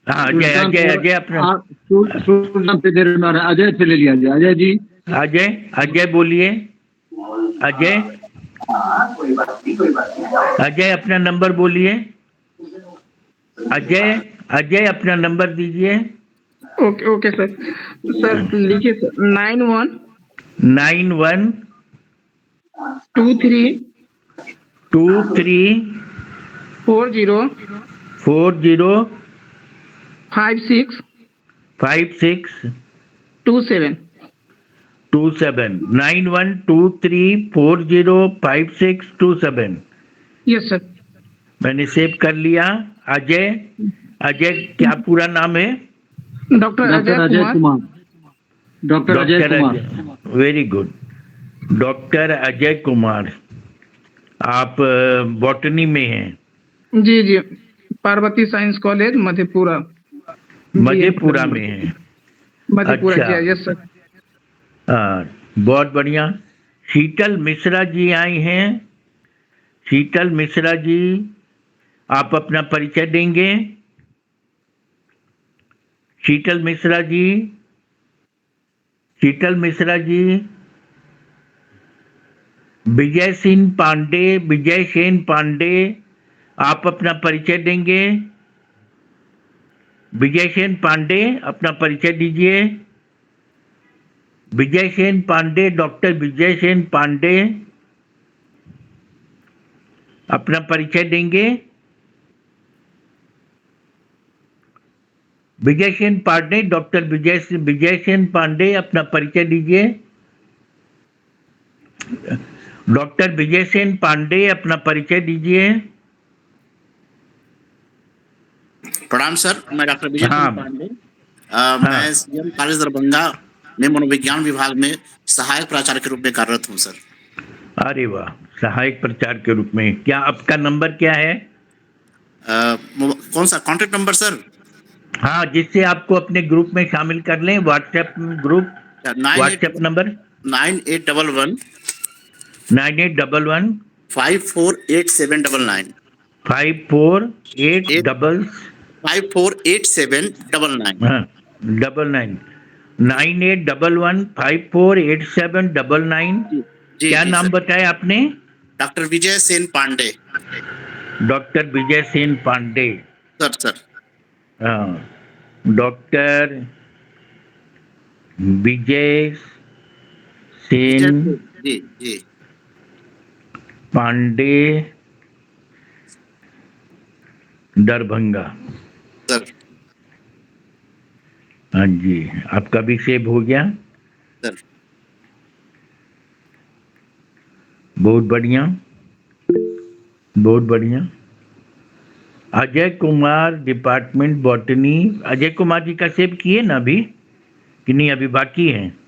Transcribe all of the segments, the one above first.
हाँ अजय अजय अजय अपना अजय से ले लिया जाए। अजय जी, अजय अजय बोलिए। अजय अजय अपना नंबर बोलिए। अजय अजय अपना नंबर दीजिए। Okay okay sir. सर लिखिए सर 91 91 23 23 40 40 56 56 27। 27 9123405627। Yes sir. मैंने सेव कर लिया। अजय अजय क्या पूरा नाम है? Doctor Ajay Kumar. Doctor Ajay Kumar. Very good. Doctor Ajay Kumar, आप बॉटनी में हैं? जी जी, पार्वती साइंस कॉलेज मधेपुरा। मधेपुरा में हैं? मधेपुरा अच्छा, जी, यस सर। बहुत बढ़िया। शीतल मिश्रा जी आई हैं। शीतल मिश्रा जी, आप अपना परिचय देंगे? शीतल मिश्रा जी, शीतल मिश्रा जी। विजय सिंह पांडे, विजय सेन पांडे, आप अपना परिचय देंगे? विजय सेन पांडे, अपना परिचय दीजिए। विजय सेन पांडे, डॉक्टर विजय सेन पांडे, अपना परिचय देंगे? विजय सेन पांडे, डॉक्टर विजय सेन पांडे, अपना परिचय दीजिए। डॉक्टर विजय सेन पांडे, अपना परिचय दीजिए। प्रणाम सर, मैं डॉक्टर विजय हाँ, पांडे। मैं सीएम कॉलेज दरभंगा में मनोविज्ञान विभाग में सहायक प्राचार्य के रूप में कार्यरत हूँ सर। अरे वाह, सहायक प्राचार्य के रूप में। क्या आपका नंबर क्या है? कौन सा कॉन्टेक्ट नंबर सर? हाँ, जिससे आपको अपने ग्रुप में शामिल कर लें, व्हाट्सएप ग्रुप। WhatsApp number 9811 9811 548799 548799। हाँ, 99 9811548799। जी क्या जी नाम सर। बताया आपने? Doctor Vijay Sen Pandey. Doctor Vijay Sen Pandey. Sir sir. हाँ, डॉक्टर विजय सेन जी जी पांडे, दरभंगा। सर। हाँ जी, आपका भी सेव हो गया। सर बहुत बढ़िया, बहुत बढ़िया। Ajay Kumar, department botany. अजय कुमार जी का सेव किए ना अभी कि नहीं? अभी बाकी हैं।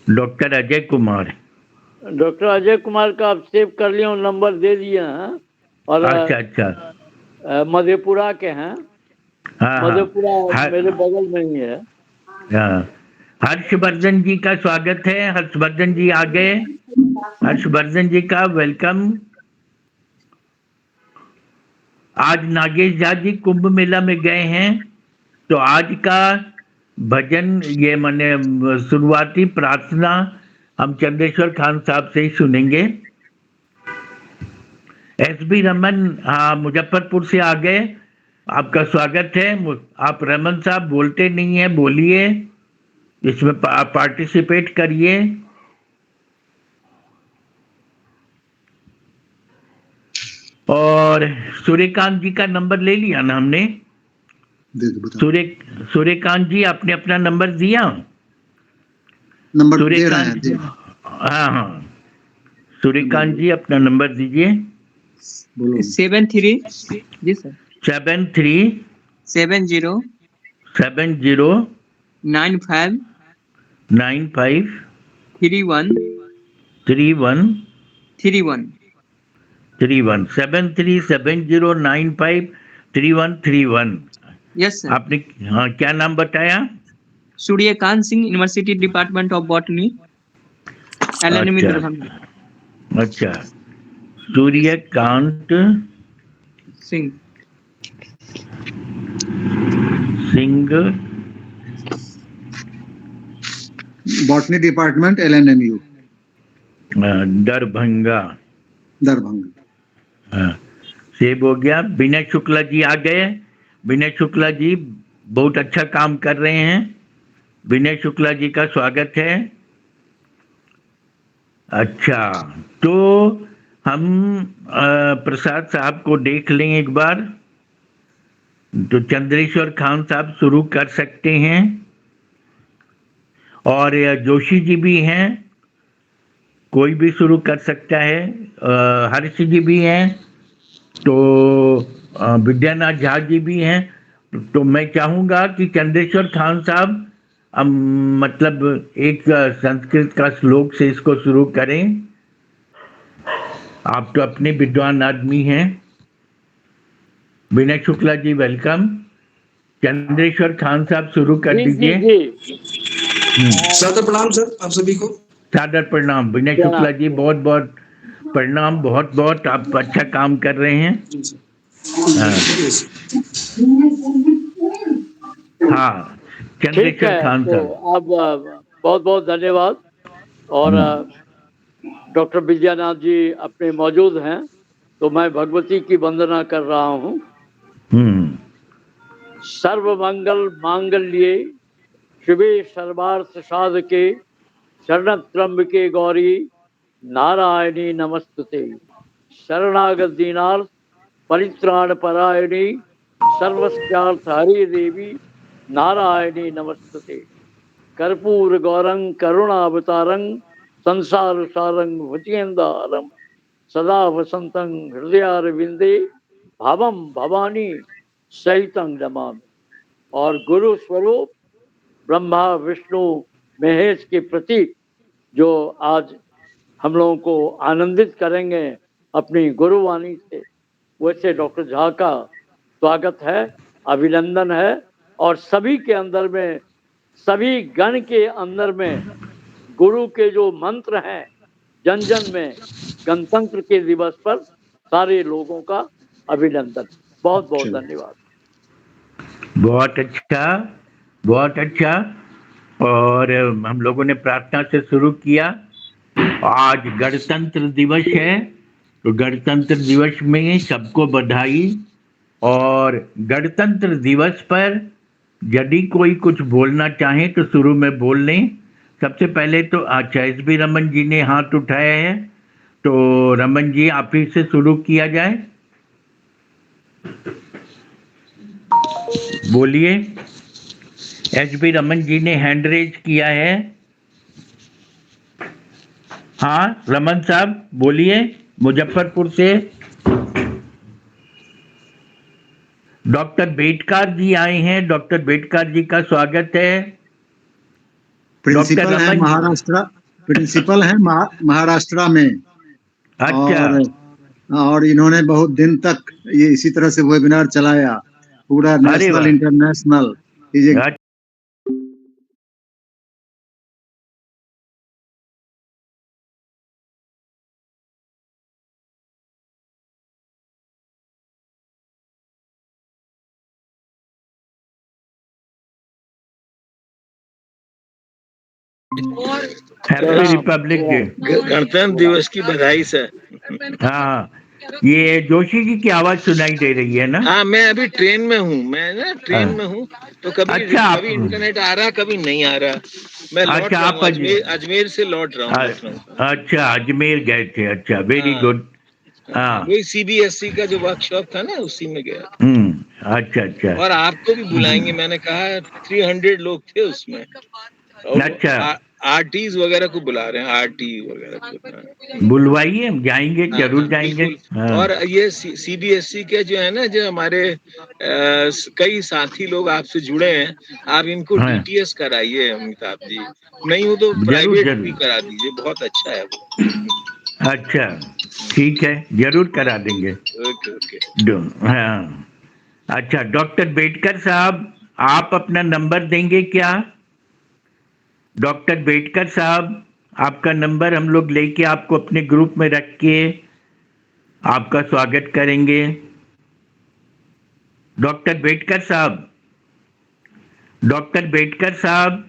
डॉक्टर अजय कुमार। डॉक्टर अजय कुमार का आप सेव कर लिए, नंबर दे दिए हैं। और अच्छा अच्छा, मधेपुरा के हैं। हाँ मधेपुरा मेरे बगल में ही है। हाँ। हर्षवर्धन जी का स्वागत है। हर्षवर्धन जी आ गए। हर्षवर्धन जी का वेलकम। आज नागेश झा जी कुंभ मेला में गए हैं, तो आज का भजन, ये माने शुरुआती प्रार्थना हम चंद्रेश्वर खान साहब से ही सुनेंगे। एसबी रमन, हाँ, मुजफ्फरपुर से आ गए। आपका स्वागत है। आप रमन साहब बोलते नहीं है, बोलिए, इसमें पार्टिसिपेट करिए। और सूर्यकांत जी का नंबर ले लिया ना हमने? सूर्यकांत जी, आपने अपना नंबर दिया? नंबर दे रहे हैं। हाँ हाँ, सूर्यकांत जी अपना नंबर दीजिए। 73 जी सर 73 70 70 95 95 31 31 31। 31 737095 3131। Yes sir. आपने हाँ क्या नाम बताया? Suryakant Singh, university department of botany, LNM Darbhanga. अच्छा, Suryakant Singh. Singh, botany department LNMU Darbhanga. Darbhanga. हाँ, सेब हो गया। विनय शुक्ला जी आ गए। विनय शुक्ला जी बहुत अच्छा काम कर रहे हैं। विनय शुक्ला जी का स्वागत है। अच्छा, तो हम प्रसाद साहब को देख लें एक बार। तो चंद्रेश्वर खान साहब शुरू कर सकते हैं, और जोशी जी भी हैं, कोई भी शुरू कर सकता है। हर्ष जी भी हैं, तो विद्यानाथ झा जी भी हैं। तो मैं चाहूंगा कि चंद्रेश्वर खान साहब मतलब एक संस्कृत का श्लोक से इसको शुरू करें। आप तो अपने विद्वान आदमी हैं। विनय शुक्ला जी वेलकम। चंद्रेश्वर खान साहब शुरू कर जी जी दीजिए। जी। सादर प्रणाम सर आप सभी को। सादर प्रणाम। विनय शुक्ला जी बहुत बहुत प्रणाम। बहुत बहुत आप अच्छा काम कर रहे हैं। हाँ, ठीक चंद्रेश्वर है, खान तो साहब। अब बहुत बहुत धन्यवाद। और डॉक्टर विजयनाथ जी अपने मौजूद हैं, तो मैं भगवती की वंदना कर रहा हूँ। सर्वमंगल मांगल्ये शिवे सर्वार्थ साधके शरण त्र्यंबके गौरी नारायणी नमस्तुते। शरणागत दीनार्थ परित्राण परायणी सर्वस्यार्थ हरि देवी नारायणी नमस्तुते। कर्पूर गौरं करुणावतारं संसार सारं भुजगेंद्रं सदा वसंतं हृदयारविंदे भावं भवानी सहितं नमामि। और गुरु स्वरूप ब्रह्मा विष्णु महेश के प्रतीक जो आज हम लोगों को आनंदित करेंगे अपनी गुरुवाणी से, वैसे डॉक्टर झा का स्वागत है, अभिनंदन है। और सभी के अंदर में, सभी गण के अंदर में गुरु के जो मंत्र हैं जन जन में, गणतंत्र के दिवस पर सारे लोगों का अभिनंदन। बहुत बहुत धन्यवाद। बहुत अच्छा, बहुत अच्छा। और हम लोगों ने प्रार्थना से शुरू किया। आज गणतंत्र दिवस है, तो गणतंत्र दिवस में सबको बधाई। और गणतंत्र दिवस पर यदि कोई कुछ बोलना चाहे तो शुरू में बोल लें। सबसे पहले तो अच्छा SB रमन जी ने हाथ उठाया है, तो रमन जी आप ही से शुरू किया जाए। बोलिए। SB रमन जी ने हैंड रेज किया है। हाँ रमन साहब बोलिए, मुजफ्फरपुर से। डॉक्टर बेटकार जी आए हैं। डॉक्टर बेटकार जी का स्वागत है। प्रिंसिपल है महाराष्ट्र, प्रिंसिपल है महाराष्ट्र में। अच्छा। और इन्होंने बहुत दिन तक ये इसी तरह से वेबिनार चलाया, पूरा national international. Happy Republic day, गणतंत्र दिवस की बधाई सर। हाँ, ये जोशी जी की आवाज सुनाई दे रही है ना? हाँ, मैं अभी ट्रेन में हूँ। मैं ना ट्रेन में हूँ, तो कभी अच्छा, कभी इंटरनेट आ रहा, कभी नहीं आ रहा। मैं लौट अच्छा, रहा आप हूँ, अजमेर से लौट रहा हूँ। अच्छा, अजमेर गए थे। अच्छा, वेरी गुड। हाँ, वही CBSE का जो वर्कशॉप था ना, उसी में गया। अच्छा अच्छा। और आपको भी बुलाएंगे, मैंने कहा 300 लोग थे उसमें। अच्छा, RTs वगैरह को बुला रहे हैं, RT वगैरह को बुलवाइए, हम जाएंगे, जरूर जाएंगे। और ये CBSE के जो है ना, जो हमारे कई साथी लोग आपसे जुड़े हैं, आप इनको DTS कराइए अमिताभ जी। नहीं हो तो प्राइवेट भी करा दीजिए, बहुत अच्छा है वो। अच्छा, ठीक है, जरूर करा देंगे। ओके। हाँ, अच्छा, डॉक्टर बेटकर साहब आप अपना नंबर देंगे क्या? डॉक्टर बेटकर साहब, आपका नंबर हम लोग लेके आपको अपने ग्रुप में रख के आपका स्वागत करेंगे। डॉक्टर बेटकर साहब, डॉक्टर बेडकर साहब,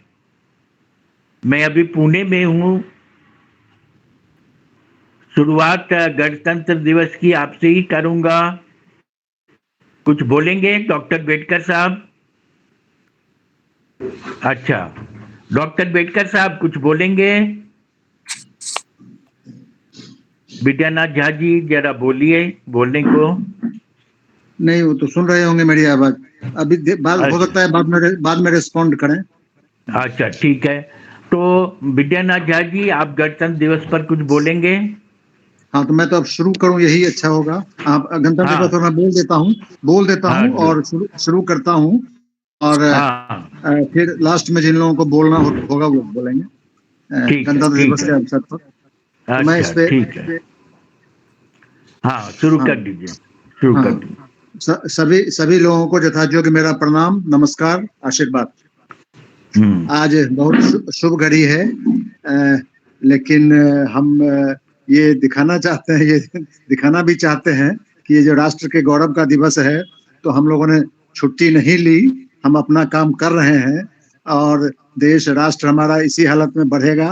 मैं अभी पुणे में हूँ। शुरुआत गणतंत्र दिवस की आपसे ही करूंगा। कुछ बोलेंगे डॉक्टर बेडकर साहब? अच्छा, डॉक्टर बेडकर साहब कुछ बोलेंगे? विद्यानाथ झा जी जरा बोलिए, बोलने को। नहीं, वो तो सुन रहे होंगे मेरी आवाज। अभी हो सकता है बाद में रिस्पॉन्ड करें। अच्छा ठीक है, तो विद्यानाथ झा जी आप गणतंत्र दिवस पर कुछ बोलेंगे? हाँ, तो मैं तो अब शुरू करूं, यही अच्छा होगा। आप गणतंत्र दिवस पर मैं बोल देता हूं और शुरू करता हूं, और फिर लास्ट में जिन लोगों को बोलना होगा वो बोलेंगे गणतंत्र दिवस के अवसर पर। तो मैं इस पे ठीक है, हाँ शुरू कर दीजिए, शुरू कर दीजिए। सभी लोगों को यथायोग्य मेरा प्रणाम, नमस्कार, आशीर्वाद। आज बहुत शुभ घड़ी है, लेकिन हम ये दिखाना चाहते हैं, ये दिखाना भी चाहते हैं कि ये जो राष्ट्र के गौरव का दिवस है, तो हम लोगों ने छुट्टी नहीं ली, हम अपना काम कर रहे हैं। और देश राष्ट्र हमारा इसी हालत में बढ़ेगा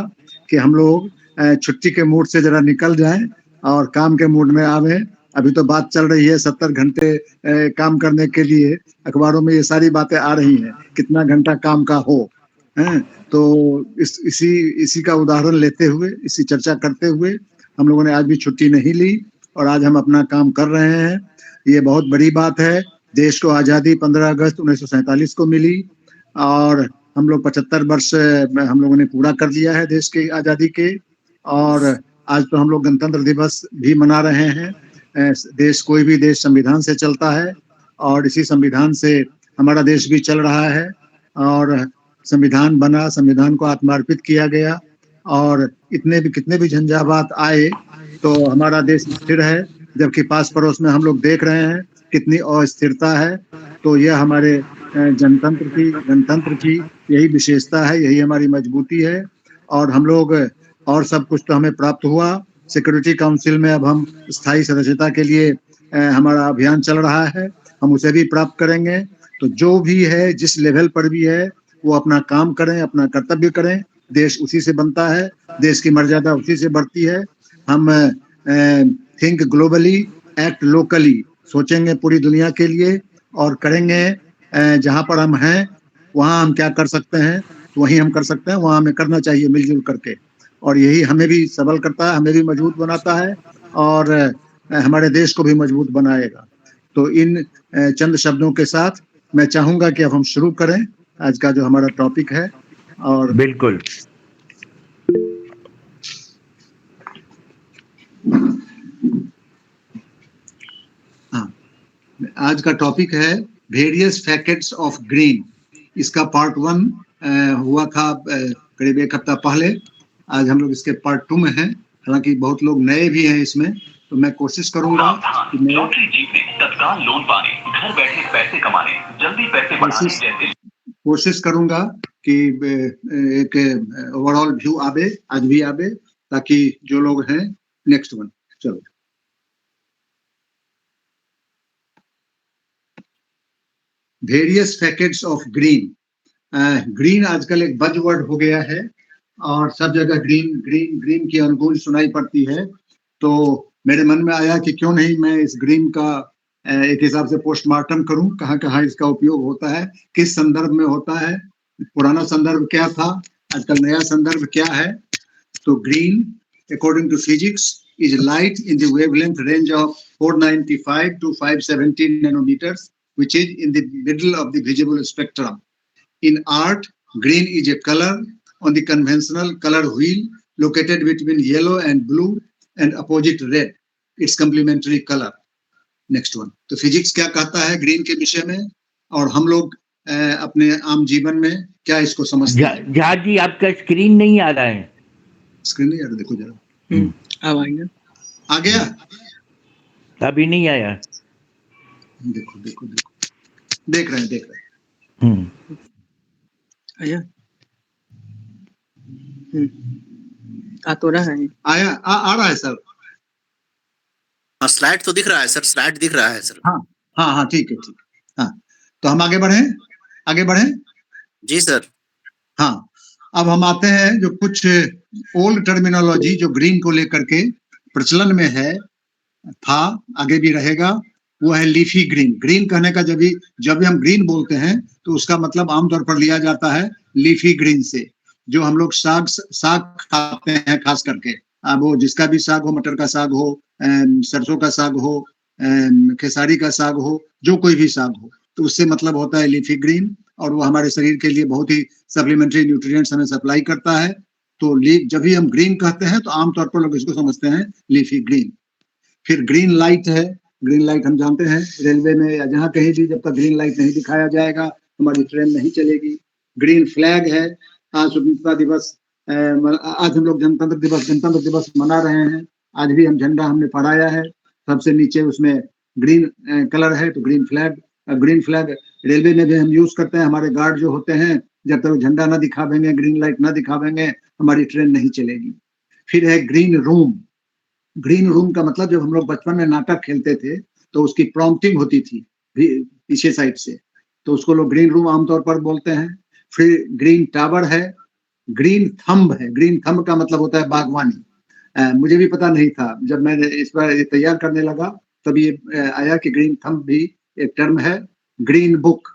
कि हम लोग छुट्टी के मूड से जरा निकल जाएं और काम के मूड में आवे। अभी तो बात चल रही है 70 घंटे काम करने के लिए, अखबारों में ये सारी बातें आ रही हैं, कितना घंटा काम का हो। तो इसी का उदाहरण लेते हुए, इसी चर्चा करते हुए हम लोगों ने आज भी छुट्टी नहीं ली और आज हम अपना काम कर रहे हैं। ये बहुत बड़ी बात है। देश को आज़ादी 15 अगस्त 1947 को मिली और हम लोग 75 वर्ष हम लोगों ने पूरा कर लिया है देश की आज़ादी के। और आज तो हम लोग गणतंत्र दिवस भी मना रहे हैं। कोई भी देश संविधान से चलता है और इसी संविधान से हमारा देश भी चल रहा है। और संविधान बना, संविधान को आत्मार्पित किया गया, और कितने भी झंझावात आए तो हमारा देश स्थिर है, जबकि पास पड़ोस में हम लोग देख रहे हैं कितनी अस्थिरता है। तो यह हमारे गणतंत्र की यही विशेषता है, यही हमारी मजबूती है। और हम लोग, और सब कुछ तो हमें प्राप्त हुआ। सिक्योरिटी काउंसिल में अब हम स्थायी सदस्यता के लिए हमारा अभियान चल रहा है, हम उसे भी प्राप्त करेंगे। तो जो भी है, जिस लेवल पर भी है, वो अपना काम करें, अपना कर्तव्य करें। देश उसी से बनता है, देश की मर्यादा उसी से बढ़ती है। हम थिंक ग्लोबली, एक्ट लोकली, सोचेंगे पूरी दुनिया के लिए और करेंगे जहां पर हम हैं वहां हम क्या कर सकते हैं तो वहीं हम कर सकते हैं, वहां हमें करना चाहिए मिलजुल करके। और यही हमें भी सबल करता है, हमें भी मजबूत बनाता है और हमारे देश को भी मजबूत बनाएगा। तो इन चंद शब्दों के साथ मैं चाहूंगा कि अब हम शुरू करें आज का जो हमारा टॉपिक है। और बिल्कुल, आज का टॉपिक है वेरियस फैकेट्स ऑफ ग्रीन। इसका पार्ट 1 हुआ था करीब एक हफ्ता पहले। आज हम लोग इसके पार्ट 2 में हैं। हालांकि बहुत लोग नए भी हैं इसमें, तो मैं कोशिश करूंगा कि लॉटरी जीतने, तत्काल लोन पाने, घर बैठे पैसे कमाने, जल्दी पैसे बढ़ाने जैसे कोशिश करूंगा कि एक ओवरऑल व्यू आवे, आज भी आवे, ताकि जो लोग हैं नेक्स्ट वन। चलो, वेरियस फैकेट्स ऑफ ग्रीन। ग्रीन आजकल एक बजवर्ड हो गया है और सब जगह ग्रीन ग्रीन ग्रीन की अनुकूल सुनाई पड़ती है। तो मेरे मन में आया कि क्यों नहीं मैं इस ग्रीन का एक हिसाब से पोस्टमार्टम करूं, कहाँ कहाँ इसका उपयोग होता है, किस संदर्भ में होता है, पुराना संदर्भ क्या था, आजकल नया संदर्भ क्या है। तो green according to physics is light in the wavelength range of 495 to 570 nanometers, which is in the middle of the visible spectrum. In art, green is a color on the conventional color wheel located between yellow and blue and opposite red. It's complementary color. Next one. तो physics क्या कहता है green के विषय में और हम लोग अपने आम जीवन में क्या इसको समझते हैं। झा जी आपका स्क्रीन नहीं आ रहा है। स्क्रीन नहीं आ रहा, देखो जरा। अब आएगा, आ गया, अभी नहीं आया। देखो देखो देखो, देख रहे हैं। आया, आ तो रहा है, आया, आ रहा है सर। स्लाइड तो दिख रहा है सर, स्लाइड दिख रहा है सर। हाँ हाँ हाँ, ठीक है ठीक। हाँ, तो हम आगे बढ़े। जी सर। हाँ, अब हम आते हैं जो कुछ ओल्ड टर्मिनोलॉजी जो ग्रीन को लेकर के प्रचलन में है, था, आगे भी रहेगा, वो है लीफी ग्रीन। ग्रीन कहने का जब भी हम ग्रीन बोलते हैं तो उसका मतलब आमतौर पर लिया जाता है लीफी ग्रीन से, जो हम लोग साग खाते हैं खास करके। अब वो जिसका भी साग हो, मटर का साग हो, सरसों का साग हो, खेसारी का साग हो, जो कोई भी साग हो, तो उससे मतलब होता है लीफी ग्रीन, और वो हमारे शरीर के लिए बहुत ही सप्लीमेंट्री न्यूट्रिएंट्स हमें सप्लाई करता है। तो जब भी हम ग्रीन कहते हैं तो आमतौर पर लोग इसको समझते हैं लीफी ग्रीन। फिर ग्रीन लाइट है। ग्रीन लाइट हम जानते हैं रेलवे में या जहाँ कहीं भी जब तक ग्रीन लाइट नहीं दिखाया जाएगा हमारी ट्रेन नहीं चलेगी। ग्रीन फ्लैग है। आज स्वतंत्रता दिवस, आज हम लोग गणतंत्र दिवस मना रहे हैं। आज भी हम झंडा हमने फहराया है, सबसे नीचे उसमें ग्रीन कलर है, तो ग्रीन फ्लैग रेलवे में भी हम यूज करते हैं। हमारे गार्ड जो होते हैं जब तक झंडा ना दिखावेंगे, ग्रीन लाइट ना दिखावेंगे, हमारी ट्रेन नहीं चलेगी। फिर है ग्रीन रूम। ग्रीन रूम का मतलब जब हम लोग बचपन में नाटक खेलते थे तो उसकी प्रॉम्प्टिंग होती थी पीछे साइड से, तो उसको लोग ग्रीन रूम आमतौर पर बोलते हैं। फिर ग्रीन टावर है। ग्रीन थंब है। ग्रीन थंब का मतलब होता है बागवानी। मुझे भी पता नहीं था, जब मैंने इस बार तैयार करने लगा तब ये आया कि ग्रीन थंब भी एक टर्म है। ग्रीन बुक,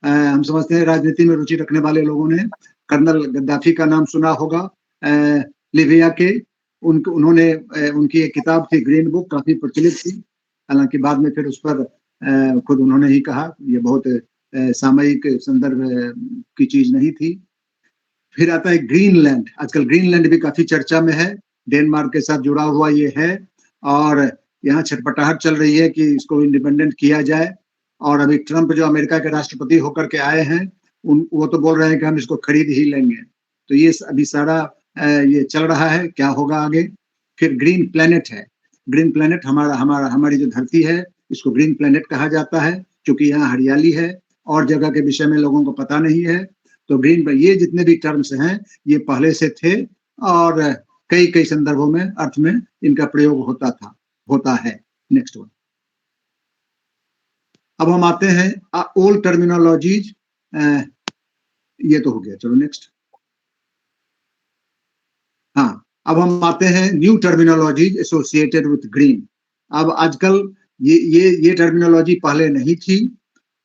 हम समझते हैं राजनीति में रुचि रखने वाले लोगों ने कर्नल गद्दाफी का नाम सुना होगा, लिबिया के। उन्होंने उनकी एक किताब थी ग्रीन बुक, काफी प्रचलित थी, हालांकि बाद में फिर उस पर खुद उन्होंने ही कहा ये बहुत सामयिक संदर्भ की चीज नहीं थी। फिर आता है ग्रीनलैंड। आजकल ग्रीनलैंड भी काफी चर्चा में है, डेनमार्क के साथ जुड़ा हुआ ये है, और यहाँ छटपटाहट चल रही है कि इसको इंडिपेंडेंट किया जाए। और अभी ट्रंप जो अमेरिका के राष्ट्रपति होकर के आए हैं, वो तो बोल रहे हैं कि हम इसको खरीद ही लेंगे। तो ये अभी सारा ये चल रहा है, क्या होगा आगे। फिर ग्रीन प्लेनेट है। ग्रीन प्लेनेट हमारी जो धरती है इसको ग्रीन प्लेनेट कहा जाता है, क्योंकि यहाँ हरियाली है और जगह के विषय में लोगों को पता नहीं है। तो ग्रीन, ये जितने भी टर्म्स हैं ये पहले से थे और कई संदर्भों में अर्थ में इनका प्रयोग होता है। Next one. अब हम आते हैं ओल्ड टर्मिनोलॉजीज। ये तो हो गया, चलो नेक्स्ट। हाँ, अब हम आते हैं new terminologies associated with green. अब आजकल ये टर्मिनोलॉजी पहले नहीं थी।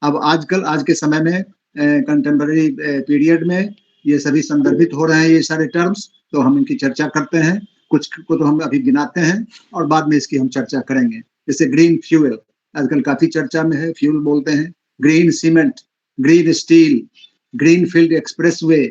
अब आजकल आज के समय में कंटेम्पररी पीरियड में ये सभी संदर्भित हो रहे हैं, ये सारे टर्म्स। तो हम इनकी चर्चा करते हैं, कुछ को तो हम अभी गिनाते हैं और बाद में इसकी हम चर्चा करेंगे। जैसे ग्रीन फ्यूल आजकल काफी चर्चा में है, फ्यूल बोलते हैं। Green cement, green steel, green field expressway,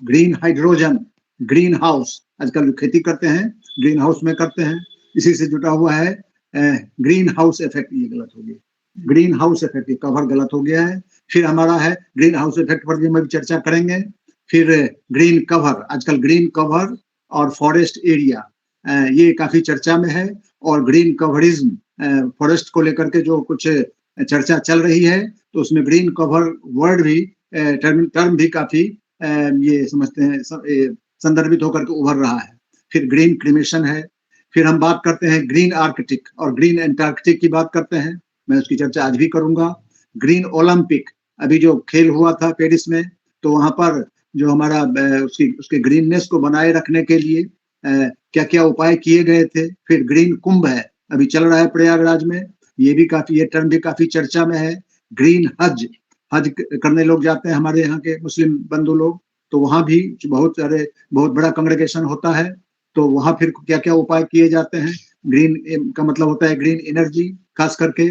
green hydrogen, green house. आजकल जो खेती करते हैं ग्रीन हाउस में करते हैं। इसी से जुटा हुआ है ग्रीन हाउस इफेक्ट। ये गलत हो गया, ग्रीन हाउस इफेक्ट, ये कवर गलत हो गया है। फिर हमारा है ग्रीन हाउस इफेक्ट पर भी हम चर्चा करेंगे। फिर ग्रीन कवर, आजकल ग्रीन कवर और फॉरेस्ट एरिया ये काफी चर्चा में है। और ग्रीन कवरिज्म, फॉरेस्ट को लेकर के जो कुछ चर्चा चल रही है, तो उसमें ग्रीन कवर वर्ड भी टर्म भी काफी ये समझते हैं संदर्भित होकर के उभर रहा है। फिर ग्रीन क्रिमेशन है। फिर हम बात करते हैं ग्रीन आर्कटिक और ग्रीन एंटार्कटिक की बात करते हैं, मैं उसकी चर्चा आज भी करूंगा। ग्रीन ओलंपिक, अभी जो खेल हुआ था पेरिस में, तो वहां पर जो हमारा उसके ग्रीननेस को बनाए रखने के लिए क्या क्या उपाय किए गए थे। फिर ग्रीन कुंभ है, अभी चल रहा है प्रयागराज में, ये टर्म भी काफी चर्चा में है। ग्रीन हज करने लोग जाते हैं हमारे यहाँ के मुस्लिम बंधु लोग, तो वहां भी बहुत बड़ा कांग्रेगेशन होता है, तो वहां फिर क्या क्या उपाय किए जाते हैं। ग्रीन का मतलब होता है ग्रीन एनर्जी, खास करके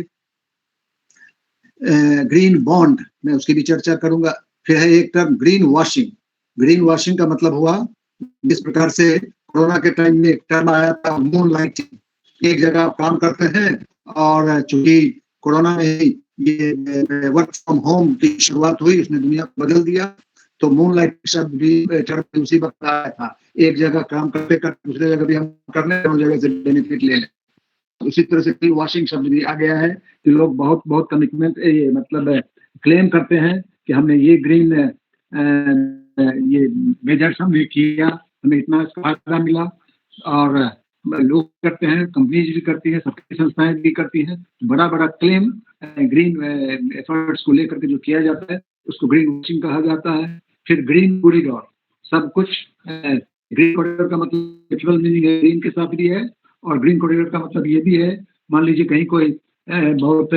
ग्रीन बॉन्ड, मैं उसकी भी चर्चा करूंगा। फिर है एक term green washing. Green washing का मतलब हुआ, जिस प्रकार से कोरोना के टाइम में एक टर्म आया था मून लाइटिंग। एक जगह काम करते हैं और चूंकि कोरोना में ही ये वर्क फ्रॉम होम की शुरुआत हुई, उसने दुनिया को बदल दिया, तो मून लाइट शब्द भी टर्म उसी वक्त आया था। एक जगह काम करते दूसरे जगह भी हम कर लें, उस जगह से बेनिफिट ले लें। उसी तरह से वॉशिंग शब्द भी आ गया है कि लोग बहुत कमिटमेंट, ये मतलब क्लेम करते हैं कि हमने ये ग्रीन ये मेजर्स हमने किया, हमें इतना फायदा मिला। और लोग करते हैं, कंपनीज भी करती है, सबकी संस्थाएं भी करती हैं। बड़ा क्लेम ग्रीन एफर्ट्स को लेकर के जो किया जाता है, उसको ग्रीन वॉशिंग कहा जाता है। फिर ग्रीन कॉरिडोर, सब कुछ ग्रीन कॉरिडोर का मतलब नेचुरल मीनिंग है ग्रीन के साथ भी है, और ग्रीन कॉरिडोर का मतलब ये भी है, मान लीजिए कहीं कोई बहुत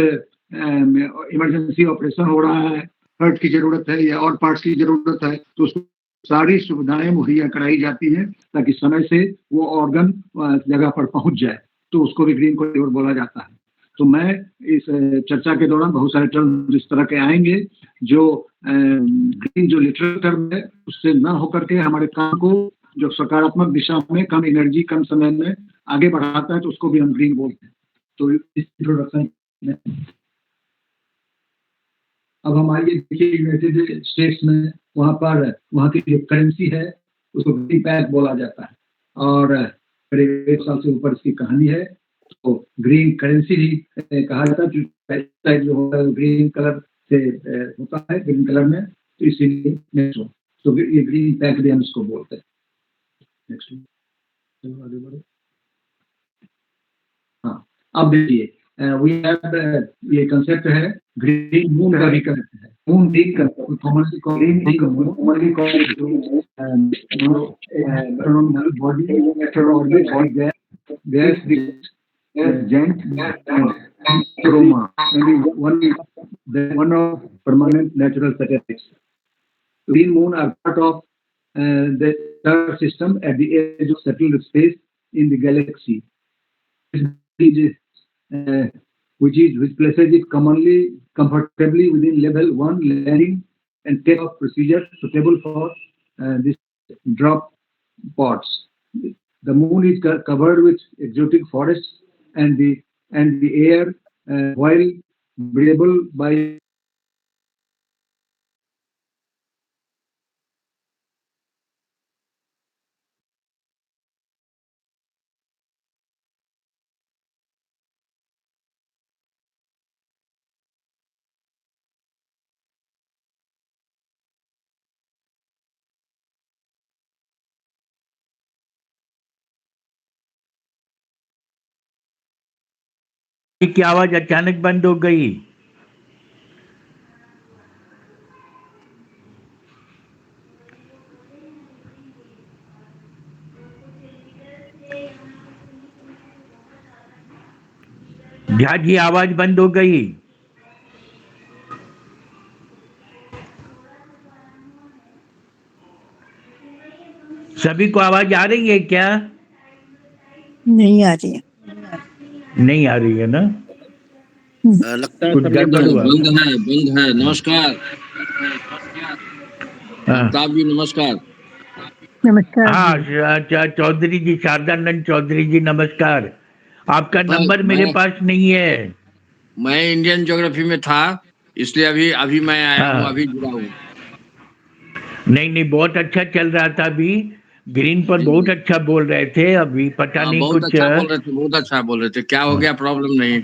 इमरजेंसी ऑपरेशन हो रहा है, हर्ट की जरूरत है या और पार्ट्स की जरूरत है, तो उसको सारी सुविधाएं मुहैया कराई जाती हैं ताकि समय से वो ऑर्गन जगह पर पहुंच जाए, तो उसको भी ग्रीन कॉरिडोर बोला जाता है। तो मैं इस चर्चा के दौरान बहुत सारे टर्म इस तरह के आएंगे जो ग्रीन जो लिटरल टर्म है उससे ना होकर के हमारे काम को जो सकारात्मक दिशा में कम एनर्जी कम समय में आगे बढ़ाता है, तो उसको भी हम ग्रीन बोलते हैं। तो इस इंट्रोडक्शन में अब हमारे यूनाइटेड स्टेट्स में वहाँ की जो करेंसी है उसको ग्रीन पैक बोला जाता है, और करीब 1 साल से ऊपर इसकी कहानी है। तो ग्रीन करेंसी भी कहा जाता है, जो होता है ग्रीन कलर से होता है, ग्रीन कलर में, तो इसीलिए तो ये ग्रीन पैक भी हम इसको बोलते हैं। नेक्स्ट आगे बढ़ो। हाँ, अब देखिए ये कंसेप्ट है ग्रीन मून का भी कंसेप्ट है। Moon green concept commonly body gas giant and chroma, and one of permanent natural satellites. Green moon are part of the star system at the edge of settled space in the galaxy, which places it comfortably within level 1 landing and takeoff procedure suitable for this drop pods. The moon is covered with exotic forests and the air, while breathable by की आवाज अचानक बंद हो गई। झा जी आवाज बंद हो गई। सभी को आवाज आ रही है क्या? नहीं आ रही है। नहीं आ रही है ना? लगता है कुछ गड़बड़ हुआ। बंद है। नमस्कार अमिताभ जी, नमस्कार। नमस्कार। हाँ चौधरी जी, शारदानंद चौधरी जी नमस्कार। आपका नंबर मेरे पास नहीं है। मैं इंडियन ज्योग्राफी में था, इसलिए अभी मैं आया हूँ, अभी जुड़ा हूँ। नहीं बहुत अच्छा चल रहा था। अभी ग्रीन पर बहुत अच्छा बोल रहे थे, अभी पता नहीं बहुत कुछ अच्छा बोल रहे थे। क्या हो गया? प्रॉब्लम नहीं,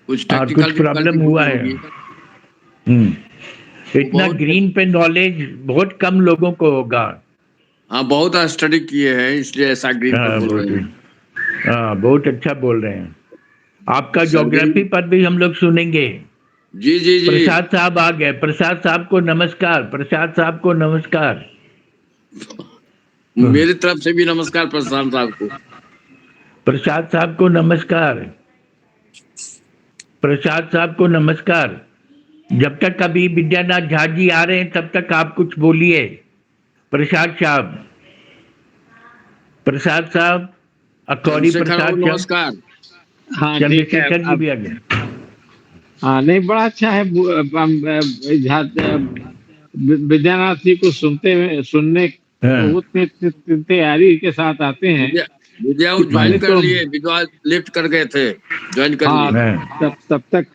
कुछ टेक्निकल प्रॉब्लम हुआ है। इतना ग्रीन पे नॉलेज बहुत कम लोगों को होगा। हाँ, बहुत स्टडी किए हैं, इसलिए ऐसा ग्रीन पर बोल रहे हैं। हाँ, बहुत अच्छा बोल रहे हैं। आपका ज्योग्राफी पर भी हम लोग सुनेंगे। जी जी जी। प्रसाद साहब आ गए। प्रसाद साहब को नमस्कार। प्रसाद साहब को नमस्कार। मेरी तरफ से भी नमस्कार प्रसाद साहब को। प्रसाद साहब को नमस्कार। प्रसाद साहब को नमस्कार। जब तक अभी विद्यानाथ झा जी आ रहे हैं तब तक आप कुछ बोलिए। प्रसाद साहब, प्रसाद साहब, अकौरी प्रसाद, नमस्कार। हाँ, ठीक है। चंद्रशेखर जी भी आ गए। हाँ, नहीं, बड़ा अच्छा है। विद्यानाथ जी को सुनने बहुत तैयारी के साथ आते हैं। विद्या ज्वाइन कर लिए, विद्या लिफ्ट कर गए थे, ज्वाइन कर लिए। तब तक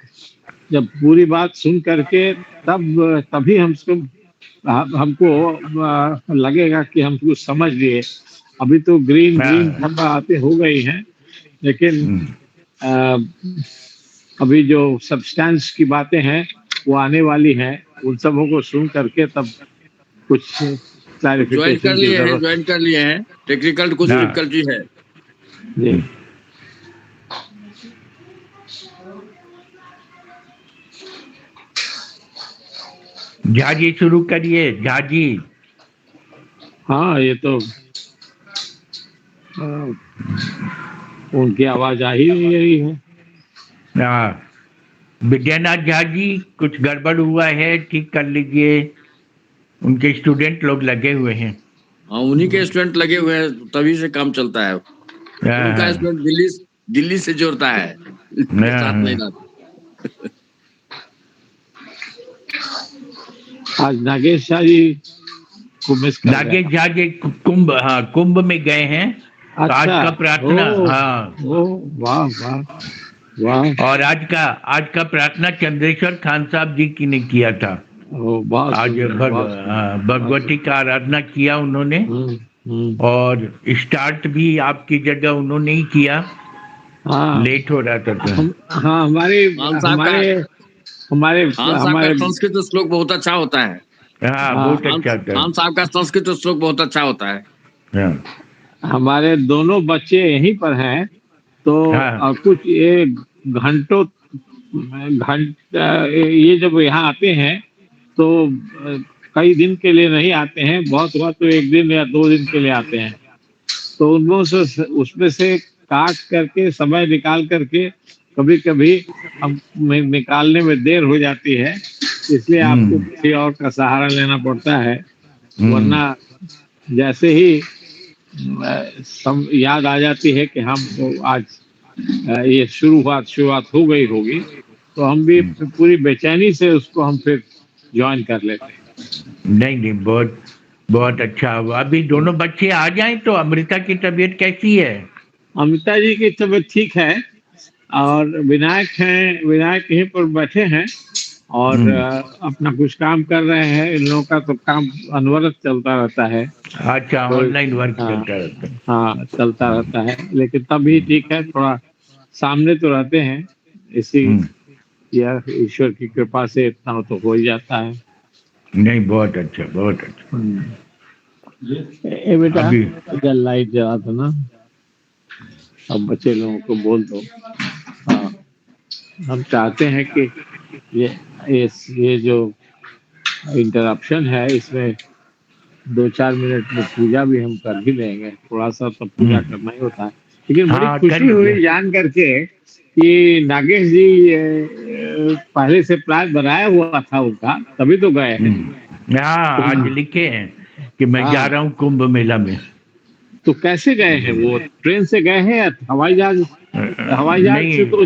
जब पूरी बात सुन करके तभी हमको लगेगा कि हम कुछ समझ लिए। अभी तो ग्रीन बातें हो गई हैं, लेकिन अभी जो सब्सटेंस की बातें हैं वो आने वाली हैं। उन सबों को सुन करके तब कुछ क्लैरिफिकेशन की जरूरत। ज्वाइन कर लिए हैं। टेक्निकल कुछ डिफिकल्टी है जी। झा जी शुरू करिए, झा जी। हाँ, ये तो उनकी आवाज आ ही नहीं रही है। हाँ, विद्यानाथ झा जी, कुछ गड़बड़ हुआ है, ठीक कर लीजिए। उनके स्टूडेंट लोग लगे हुए हैं। हाँ, उन्हीं के स्टूडेंट लगे हुए हैं, तभी से काम चलता है। उनका स्टूडेंट दिल्ली से जोड़ता है, साथ नहीं रहता। आज नागेश शाह जी को मिस कर नागेश झा जी कुंभ में गए हैं। अच्छा, तो आज का प्रार्थना, हाँ, वाह वाह वाह। और आज का प्रार्थना चंद्रेश्वर खान साहब जी की ने किया था। आज भगवती का आराधना किया उन्होंने, और स्टार्ट भी आपकी जगह उन्होंने ही किया। लेट हो रहा था तो। हाँ, हमारे संस्कृत श्लोक बहुत अच्छा होता है। हाँ, बहुत अच्छा था। खान साहब का संस्कृत श्लोक बहुत अच्छा होता है। हमारे दोनों बच्चे यहीं पर हैं, तो कुछ ये घंटों ये जब यहाँ आते हैं तो कई दिन के लिए नहीं आते हैं, बहुत हुआ तो 1 दिन या 2 दिन के लिए आते हैं। तो उसमें से काट करके समय निकाल करके कभी कभी हम निकालने में देर हो जाती है, इसलिए आपको किसी और का सहारा लेना पड़ता है। वरना जैसे ही याद आ जाती है कि हम तो आज ये शुरुआत हो गई होगी, तो हम भी पूरी बेचैनी से उसको हम फिर ज्वाइन कर लेते हैं। नहीं, बहुत बहुत अच्छा हुआ। अभी दोनों बच्चे आ जाएं तो अमृता की तबीयत कैसी है? अमृता जी की तबीयत ठीक है, और विनायक यहीं पर बैठे हैं और अपना कुछ काम कर रहे हैं। इन लोगों का तो काम अनवरत चलता रहता है। अच्छा, ऑनलाइन वर्क चलता रहता है। हाँ, चलता रहता है, लेकिन तब भी ठीक है, थोड़ा सामने तो रहते हैं। इसी या ईश्वर की कृपा से इतना तो हो ही जाता है। नहीं, बहुत अच्छा, बहुत अच्छा। बेटा इधर लाइट जला दो ना, अब बच्चे लोगों को बोल दो। हाँ, हम चाहते हैं कि ये जो इंटरप्शन है, इसमें 2-4 मिनट में पूजा भी हम कर भी लेंगे। थोड़ा सा तो पूजा करना ही होता है, लेकिन बड़ी खुशी हुई जान करके कि नागेश जी पहले से प्लान बनाया हुआ था उनका, तभी तो गए हैं। हाँ, आज लिखे हैं कि मैं जा रहा हूँ कुंभ मेला में। तो कैसे गए हैं वो? ट्रेन से गए हैं या हवाई जहाज से? तो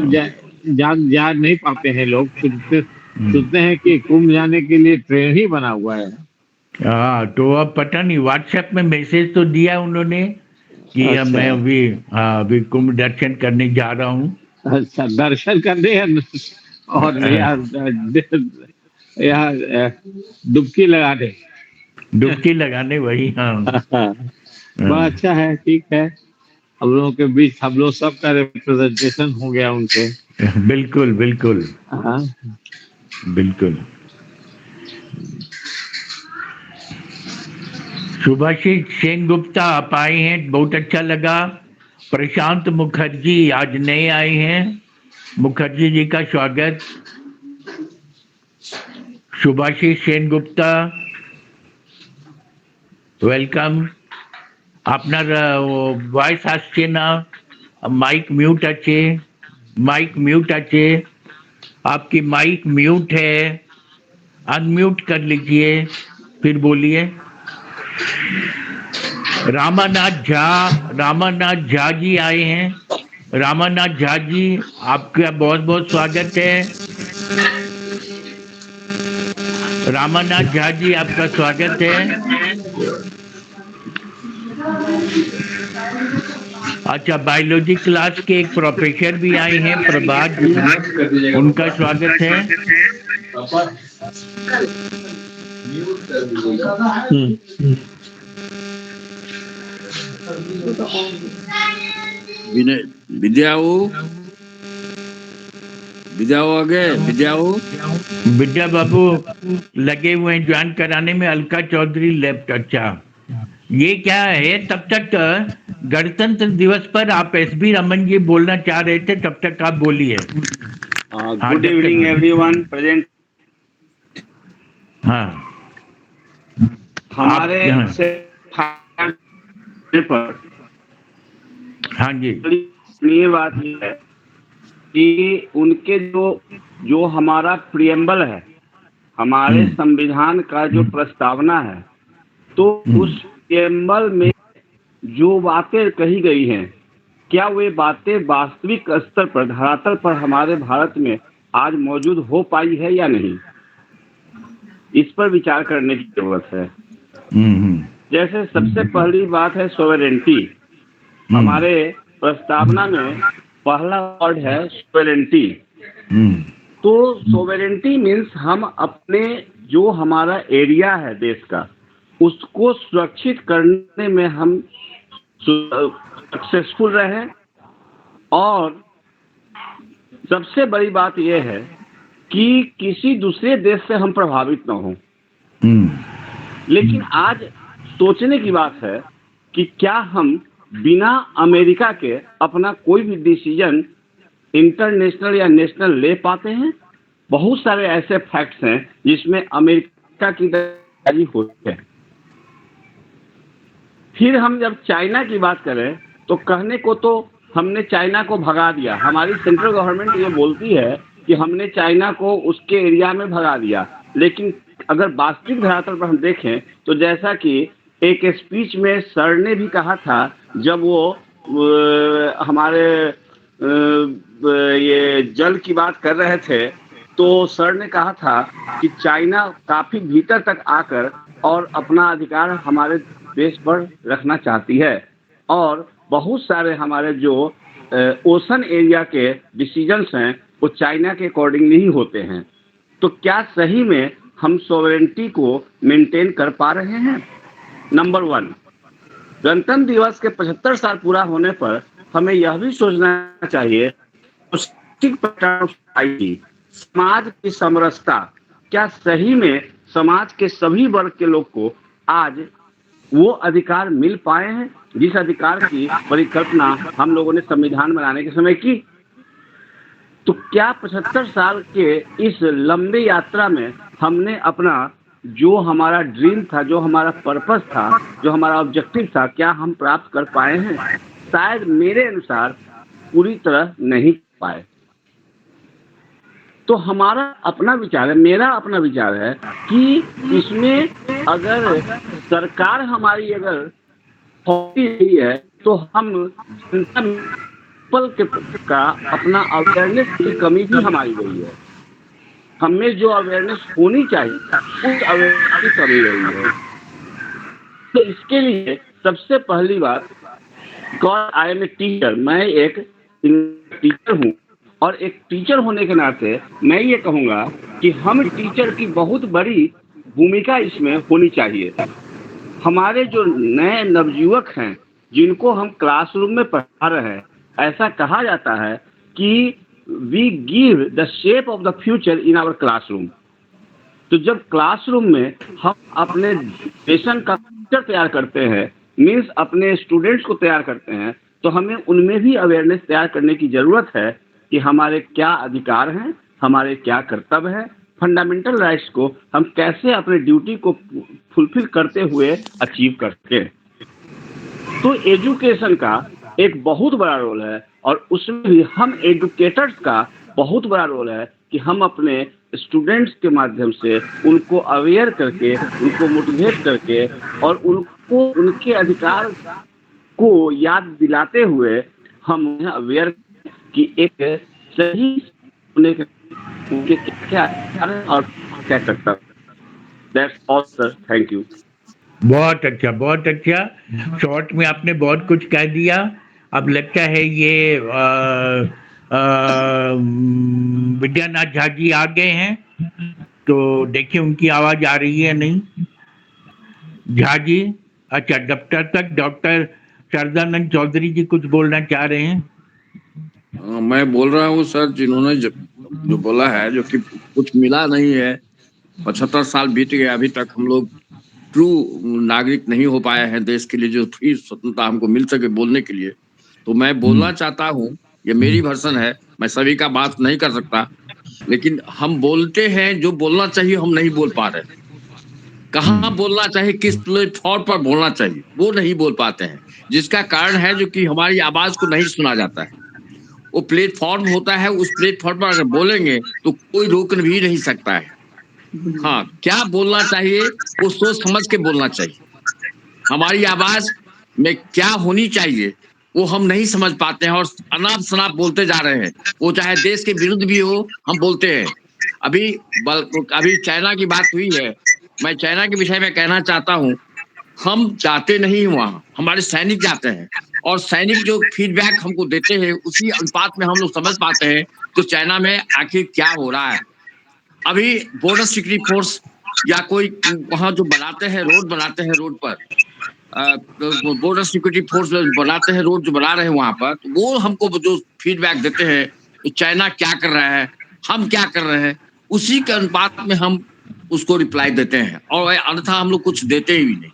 जा नहीं पाते हैं लोग, सुनते हैं कि कुंभ जाने के लिए ट्रेन ही बना हुआ है। हाँ, तो अब पता नहीं, व्हाट्सएप में मैसेज तो दिया उन्होंने कि अच्छा, मैं अभी कुंभ दर्शन करने जा रहा हूँ। अच्छा, दर्शन करने और यहाँ डुबकी लगाने वही। हाँ, बड़ा अच्छा है, ठीक है। हम लोगों के बीच हम लोग सबका रिप्रेजेंटेशन हो गया उनके। बिल्कुल बिल्कुल। हाँ, बिल्कुल। सुभाषिष सेन गुप्ता आप आए हैं, बहुत अच्छा लगा। प्रशांत मुखर्जी आज नए आए हैं, मुखर्जी जी का स्वागत। सुभाषिष सेन गुप्ता, वेलकम। আপনার ভয়েস আসছে না, माइक म्यूट আছে, आपकी माइक म्यूट है, अनम्यूट कर लीजिए, फिर बोलिए। रामानाथ झा जी आए हैं। रामानाथ झा जी, आपका बहुत बहुत स्वागत है। रामानाथ झा जी, आपका स्वागत है। अच्छा, बायोलॉजी क्लास के एक प्रोफेसर भी आए हैं, प्रभात जी, उनका स्वागत है। विद्या बाबू लगे हुए हैं ज्वाइन कराने में। अलका चौधरी लेफ्ट। अच्छा, ये क्या है? तब तक गणतंत्र दिवस पर आप एसबी रमन जी बोलना चाह रहे थे, तब तक आप बोलिए। Good evening everyone present. हाँ हमारे पर हाँ जी, ये बात ये है कि उनके जो हमारा प्रियम्बल है, हमारे संविधान का जो प्रस्तावना है, तो उस प्रियम्बल में जो बातें कही गई हैं, क्या वे बातें वास्तविक स्तर पर, धरातल पर हमारे भारत में आज मौजूद हो पाई है या नहीं, इस पर विचार करने की जरूरत है। जैसे सबसे पहली बात है सोवरेंटी। हमारे प्रस्तावना में पहला वर्ड है सोवरेंटी। तो सोवरेंटी मीन्स हम अपने जो हमारा एरिया है देश का, उसको सुरक्षित करने में हम सक्सेसफुल रहे। और सबसे बड़ी बात यह है कि किसी दूसरे देश से हम प्रभावित न हो। लेकिन आज सोचने की बात है कि क्या हम बिना अमेरिका के अपना कोई भी डिसीजन इंटरनेशनल या नेशनल ले पाते हैं? बहुत सारे ऐसे फैक्ट्स हैं जिसमें अमेरिका की दावेदारी होती है। फिर हम जब चाइना की बात करें तो कहने को तो हमने चाइना को भगा दिया, हमारी सेंट्रल गवर्नमेंट ये बोलती है कि हमने चाइना को उसके एरिया में भगा दिया। लेकिन अगर वास्तविक धरातल पर हम देखें तो जैसा कि एक स्पीच में सर ने भी कहा था, जब वो हमारे ये जल की बात कर रहे थे, तो सर ने कहा था कि चाइना काफी भीतर तक आकर और अपना अधिकार हमारे देश पर रखना चाहती है, और बहुत सारे हमारे जो ओशन एरिया के डिसीजंस हैं वो चाइना के अकॉर्डिंगली ही होते हैं। तो क्या सही में हम सोवरेंटी को मेंटेन कर पा रहे हैं? नंबर 1, गणतंत्र दिवस के 75 साल पूरा होने पर हमें यह भी सोचना चाहिए समाज की समरसता, क्या सही में समाज के सभी वर्ग के लोग को आज वो अधिकार मिल पाए हैं जिस अधिकार की परिकल्पना हम लोगों ने संविधान बनाने के समय की? तो क्या 75 साल के इस लंबे यात्रा में हमने अपना जो हमारा ड्रीम था, जो हमारा पर्पस था, जो हमारा ऑब्जेक्टिव था, क्या हम प्राप्त कर पाए हैं? शायद मेरे अनुसार पूरी तरह नहीं पाए। तो हमारा अपना विचार है, मेरा अपना विचार है कि इसमें अगर सरकार हमारी अगर होती रही है तो हम का अपना अवेयरनेस की कमी भी हमारी रही है। हमें जो अवेयरनेस होनी चाहिए उस अवेयरनेस की कमी रही है। तो इसके लिए सबसे पहली बात, God I am a teacher, मैं एक टीचर हूँ, और एक टीचर होने के नाते मैं ये कहूँगा कि हम टीचर की बहुत बड़ी भूमिका इसमें होनी चाहिए। हमारे जो नए नवयुवक हैं जिनको हम क्लासरूम में पढ़ा रहे हैं, ऐसा कहा जाता है कि we give the shape of the future in our classroom. तो जब क्लासरूम में हम अपने नेशन का फ्यूचर तैयार करते हैं, मीन्स अपने स्टूडेंट्स को तैयार करते हैं, तो हमें उनमें भी अवेयरनेस तैयार करने की ज़रूरत है कि हमारे क्या अधिकार हैं, हमारे क्या कर्तव्य हैं, फंडामेंटल राइट्स को हम कैसे अपने ड्यूटी को फुलफिल करते हुए अचीव कर सकें। तो एजुकेशन का एक बहुत बड़ा रोल है, और उसमें भी हम एजुकेटर्स का बहुत बड़ा रोल है कि हम अपने स्टूडेंट्स के माध्यम से उनको अवेयर करके, उनको मोटिवेट करके, और उनको उनके अधिकार को याद दिलाते हुए हम उन्हें अवेयर कि एक सही होने के उनके क्या और क्या करता। That's all sir, thank you. बहुत अच्छा, बहुत अच्छा। शॉर्ट में आपने बहुत कुछ कह दिया। अब लगता है ये विद्यानाथ झा जी आ गए हैं, तो देखिए उनकी आवाज आ रही है नहीं। झा जी, अच्छा, तब तक डॉक्टर शारदानंद चौधरी जी कुछ बोलना चाह रहे हैं। मैं बोल रहा हूँ सर, जिन्होंने जो बोला है, जो कि कुछ मिला नहीं है, 75 साल बीत गए, अभी तक हम लोग ट्रू नागरिक नहीं हो पाए हैं देश के लिए, जो फ्री स्वतंत्रता हमको मिल सके बोलने के लिए। तो मैं बोलना चाहता हूँ, ये मेरी वर्सन है, मैं सभी का बात नहीं कर सकता, लेकिन हम बोलते हैं जो बोलना चाहिए हम नहीं बोल पा रहे। कहाँ बोलना चाहिए, किस प्लेटफॉर्म पर बोलना चाहिए, वो नहीं बोल पाते हैं, जिसका कारण है जो कि हमारी आवाज को नहीं सुना जाता है। वो प्लेटफॉर्म होता है, उस प्लेटफॉर्म पर अगर बोलेंगे तो कोई रोक भी नहीं सकता है। हाँ, क्या बोलना चाहिए वो सोच समझ के बोलना चाहिए। हमारी आवाज में क्या होनी चाहिए वो हम नहीं समझ पाते हैं और अनाप शनाप बोलते जा रहे हैं। वो चाहे देश के विरुद्ध भी हो, हम बोलते हैं। अभी चाइना की बात हुई है, मैं चाइना के विषय में कहना चाहता हूँ, हम जाते नहीं वहाँ, हमारे सैनिक जाते हैं और सैनिक जो फीडबैक हमको देते हैं उसी अनुपात में हम लोग समझ पाते हैं तो चाइना में आखिर क्या हो रहा है। अभी बॉर्डर सिक्योरिटी फोर्स या कोई वहाँ जो बनाते हैं, रोड बनाते हैं, रोड पर बॉर्डर सिक्योरिटी फोर्स बनाते हैं, रोड जो बना रहे हैं वहां पर, तो वो हमको जो फीडबैक देते हैं कि चाइना क्या कर रहा है, हम क्या कर रहे हैं, उसी के अनुपात में हम उसको रिप्लाई देते हैं और अन्यथा हम लोग कुछ देते ही नहीं,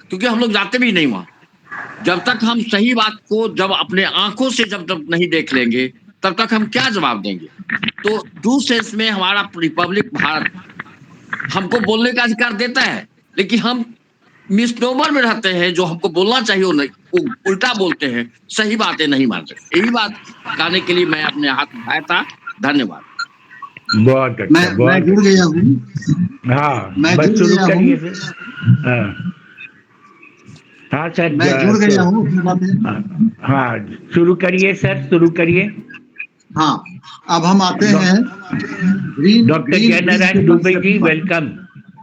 क्योंकि हम लोग जाते भी नहीं वहां। जब तक हम सही बात को जब अपने आंखों से जब तक नहीं देख लेंगे तब तक हम क्या जवाब देंगे। तो ट्रू सेंस में हमारा रिपब्लिक भारत हमको बोलने का अधिकार देता है, लेकिन हम मिसनोमर में रहते हैं, जो हमको बोलना चाहिए वो उल्टा बोलते हैं, सही बातें नहीं मानते। यही बात कहने के लिए मैं अपने हाथ उठाया था। धन्यवाद। बहुत अच्छा, मैं जुड़ गया हूँ। हाँ, मैं बस जुड़ शुरू गया करिए हूँ। सर। हाँ सर, मैं जुड़ गया हूँ। हाँ, शुरू करिए सर, शुरू करिए। हाँ, अब हम आते हैं green doctor Jainarayan Dubey ji, welcome.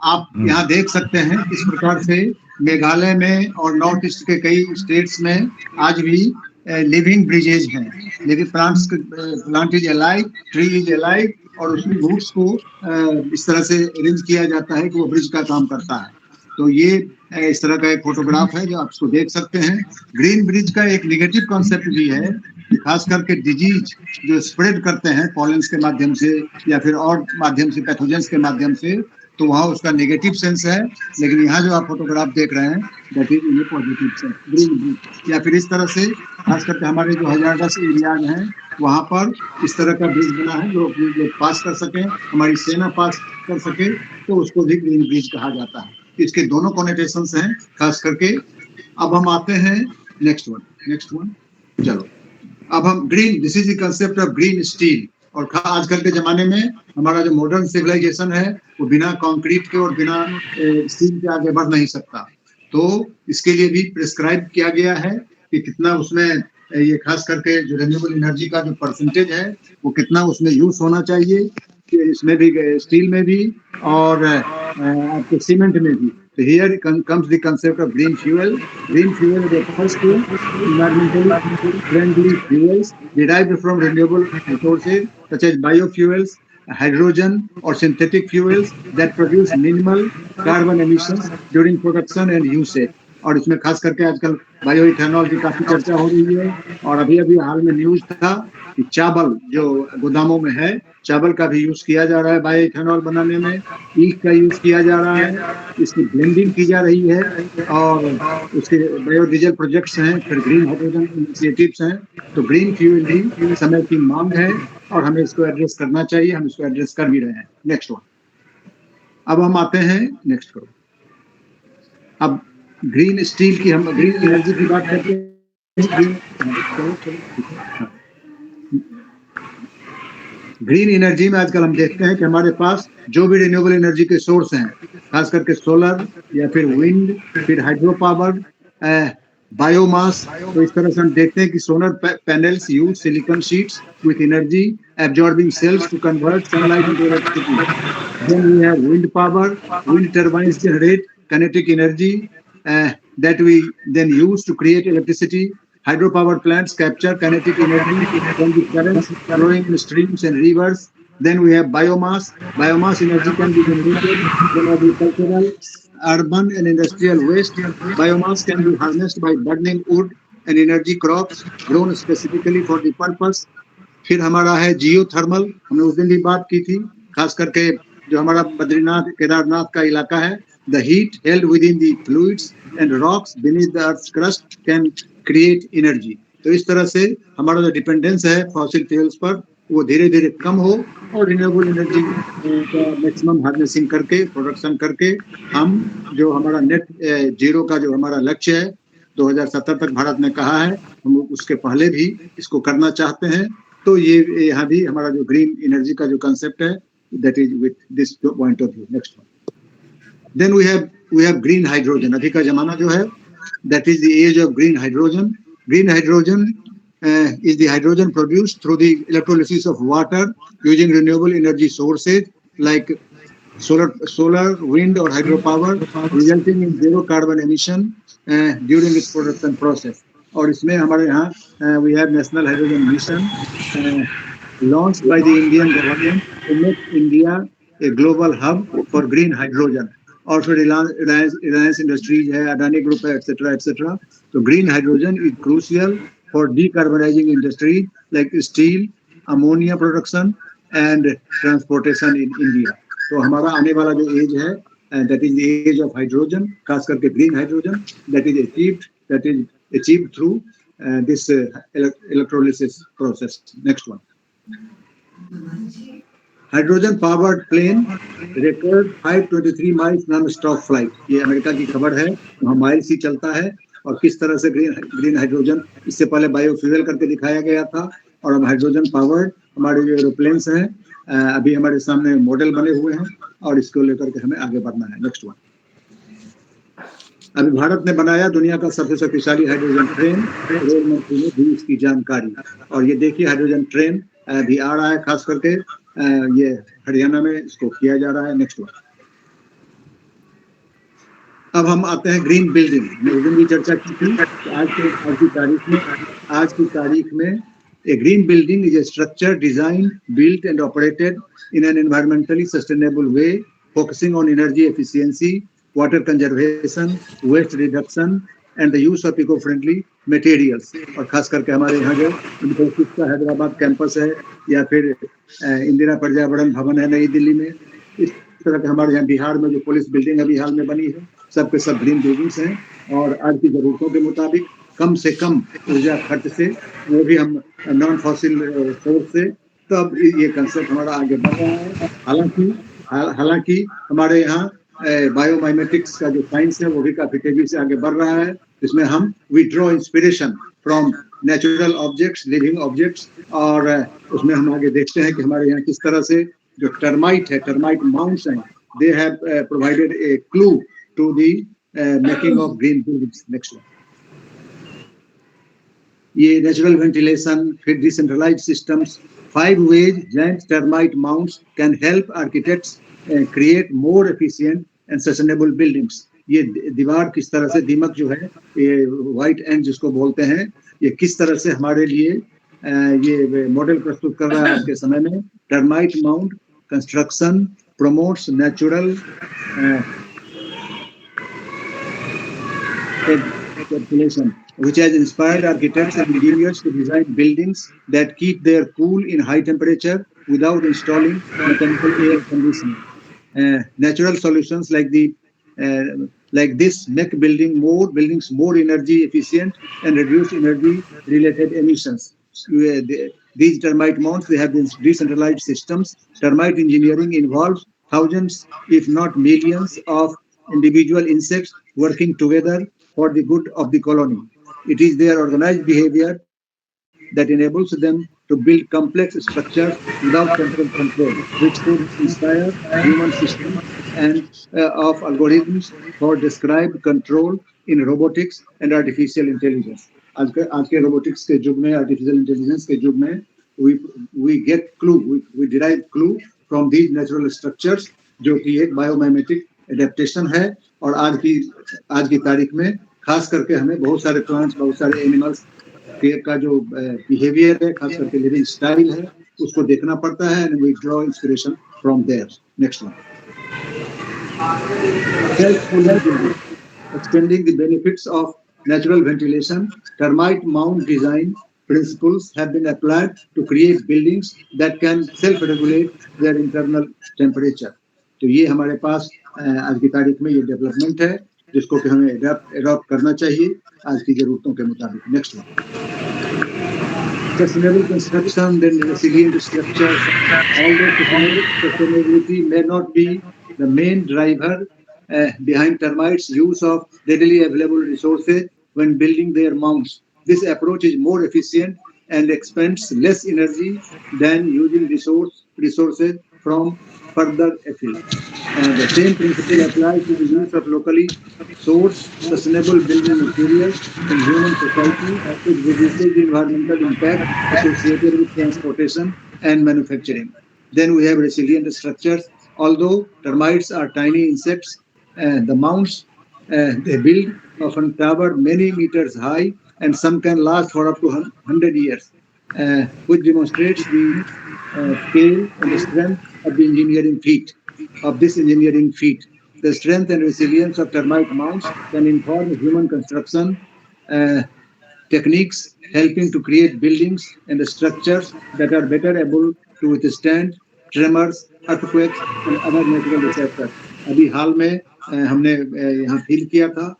आप यहाँ देख सकते हैं किस प्रकार से मेघालय में और नॉर्थ ईस्ट के कई स्टेट्स में आज भी लिविंग ब्रिजेज हैं। Living plant is alive, tree is alive, और उसकी रूट्स को इस तरह से अरेंज किया जाता है कि वो ब्रिज का काम करता है। तो ये इस तरह का एक फोटोग्राफ है जो आप इसको देख सकते हैं। ग्रीन ब्रिज का एक नेगेटिव कॉन्सेप्ट भी है, खास करके डिजीज जो स्प्रेड करते हैं पॉलेंस के माध्यम से या फिर और माध्यम से, पैथोजेंस के माध्यम से, तो वहाँ उसका नेगेटिव सेंस है। लेकिन यहाँ जो आप फोटोग्राफ देख रहे हैं that is in positive sense, green bridge. या फिर इस तरह से खास करके हमारे जो हजारदस एरियाज हैं वहाँ पर इस तरह का ब्रिज बना है जो पास कर सके, हमारी सेना पास कर सके, तो उसको भी ग्रीन ब्रिज कहा जाता है। इसके दोनों कॉनेटेशंस हैं खास करके। अब हम आते हैं नेक्स्ट वन। चलो, अब हम green, this is the concept of green steel. और आजकल के जमाने में हमारा जो मॉडर्न सिविलाइजेशन है वो बिना कंक्रीट के और बिना स्टील के आगे बढ़ नहीं सकता। तो इसके लिए भी प्रिस्क्राइब किया गया है कि कितना उसमें ये खास करके जो रिन्यूएबल एनर्जी का जो परसेंटेज है वो कितना उसमें यूज होना चाहिए, इसमें भी, स्टील में भी और आपके सीमेंट में भी। So here comes the concept of green fuel. Green fuel refers to environmentally friendly fuels derived from renewable resources such as biofuels, hydrogen or synthetic fuels that produce minimal carbon emissions during production and usage. और इसमें खास करके आजकल bio ethanol की काफी चर्चा हो रही है। और अभी हाल में न्यूज था कि चावल जो गोदामों में है, चावल का भी यूज किया जा रहा है बायो इथेनॉल बनाने में, ईख का यूज किया जा रहा है, इसकी ब्लेंडिंग की जा रही है और उसके बायोडीजल प्रोजेक्ट्स हैं, फिर ग्रीन हाइड्रोजन इनिशिएटिव्स हैं। तो ग्रीन फ्यूल भी समय की मांग है और हमें इसको एड्रेस करना चाहिए, हम इसको एड्रेस कर भी रहे हैं। Next one. अब हम आते हैं, नेक्स्ट करो। अब ग्रीन स्टील की, हम ग्रीन एनर्जी की बात करते हैं। ग्रीन एनर्जी में आजकल हम देखते हैं कि हमारे पास जो भी रिन्यूएबल एनर्जी के सोर्स हैं, खास करके सोलर या फिर विंड, फिर हाइड्रो पावर, बायोमास, तो इस तरह से हम देखते हैं कि solar panels use silicon sheets with energy absorbing cells to convert sunlight into electricity. Then we have wind power, wind turbines generate kinetic energy that we then use to create electricity. Hydropower plants capture kinetic energy from the currents flowing in streams and rivers. Then we have biomass. Biomass energy can be generated from agricultural, urban and industrial waste. Biomass can be harnessed by burning wood and energy crops grown specifically for the purpose. फिर हमारा है geothermal, हमने उस दिन भी बात की थी, खास करके जो हमारा बद्रीनाथ केदारनाथ का इलाका है। The heat held within the fluids and rocks beneath the earth's crust can create energy. तो इस तरह से हमारा जो डिपेंडेंस है फॉसिल फ्यूल्स पर वो धीरे धीरे कम हो और रिन्यूएबल एनर्जी का मैक्सिमम हार्नेसिंग करके प्रोडक्शन करके हम जो हमारा नेट जीरो का जो हमारा लक्ष्य है 2070 तक भारत ने कहा है, हम उसके पहले भी इसको करना चाहते हैं। तो ये यहाँ भी हमारा जो ग्रीन एनर्जी का जो कंसेप्ट है, that is with this point of view. Next one. Then we have green hydrogen. अभी का जमाना जो है, that is the age of green hydrogen. Green hydrogen is the hydrogen produced through the electrolysis of water using renewable energy sources like solar, wind or hydropower, resulting in zero carbon emission during its production process. और इसमें हमारे यहाँ we have National Hydrogen Mission launched by the Indian government to make India a global hub for green hydrogen. Also Reliance Industries है, Adani Group है, etc. So green hydrogen is crucial for decarbonizing industry like steel, ammonia production and transportation in India. तो हमारा आने वाला जो as है, that is the age of hydrogen, खास करके green hydrogen, that is achieved through this electrolysis process. Next one. Hydrogen powered plane record 523 miles non-stop flight. ये America की खबर है, वहाँ माइल्स ही चलता है। और किस तरह से ग्रीन हाइड्रोजन, इससे पहले बायोफ्यूल करके दिखाया गया था, और अब हाइड्रोजन पावर्ड हमारे जो एरोप्लेन्स हैं, अभी हमारे सामने मॉडल बने हुए हैं और इसको लेकर के हमें आगे बढ़ना है। Next one. अभी भारत ने बनाया दुनिया का सबसे शक्तिशाली हाइड्रोजन ट्रेन, रेल मंत्री ने दी इसकी जानकारी। और ये देखिए हाइड्रोजन ट्रेन अभी आ रहा है, खास करके ये हरियाणा में इसको किया जा रहा है। Next one. अब हम आते हैं ग्रीन बिल्डिंग। मैं उस दिन भी चर्चा की थी। आज की तारीख में a green building is a structure designed, built and operated in an environmentally sustainable way, focusing on energy efficiency, water conservation, waste reduction and the use of eco-friendly materials. और खास करके हमारे यहाँ जो इन्फोसिस का हैदराबाद कैंपस है, या फिर इंदिरा पर्यावरण भवन है नई दिल्ली में, इस तरह के हमारे यहाँ बिहार में जो पुलिस बिल्डिंग अभी हाल में बनी है, सब के सब ग्रीन बिल्डिंग्स हैं। और आज की जरूरतों के मुताबिक कम से कम ऊर्जा खर्च से, वो भी हम नॉन फॉसिल सोर्स से, तो अब ये कंसेप्ट हमारा आगे बढ़ रहा है। हालांकि हमारे यहाँ बायोमाइमेटिक्स का जो साइंस है वो भी काफी तेजी से आगे बढ़ रहा है। इसमें हम we draw inspiration from natural objects, living objects, और उसमें हम आगे देखते हैं कि हमारे यहाँ किस तरह से जो टर्माइट है, टर्माइट माउंट्स हैं, they have provided A clue to the making of green buildings. Next one. ये natural ventilation, फिर decentralized systems, 5 ways giant termite mounts can help architects create more efficient and sustainable buildings. ये दीवार किस तरह से, दीमक जो है, ये white ant जिसको बोलते हैं, ये किस तरह से हमारे लिए ये मॉडल प्रस्तुत कर रहा है आज के समय में। termite mount construction promotes natural population, which has inspired architects and engineers to design buildings that keep their cool in high temperature without installing mechanical air conditioning. Natural solutions like this make buildings more energy efficient and reduce energy related emissions. These termite mounts, they have been decentralized systems. Termite engineering involves thousands, if not millions, of individual insects working together for the good of the colony. It is their organized behavior that enables them to build complex structures without central control, which could inspire human systems and of algorithms for described control in robotics and artificial intelligence. आज के robotics के युग में, artificial intelligence के युग में, we get clue, we derive clue from these natural structures, जो कि एक बायोमाइमेटिक एडेप्टेशन है। और आज की तारीख में खास करके हमें बहुत सारे प्लांट्स, बहुत सारे एनिमल्स का जो बिहेवियर है, खास करके लिविंग स्टाइल है, उसको देखना पड़ता है। And we draw inspiration from there. Next one. Extending the benefits of natural ventilation, termite mound design principles have been applied to create buildings that can self-regulate their internal temperature. तो ये हमारे पास आज की तारीख में ये डेवलपमेंट है, जिसको कि हमें अडॉप्ट करना चाहिए आज की जरूरतों के मुताबिक। Next one. sustainable construction, then resilient structures. Although sustainability may not be the main driver behind termites' use of readily available resources when building their mounds, this approach is more efficient and expends less energy than using resources from further afield. The same principle applies to the use of locally sourced sustainable building materials in human society, which reduces the environmental impact associated with transportation and manufacturing. Then we have resilient structures. Although termites are tiny insects, the mounds they build often tower many meters high, and some can last for up to 100 years, which demonstrates the scale and the strength of the engineering feat. The strength and resilience of termite mounds can inform human construction techniques, helping to create buildings and structures that are better able to withstand tremors, earthquakes, and other natural disasters. अभी हाल में हमने यहाँ feel किया था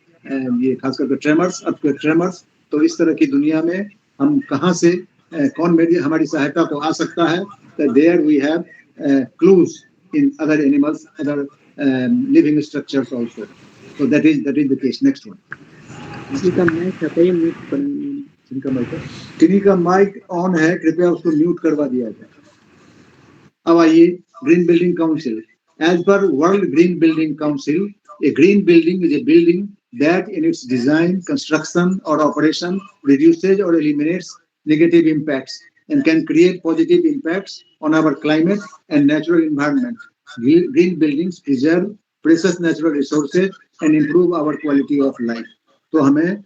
ये खास करके tremors, earthquake tremors. तो इस तरह की दुनिया में हम कहाँ से कौन हमारी सहायता को आ सकता है. There we have clues in other animals, other living structures also. So that is the case. Next one. किन्हीं का माइक ऑन है, कृपया उसको म्यूट करवा दिया जाए. अब आइए green building council. As per World Green Building Council, a green building is a building that in its design, construction or operation reduces or eliminates negative impacts and can create positive impacts on our climate and natural environment. Green buildings preserve precious natural resources and improve our quality of life. तो हमें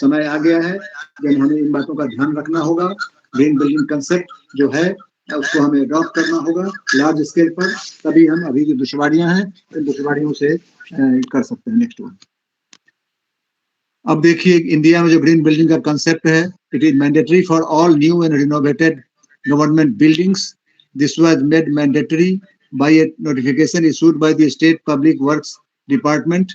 समय आ गया है जब हमें इन बातों का ध्यान रखना होगा. ग्रीन बिल्डिंग कंसेप्ट जो है उसको हमें अडॉप्ट करना होगा लार्ज स्केल पर, तभी हम अभी जो दुश्वारियां हैं इन दुश्वारियों से कर सकते हैं. Next one. अब देखिए इंडिया में जो ग्रीन बिल्डिंग का कंसेप्ट है, it is mandatory for all new and renovated government buildings. This was made mandatory by a notification issued by the state public works department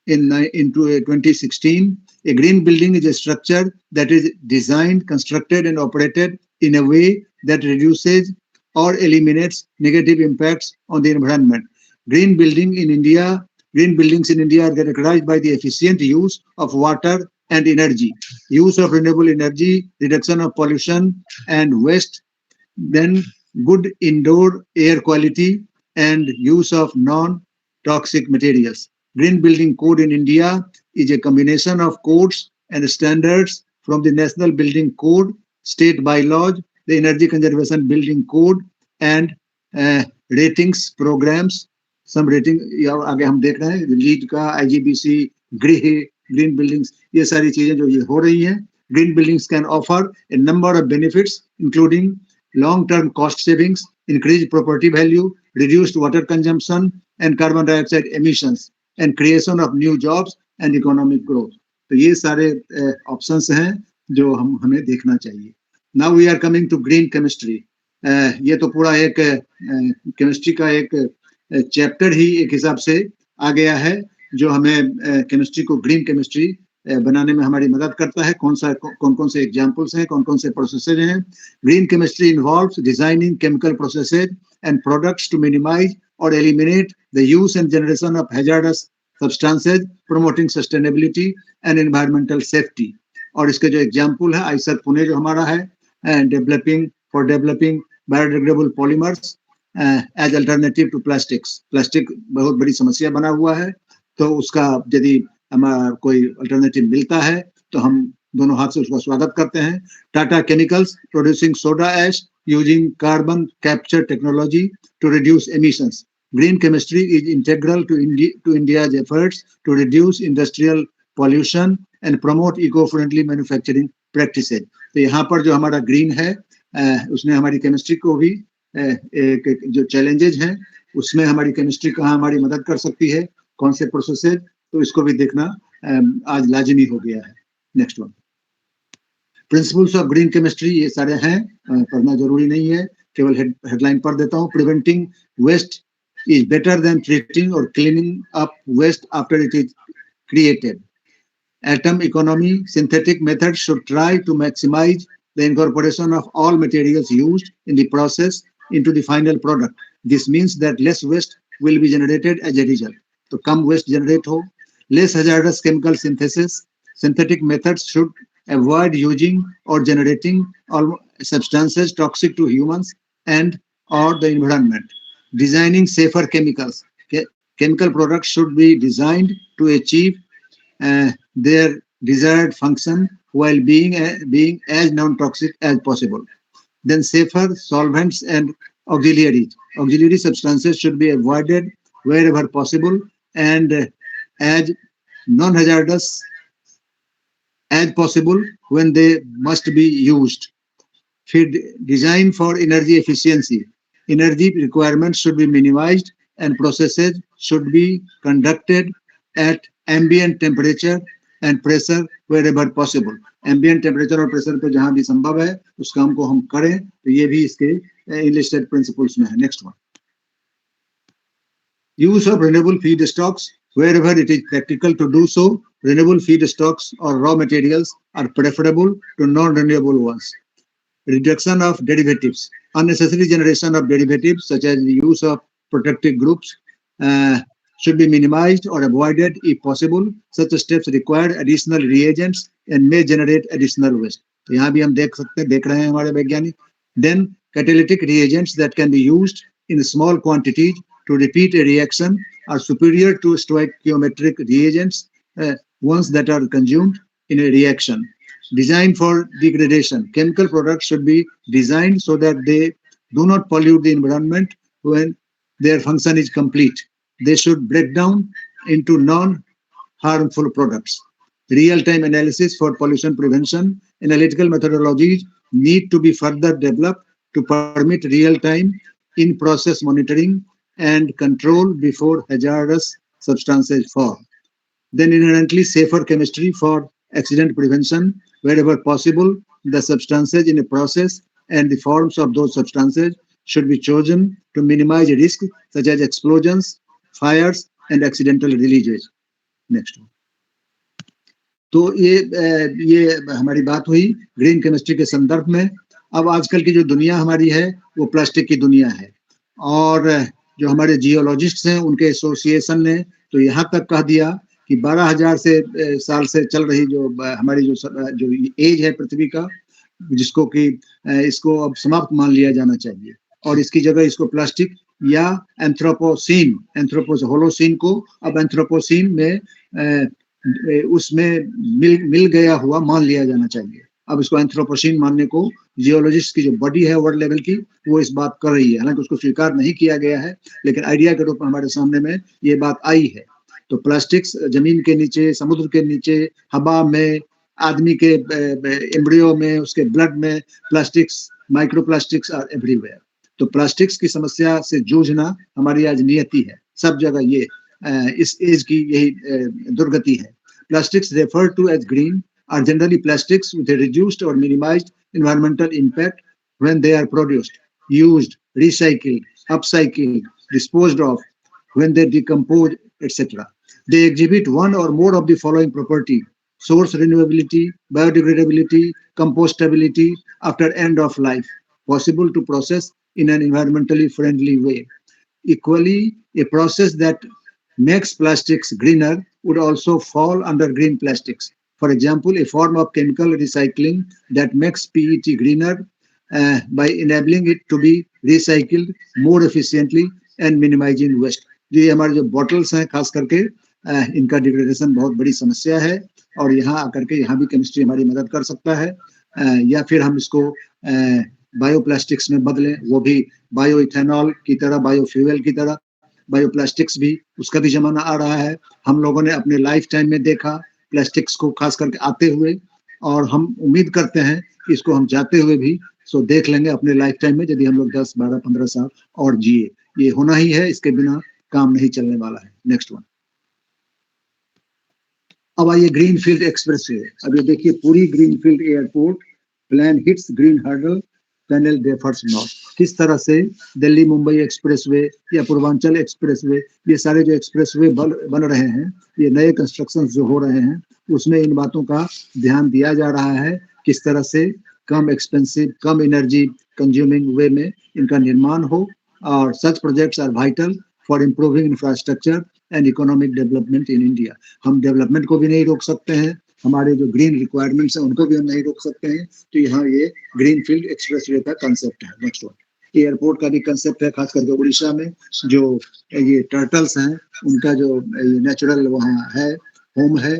in 2016. A green building is a structure that is designed, constructed and operated in a way that reduces or eliminates negative impacts on the environment. Green buildings in India are characterized by the efficient use of water and energy, use of renewable energy, reduction of pollution and waste, then good indoor air quality and use of non-toxic materials. Green Building Code in India is a combination of codes and standards from the National Building Code, state bylaws, the Energy Conservation Building Code, and ratings programs. Some rating आगे हम देख रहे हैं, lead का, IGBC, green buildings, ये सारी चीजें जो ये हो रही हैं. Green buildings can offer a number of benefits, including long-term cost savings, increased property value, reduced water consumption and carbon dioxide emissions, and creation of new jobs and economic growth. तो ये सारे ऑप्शंस हैं जो हमें देखना चाहिए. Now we are coming to green chemistry. ये तो पूरा एक केमिस्ट्री का एक चैप्टर ही एक हिसाब से आ गया है जो हमें केमिस्ट्री को ग्रीन केमिस्ट्री बनाने में हमारी मदद करता है. कौन कौन से एग्जांपल्स हैं, कौन कौन से प्रोसेसेज हैं. Green chemistry involves designing chemical processes and products to minimize or eliminate the use and generation of hazardous substances, promoting sustainability and environmental safety. और इसके जो एग्जाम्पल है आईसर पुणे जो हमारा है, developing biodegradable polymers as alternative to plastics. Plastic बहुत बड़ी समस्या बना हुआ है, तो उसका यदि हमारा कोई अल्टरनेटिव मिलता है तो हम दोनों हाथ से उसका स्वागत करते हैं. Tata chemicals producing soda ash using carbon capture technology to reduce emissions. Green chemistry is integral to India's efforts to reduce industrial pollution and promote eco-friendly manufacturing practices. तो यहाँ पर जो हमारा ग्रीन है उसने हमारी केमिस्ट्री को भी जो चैलेंजेस हैं उसमें हमारी केमिस्ट्री कहाँ हमारी मदद कर सकती है, कौन से प्रोसेसेस, तो इसको भी देखना आज लाजिमी हो गया है. Next one. Principles of green chemistry ये सारे हैं, पढ़ना जरूरी नहीं है, केवल हेडलाइन पढ़ देता हूँ. Preventing waste is better than treating or cleaning up waste after it is created. Atom economy synthetic methods should try to maximize the incorporation of all materials used in the process into the final product. This means that less waste will be generated as a result. तो कम waste generate हो. Less hazardous chemical synthesis. Synthetic methods should avoid using or generating all substances toxic to humans and or the environment. Designing safer chemicals. Chemical products should be designed to achieve their desired function while being as non-toxic as possible. Then safer solvents and auxiliaries. Auxiliary substances should be avoided wherever possible and as non-hazardous as possible when they must be used. Design for energy efficiency. Energy requirements should be minimized and processes should be conducted at ambient temperature and pressure wherever possible. Ambient temperature और pressure पे जहाँ भी संभव है उस काम को हम करें, तो ये भी इसके enlisted principles में है. Next one. Use of renewable feedstocks wherever it is practical to do so. Renewable feedstocks or raw materials are preferable to non-renewable ones. Reduction of derivatives. Unnecessary generation of derivatives such as the use of protected groups should be minimized or avoided if possible. Such steps require additional reagents and may generate additional waste. तो यहाँ भी हम देख रहे हैं हमारे वैज्ञानिक. Then catalytic reagents that can be used in small quantities to repeat a reaction are superior to stoichiometric reagents ones that are consumed in a reaction. Design for degradation. Chemical products should be designed so that they do not pollute the environment when their function is complete. They should break down into non-harmful products. Real-time analysis for pollution prevention. Analytical methodologies need to be further developed to permit real-time in-process monitoring and control before hazardous substances form. Then inherently safer chemistry for accident prevention. Wherever possible, the substances in a process and the forms of those substances should be chosen to minimize risk such as explosions, fires and accidental releases. Next one. तो ये हमारी बात हुई green chemistry के संदर्भ में. अब आजकल की जो दुनिया हमारी है वो प्लास्टिक की दुनिया है और जो हमारे जियोलॉजिस्ट्स हैं उनके एसोसिएशन ने तो यहाँ तक कह दिया कि 12,000 साल से चल रही जो हमारी जो एज है पृथ्वी का, जिसको कि इसको अब समाप्त मान लिया जाना चाहिए और इसकी जगह इसको प्लास्टिक या होलोसीन को अब एंथ्रोपोसीन में उसमें मिल गया हुआ मान लिया जाना चाहिए. अब इसको एंथ्रोपोसीन मानने को जियोलॉजिस्ट की जो बॉडी है वर्ल्ड लेवल की वो इस बात कर रही है. हालांकि उसको स्वीकार नहीं किया गया है लेकिन आइडिया के रूप में हमारे सामने में ये बात आई है. तो प्लास्टिक्स जमीन के नीचे, समुद्र के नीचे, हवा में, आदमी के एम्ब्रियो में, उसके ब्लड में प्लास्टिक्स, माइक्रोप्लास्टिक्स आर एवरीवेयर. तो प्लास्टिक्स की समस्या से जूझना हमारी आज नियति है. सब जगह ये इस एज की यही दुर्गति है. Plastics refer to as green are generally plastics with a reduced or minimized environmental impact when they are produced, used, recycled, upcycled, disposed of, when they decompose, etc. They exhibit one or more of the following property: source renewability, biodegradability, compostability after end of life, possible to process in an environmentally friendly way. Equally, a process that makes plastics greener would also fall under green plastics. For example, a form of chemical recycling that makes PET greener by enabling it to be recycled more efficiently and minimizing waste. ये हमारे जो bottles हैं खास करके इनका degradation बहुत बड़ी समस्या है और यहाँ आकर के यहाँ भी केमिस्ट्री हमारी मदद कर सकता है. या फिर हम इसको बायोप्लास्टिक्स में बदलें, वो भी बायो इथेनॉल की तरह, बायोफ्यूल की तरह. बायोप्लास्टिक्स भी उसका भी जमाना आ रहा है. हम लोगों ने अपने लाइफ टाइम में देखा प्लास्टिक्स को खास करके आते हुए और हम उम्मीद करते हैं कि इसको हम जाते हुए भी देख लेंगे अपने लाइफ टाइम में, यदि हम लोग 10, 12, 15 साल और जिए. ये होना ही है, इसके बिना काम नहीं चलने वाला है. Next one. अब आइए ग्रीनफील्ड एक्सप्रेसवे. अब ये देखिए पूरी greenfield airport plan hits green hurdle, tunnel defers north. किस तरह से दिल्ली मुंबई एक्सप्रेसवे या पूर्वांचल एक्सप्रेसवे, ये सारे जो एक्सप्रेसवे बन रहे हैं, ये नए कंस्ट्रक्शन जो हो रहे हैं उसमें इन बातों का ध्यान दिया जा रहा है. किस तरह से कम एक्सपेंसिव, कम एनर्जी कंज्यूमिंग वे में इनका निर्माण हो। और such projects are vital for improving infrastructure and economic development in India. हम डेवलपमेंट को भी नहीं रोक सकते हैं, हमारे जो ग्रीन रिक्वायरमेंट्स हैं उनको भी हम नहीं रोक सकते हैं। तो यहाँ ये ग्रीन फील्ड एक्सप्रेसवे का कंसेप्ट है। नेक्स्ट वन, एयरपोर्ट का भी कंसेप्ट है, खास करके उड़ीसा में जो ये टर्टल्स हैं उनका जो नेचुरल वहाँ है, होम है,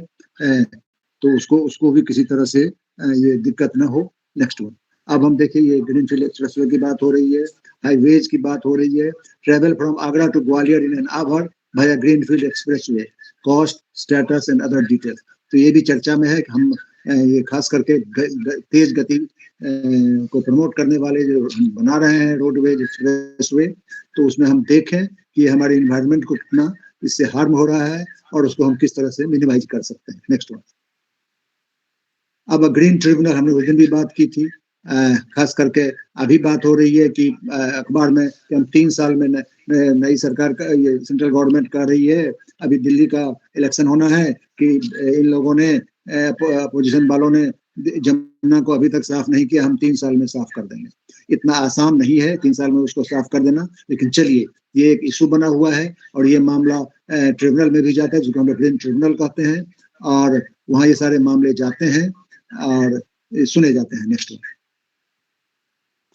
तो उसको भी किसी तरह से ये दिक्कत न हो। नेक्स्ट वन, अब हम देखिए ये ग्रीनफील्ड एक्सप्रेसवे की बात हो रही है, हाईवेज की बात हो रही है। Travel from Agra to Gwalior in an hour via greenfield expressway, cost, status and other details. तो ये भी चर्चा में है कि हम ये खास करके तेज गति को प्रमोट करने वाले जो हम बना रहे हैं रोडवेज एक्सप्रेसवे, तो उसमें हम देखें कि हमारे इन्वायरमेंट को कितना इससे हार्म हो रहा है और उसको हम किस तरह से मिनिमाइज कर सकते हैं। नेक्स्ट वन, अब ग्रीन ट्रिब्यूनल हमने उस दिन भी बात की थी, खास करके अभी बात हो रही है कि अखबार में कि हम 3 साल में नई सरकार का ये सेंट्रल गवर्नमेंट कर रही है, अभी दिल्ली का इलेक्शन होना है कि इन लोगों ने अपोजिशन वालों ने जमुना को अभी तक साफ नहीं किया, हम 3 साल में साफ कर देंगे। इतना आसान नहीं है 3 साल में उसको साफ कर देना, लेकिन चलिए ये एक इशू बना हुआ है और ये मामला ट्रिब्यूनल में भी जाता है जिसको हम ग्रीन ट्रिब्यूनल कहते हैं, और वहाँ ये सारे मामले जाते हैं और सुने जाते हैं। नेक्स्ट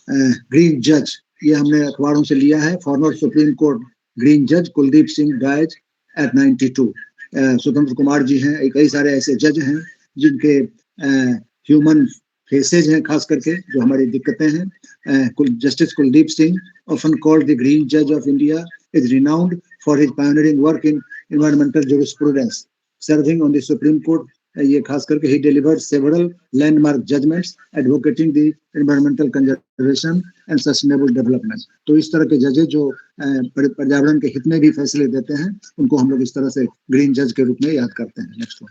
ग्रीन जज, ये हमने अखबारों से लिया है। फॉर्मर सुप्रीम कोर्ट ग्रीन जज कुलदीप सिंह डाइज एट 92। स्वतंत्र कुमार जी हैं, कई सारे ऐसे जज हैं जिनके ह्यूमन फेसेज हैं, खास करके जो हमारी दिक्कतें हैं। Justice Kuldeep Singh, often called the Green Judge of India, is renowned for his pioneering work in environmental jurisprudence. Serving on the Supreme Court, ये खास करके he delivered several landmark judgments advocating the environmental conservation and sustainable development. तो इस तरह के जजेज जो पर्यावरण के हित में भी फैसले देते हैं उनको हम लोग इस तरह से ग्रीन जज के रूप में याद करते हैं। Next one,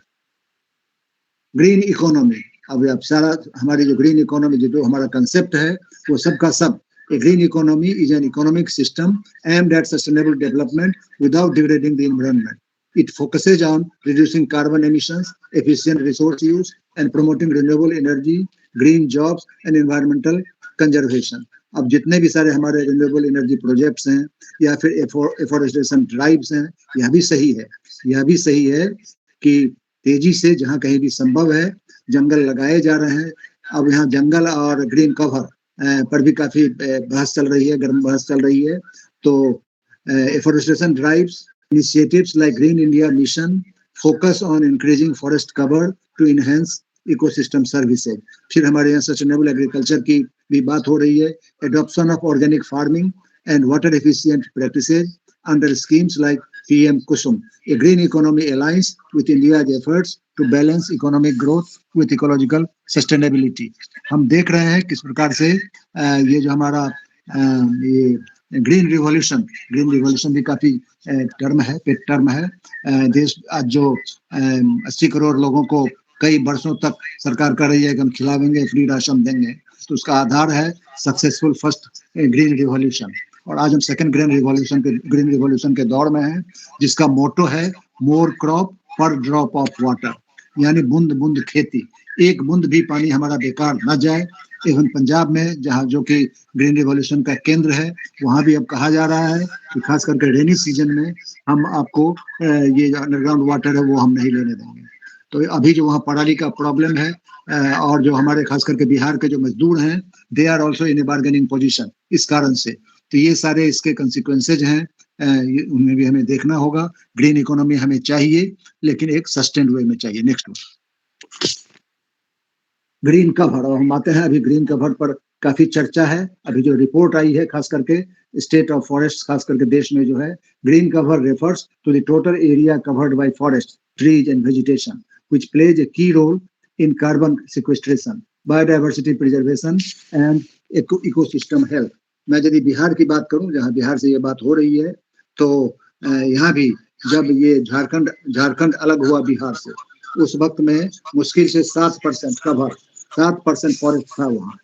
green economy. अब आप सारा हमारी जो ग्रीन इकोनॉमी जो हमारा कंसेप्ट है वो सबका सब, a green economy is an economic system aimed at sustainable development without degrading the environment. It focuses on reducing carbon emissions, efficient resource use, and promoting renewable energy, green jobs, and environmental conservation. अब जितने भी सारे हमारे renewable energy projects हैं या फिर afforestation drives हैं, यह भी सही है कि तेजी से जहाँ कहीं भी संभव है जंगल लगाए जा रहे हैं। अब यहाँ जंगल और ग्रीन कवर पर भी काफी बहस चल रही है, गर्म बहस चल रही है। तो afforestation drives, initiatives like Green India Mission focus on increasing forest cover to enhance ecosystem services. फिर हमारे यहाँ सस्टेनेबल एग्रीकल्चर की भी बात हो रही है। Adoption of organic farming and water efficient practices under schemes like PM Kusum. A green economy aligns with India's efforts to balance economic growth with ecological sustainability. हम देख रहे हैं किस प्रकार से ये जो हमारा ये ग्रीन रिवॉल्यूशन भी काफी टर्म है, पेट टर्म है। देश आज जो 80 करोड़ लोगों को कई वर्षों तक सरकार कर रही है कि हम खिलाएंगे, फ्री राशन देंगे, तो उसका आधार है सक्सेसफुल फर्स्ट ग्रीन रिवॉल्यूशन। और आज हम सेकंड ग्रीन रिवॉल्यूशन के दौर में हैं, जिसका मोटो है मोर क्रॉप पर ड्रॉप ऑफ वाटर, यानी बूंद बूंद खेती, एक बूंद भी पानी हमारा बेकार न जाए। इवन पंजाब में जहाँ जो कि ग्रीन रिवॉल्यूशन का केंद्र है, वहाँ भी अब कहा जा रहा है कि खास करके रेनी सीजन में हम आपको ये जो अंडरग्राउंड वाटर है वो हम नहीं लेने देंगे। तो अभी जो वहाँ पराली का प्रॉब्लम है और जो हमारे खास करके बिहार के जो मजदूर हैं, they are also in a bargaining position इस कारण से। तो ये सारे इसके कंसिक्वेंसेज हैं, उनमें भी हमें देखना होगा। ग्रीन इकोनॉमी हमें चाहिए, लेकिन एक सस्टेन्ड वे में चाहिए। नेक्स्ट ग्रीन कवर, और हम आते हैं अभी ग्रीन कवर पर काफी चर्चा है। अभी जो रिपोर्ट आई है खास करके स्टेट ऑफ फॉरेस्ट, खास करके देश में जो है, green cover refers to the total area covered by forest, trees and vegetation which plays a key role in carbon sequestration, biodiversity preservation and ecosystem health. मैं यदि बिहार की बात करूं, जहां बिहार से ये बात हो रही है, तो यहाँ भी जब ये झारखंड अलग हुआ बिहार से, उस वक्त में मुश्किल से 7% कवर, 7% फॉरेस्ट था वहाँ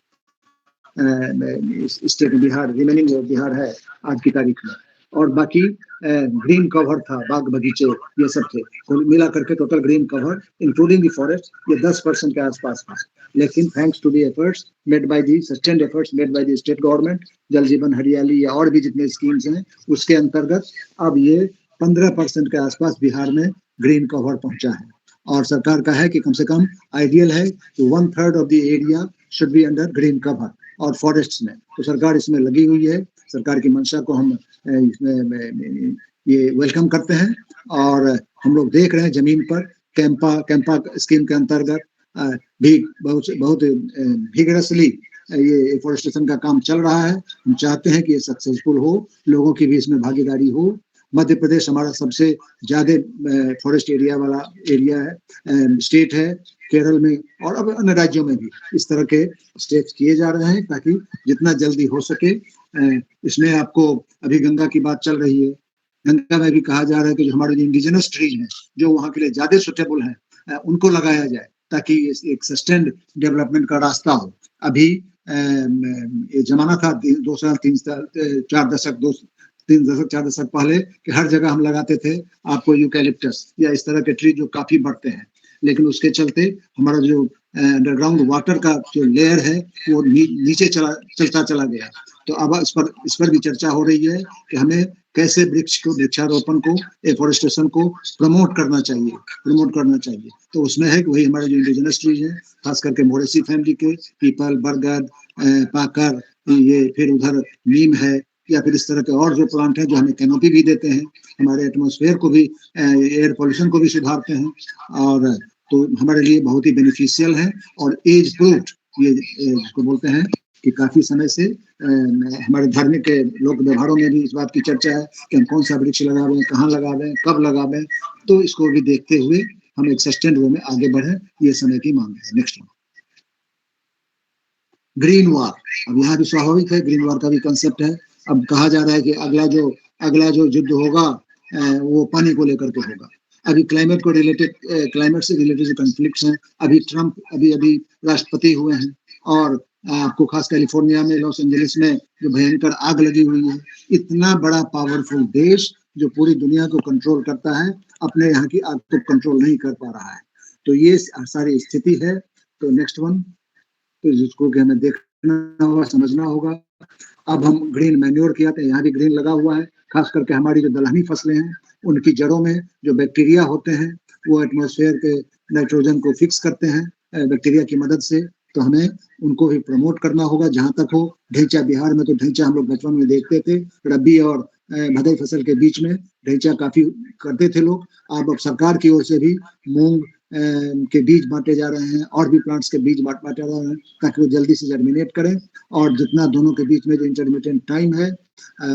स्टेट बिहार, रिमेनिंग बिहार है आज की तारीख में। और बाकी ग्रीन कवर था, बाग बगीचे ये सब थे, तो मिला करके total green cover including the forest ये 10% के आसपास था। लेकिन thanks to the efforts made by the sustained efforts made by the state government, Jal Jeevan हरियाली या और भी जितने स्कीम्स हैं उसके अंतर्गत अब ये 15% के आसपास बिहार में ग्रीन कवर पहुंचा है। और सरकार का है कि कम से कम आइडियल है कि 1/3 of the area should be under green cover और फॉरेस्ट में, तो सरकार इसमें लगी हुई है। सरकार की मंशा को हम इसमें ये वेलकम करते हैं और हम लोग देख रहे हैं जमीन पर कैंपा स्कीम के अंतर्गत भी बहुत विगरसली ये एफोरेस्टेशन का काम चल रहा है। हम चाहते हैं कि ये सक्सेसफुल हो, लोगों की भी इसमें भागीदारी हो। मध्य प्रदेश हमारा सबसे ज्यादा फॉरेस्ट एरिया वाला एरिया है, स्टेट है। केरल में और अब अन्य राज्यों में भी इस तरह के स्टेप्स किए जा रहे हैं ताकि जितना जल्दी हो सके। इसमें आपको अभी गंगा की बात चल रही है, गंगा में भी कहा जा रहा है कि जो हमारे जो इंडिजिनस ट्रीज हैं जो वहाँ के लिए ज्यादा सुटेबल हैं उनको लगाया जाए ताकि एक सस्टेन्ड डेवलपमेंट का रास्ता हो। अभी ये जमाना था 2 साल 3 साल 4 दशक पहले कि हर जगह हम लगाते थे आपको यूकैलिप्टस या इस तरह के ट्री जो काफी बढ़ते हैं, लेकिन उसके चलते हमारा जो अंडरग्राउंड वाटर का जो लेयर है वो नीचे चलता चला गया। तो अब इस पर भी चर्चा हो रही है कि हमें कैसे वृक्षारोपण को एफोरेस्टेशन को प्रमोट करना चाहिए। तो उसमें है कि वही हमारे जो इंडिजिनस ट्रीज हैं, खास करके मोरेसी फैमिली के पीपल, बरगद, पाकर, ये फिर उधर नीम है या फिर इस तरह के और जो प्लांट हैं जो हमें कैनोपी भी देते हैं, हमारे एटमॉस्फेयर को भी, एयर पोल्यूशन को भी सुधारते हैं, और तो हमारे लिए बहुत ही बेनिफिशियल है। और एज प्रूव्ड ये जिसको बोलते हैं कि काफी समय से हमारे धार्मिक लोक व्यवहारों में भी इस बात की चर्चा है कि हम कौन सा वृक्ष लगावें, कहाँ लगावें, कब लगावें। तो इसको भी देखते हुए हम एक सस्टेन्ड वे में आगे बढ़े, ये समय की मांग है। नेक्स्ट ग्रीन वार, अब यहाँ भी स्वाभाविक है, ग्रीन वार का भी कंसेप्ट है। अब कहा जा रहा है कि अगला जो युद्ध होगा वो पानी को लेकर के होगा। अभी क्लाइमेट से रिलेटेड जो कॉन्फ्लिक्ट्स हैं, अभी ट्रम्प अभी राष्ट्रपति हुए हैं और आपको खास कैलिफोर्निया में, लॉस एंजलिस में जो भयंकर आग लगी हुई है। इतना बड़ा पावरफुल देश जो पूरी दुनिया को कंट्रोल करता है, अपने यहाँ की आग को कंट्रोल नहीं कर पा रहा है। तो ये सारी स्थिति है। तो नेक्स्ट वन, तो जिसको कि हमें देखना होगा, समझना होगा। अब हम ग्रीन मैन्योर किया था, यहाँ भी ग्रीन लगा हुआ है। खास करके हमारी जो दलहनी फसलें हैं उनकी जड़ों में जो बैक्टीरिया होते हैं वो एटमॉस्फेयर के नाइट्रोजन को फिक्स करते हैं बैक्टीरिया की मदद से। तो हमें उनको भी प्रमोट करना होगा जहां तक हो। ढैंचा, बिहार में तो ढैंचा हम लोग बचपन में देखते थे, रबी और भदई फसल के बीच में ढैंचा काफी करते थे लोग। अब सरकार की ओर से भी मूंग के बीज बांटे जा रहे हैं और भी प्लांट्स के बीज बांटे जा रहे हैं ताकि वो जल्दी से जर्मिनेट करें। और जितना दोनों के बीच में जो इंटरमिटेंट टाइम है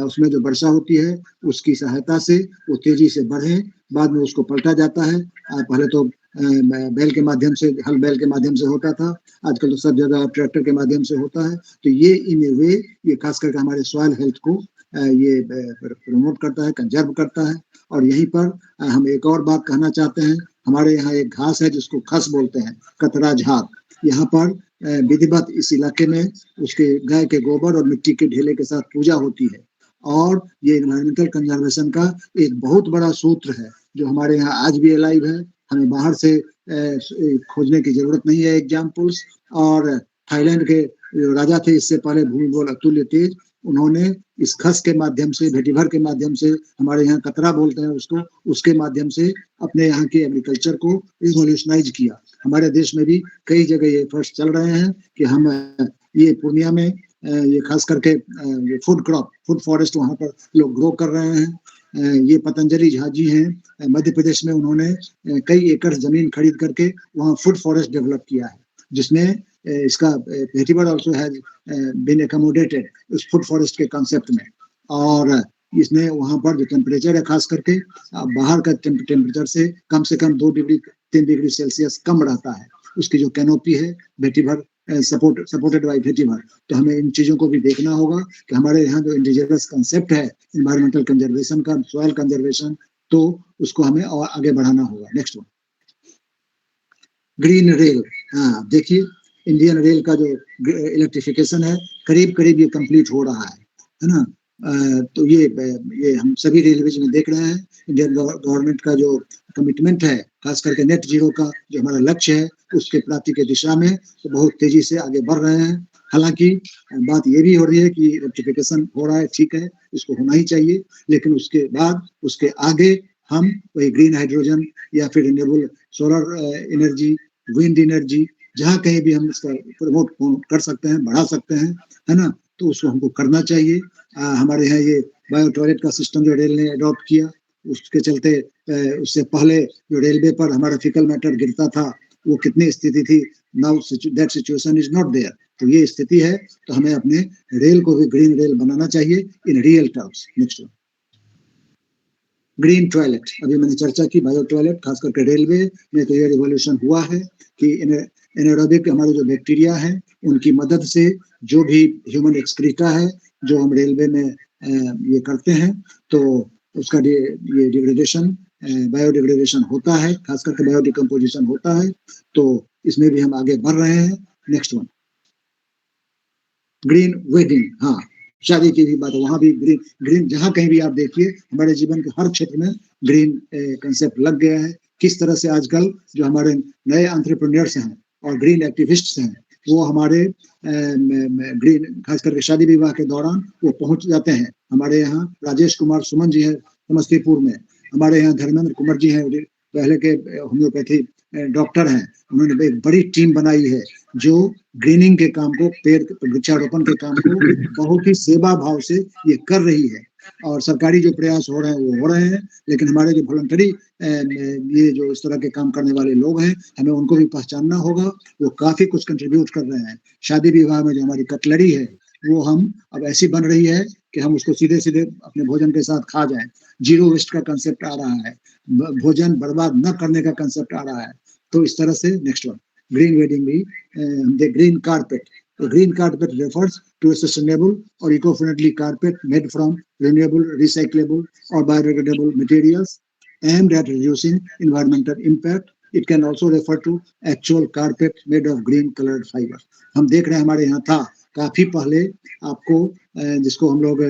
उसमें जो वर्षा होती है उसकी सहायता से वो तेजी से बढ़े। बाद में उसको पलटा जाता है। पहले तो बैल के माध्यम से, हल बैल के माध्यम से होता था, आजकल तो सब जगह ट्रैक्टर के माध्यम से होता है। तो ये इन ए वे ये खास करके हमारे सॉइल हेल्थ को ये प्रमोट करता है, कंजर्व करता है। और यहीं पर हम एक और बात कहना चाहते हैं। हमारे यहाँ एक घास है जिसको खस बोलते हैं, कतरा झाग। यहाँ पर विधिवत इस इलाके में उसके गाय के गोबर और मिट्टी के ढेले के साथ पूजा होती है। और ये एनवायरमेंटल कंजर्वेशन का एक बहुत बड़ा सूत्र है जो हमारे यहाँ आज भी अलाइव है। हमें बाहर से खोजने की जरूरत नहीं है एग्जाम्पल्स। और थाईलैंड के जो राजा थे इससे पहले, भूमिबोल अतुल्य तेज, उन्होंने इस खस के माध्यम से, भेटीभर के माध्यम से, हमारे यहाँ कतरा बोलते हैं उसको, उसके माध्यम से अपने यहाँ के एग्रीकल्चर को रिवोल्यूशनाइज किया। हमारे देश में भी कई जगह ये एफर्ट्स चल रहे हैं कि हम ये पूर्णिया में ये खास करके ये फूड फॉरेस्ट वहाँ पर लोग ग्रो कर रहे हैं। ये पतंजलि झा जी हैं, मध्य प्रदेश में उन्होंने कई एकड़ जमीन खरीद करके वहाँ फूड फॉरेस्ट डेवलप किया है, जिसमें इसका भेटीभर ऑल्सो हैज बीन एकोमोडेटेड उस फूड फॉरेस्ट के कॉन्सेप्ट में। और इसने वहाँ पर जो टेम्परेचर है, खास करके बाहर का टेम्परेचर से कम 2 डिग्री 3 डिग्री सेल्सियस कम रहता है। उसकी जो कैनोपी है भेटीभर सपोर्टेड बाय भेटीभर। तो हमें इन चीजों को भी देखना होगा कि हमारे यहाँ जो इंडिजिनस कंसेप्ट है एनवायरमेंटल कंजर्वेशन का, सॉइल कंजर्वेशन, तो उसको हमें और आगे बढ़ाना होगा। Next one, green rail. हाँ, देखिए इंडियन रेल का जो इलेक्ट्रिफिकेशन है करीब ये कंप्लीट हो रहा है ना। तो ये हम सभी रेलवेज में देख रहे हैं। इंडियन गवर्नमेंट का जो कमिटमेंट है, खास करके नेट जीरो का जो हमारा लक्ष्य है, उसके प्राप्ति के दिशा में तो बहुत तेजी से आगे बढ़ रहे हैं। हालांकि बात ये भी हो रही है कि इलेक्ट्रिफिकेशन हो रहा है, ठीक है, इसको होना ही चाहिए, लेकिन उसके बाद उसके आगे हम वही ग्रीन हाइड्रोजन या फिर renewable solar energy, wind energy, जहाँ कहीं भी हम इसका प्रमोट कर सकते हैं, बढ़ा सकते हैं, है ना, तो उसको हमको करना चाहिए। हमारे यहाँ ये बायो टॉयलेट का सिस्टम जो रेल ने अडॉप्ट किया, उसके चलते उससे पहले जो रेलवे पर हमारा फिकल मैटर गिरता था, वो कितनी स्थिति थी, now that situation is not there. तो ये स्थिति है, तो हमें अपने रेल को भी ग्रीन रेल बनाना चाहिए in real terms. Next green toilet, अभी मैंने चर्चा की बायो टॉयलेट, खास करके रेलवे में तो ये रिवोल्यूशन हुआ है कि एनारोबिक हमारे जो बैक्टीरिया हैं, उनकी मदद से जो भी ह्यूमन एक्सक्रीटा है जो हम रेलवे में ये करते हैं, तो उसका ये डिग्रेडेशन, बायोडिग्रेडेशन होता है, खास करके बायोडिकम्पोजिशन होता है, तो इसमें भी हम आगे बढ़ रहे हैं। नेक्स्ट वन, ग्रीन वेडिंग, हाँ, शादी की भी बात है, वहां भी ग्रीन जहां कहीं भी आप देखिए, हमारे जीवन के हर क्षेत्र में ग्रीन कंसेप्ट लग गया है। किस तरह से आजकल जो हमारे नए एंटरप्रेन्योर्स हैं और ग्रीन एक्टिविस्ट्स हैं, वो हमारे ग्रीन, खास करके शादी विवाह के दौरान वो पहुंच जाते हैं। हमारे यहाँ राजेश कुमार सुमन जी हैं समस्तीपुर में, हमारे यहाँ धर्मेंद्र कुमार जी हैं, पहले के होम्योपैथी डॉक्टर हैं, उन्होंने एक बड़ी टीम बनाई है जो ग्रीनिंग के काम को, पेड़ वृक्षारोपण के काम को बहुत ही सेवा भाव से ये कर रही है। और सरकारी जो प्रयास हो रहे हैं वो हो रहे हैं, लेकिन हमारे जो वॉलंटरी ये जो इस तरह के काम करने वाले लोग हैं, हमें उनको भी पहचानना होगा, वो काफी कुछ कंट्रीब्यूट कर रहे हैं। शादी विवाह में जो हमारी कटलरी है, वो हम अब ऐसी बन रही है कि हम उसको सीधे सीधे अपने भोजन के साथ खा जाएं। जीरो वेस्ट का कंसेप्ट आ रहा है, भोजन बर्बाद न करने का कंसेप्ट आ रहा है। तो इस तरह से नेक्स्ट वन, ग्रीन वेडिंग भी, the green carpet, the green carpet refers to a sustainable or eco-friendly carpet made from renewable, recyclable or biodegradable materials aimed at reducing environmental impact. It can also refer to actual carpet made of green colored fiber. हम देख रहे हैं हमारे यहाँ था काफी पहले, आपको जिसको हम लोग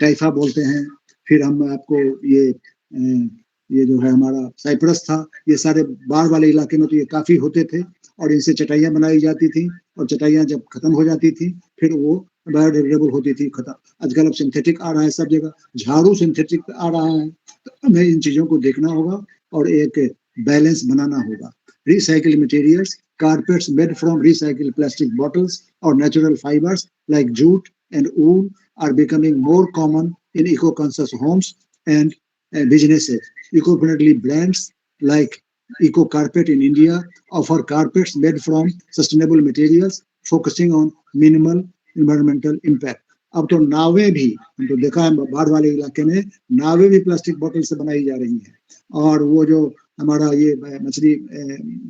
टाइफा बोलते हैं, फिर हम आपको ये जो है हमारा साइप्रस था, ये सारे बाढ़ वाले इलाके में तो ये काफी होते थे और इनसे चटाइयां बनाई जाती थी, और चटाइयां जब खत्म हो जाती थी फिर वो बायोडिग्रेडेबल होती थी, खत्म। आजकल अब सिंथेटिक आ रहा है सब जगह, झाड़ू सिंथेटिक आ रहा है, तो हमें इन चीजों को देखना होगा और एक बैलेंस बनाना होगा। Recycle materials, carpets made from recycled plastic bottles or natural fibers like jute and wool are becoming more common in eco-conscious homes and businesses. Eco-friendly brands like Eco Carpet in India offer carpets made from sustainable materials, focusing on minimal environmental impact. अब तो नावें भी, हम तो देखा है बाढ़ वाले इलाके में नावें भी प्लास्टिक बोतल से बनाई जा रही हैं, और वो जो हमारा ये मछली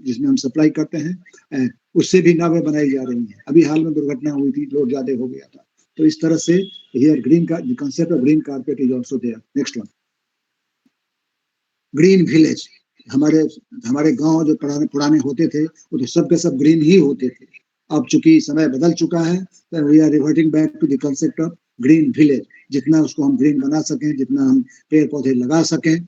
जिसमें हम सप्लाई करते हैं, उससे भी नावें बनाई जा रही हैं। अभी हाल में दुर्घटना हुई थी, लोड ज्यादा हो गया था। तो इस तरह से हियर ग्रीन का concept of green carpet is also there. Next one, green village, हमारे गांव जो पुराने होते थे वो तो सब के सब ग्रीन ही होते थे। अब चूंकि समय बदल चुका है, तो we are reverting back to the concept of green village. जितना उसको हम ग्रीन बना सकें, जितना हम पेड़ पौधे लगा सकें।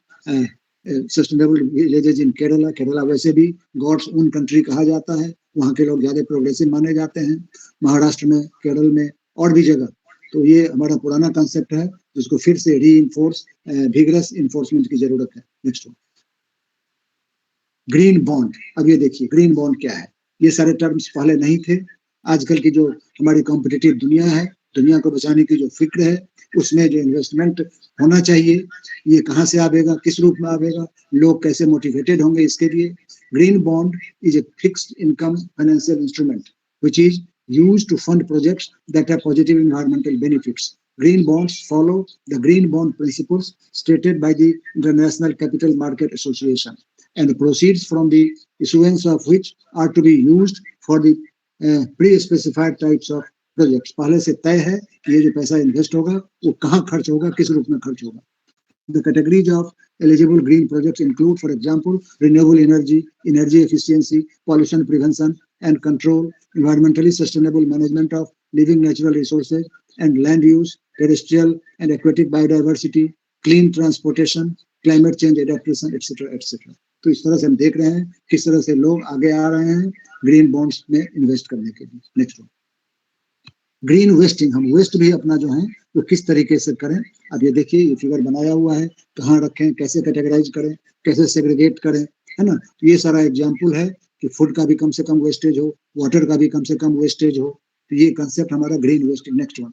सस्टेनेबल विलेजेज इन केरला वैसे भी गॉड्स ओन कंट्री कहा जाता है, वहाँ के लोग ज्यादा प्रोग्रेसिव माने जाते हैं, महाराष्ट्र में, केरल में और भी जगह। तो ये हमारा पुराना कंसेप्ट है जिसको फिर से रीइंफोर्स, विगरस इन्फोर्समेंट की जरूरत है। Next one, green bond. अब ये देखिए ग्रीन बॉन्ड क्या है, ये सारे टर्म्स पहले नहीं थे। आजकल की जो हमारी कॉम्पिटिटिव दुनिया है, दुनिया को बचाने की जो फिक्र है, उसमें जो इन्वेस्टमेंट होना चाहिए, ये कहाँ से आवेगा, किस रूप में आवेगा, लोग कैसे मोटिवेटेड होंगे इसके लिए। Green bond is a fixed income financial instrument which is used to fund projects that have positive environmental benefits. Green bonds follow the green bond principles stated by the International Capital Market Association, and the proceeds from the issuance of which are to be used for the pre-specified types of projects. पहले से तय है कि ये जो पैसा invest होगा वो कहाँ खर्च होगा, किस रूप में खर्च होगा। The categories of eligible green projects include, for example, renewable energy, energy efficiency, pollution prevention and control, environmentally sustainable management of living natural resources, and land use, terrestrial and aquatic biodiversity, clean transportation, climate change adaptation, etc. etc. तो इस तरह से हम देख रहे हैं किस तरह से लोग आगे आ रहे हैं ग्रीन बॉन्ड्स में इन्वेस्ट करने के लिए। नेक्स्ट वन, ग्रीन वेस्टिंग, हम वेस्ट भी अपना जो है वो किस तरीके से करें। अब ये देखिए ये फिगर बनाया हुआ है, कहाँ रखें, कैसे कैटेगराइज करें, कैसे सेग्रीगेट करें, है ना। तो ये सारा एग्जाम्पल है कि फूड का भी कम से कम वेस्टेज हो, वाटर का भी कम से कम वेस्टेज हो। तो ये कंसेप्ट हमारा green wasting. Next one,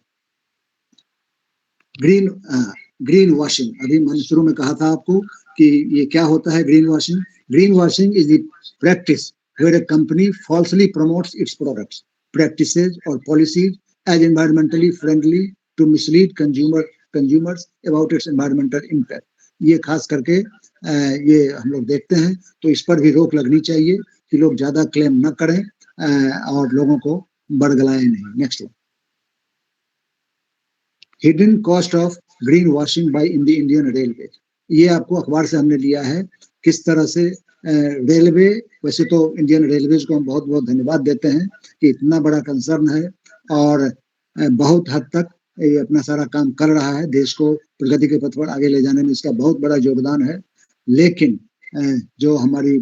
green washing. अभी मैंने शुरू में कहा था आपको कि ये क्या होता है green washing. Green washing is the practice where a company falsely promotes its products, practices और policies as environmentally friendly to mislead consumers about its environmental impact। ये खास करके ये हम लोग देखते हैं, तो इस पर भी रोक लगनी चाहिए कि लोग ज्यादा क्लेम न करें और लोगों को बरगलाएं नहीं। Next one, hidden cost of green washing by in the Indian railway. ये आपको अखबार से हमने लिया है किस तरह से रेलवे, वैसे तो इंडियन रेलवेज को हम बहुत बहुत धन्यवाद देते हैं कि इतना बड़ा कंसर्न है और बहुत हद तक ये अपना सारा काम कर रहा है, देश को प्रगति के पथ पर आगे ले जाने में इसका बहुत बड़ा योगदान है। लेकिन जो हमारी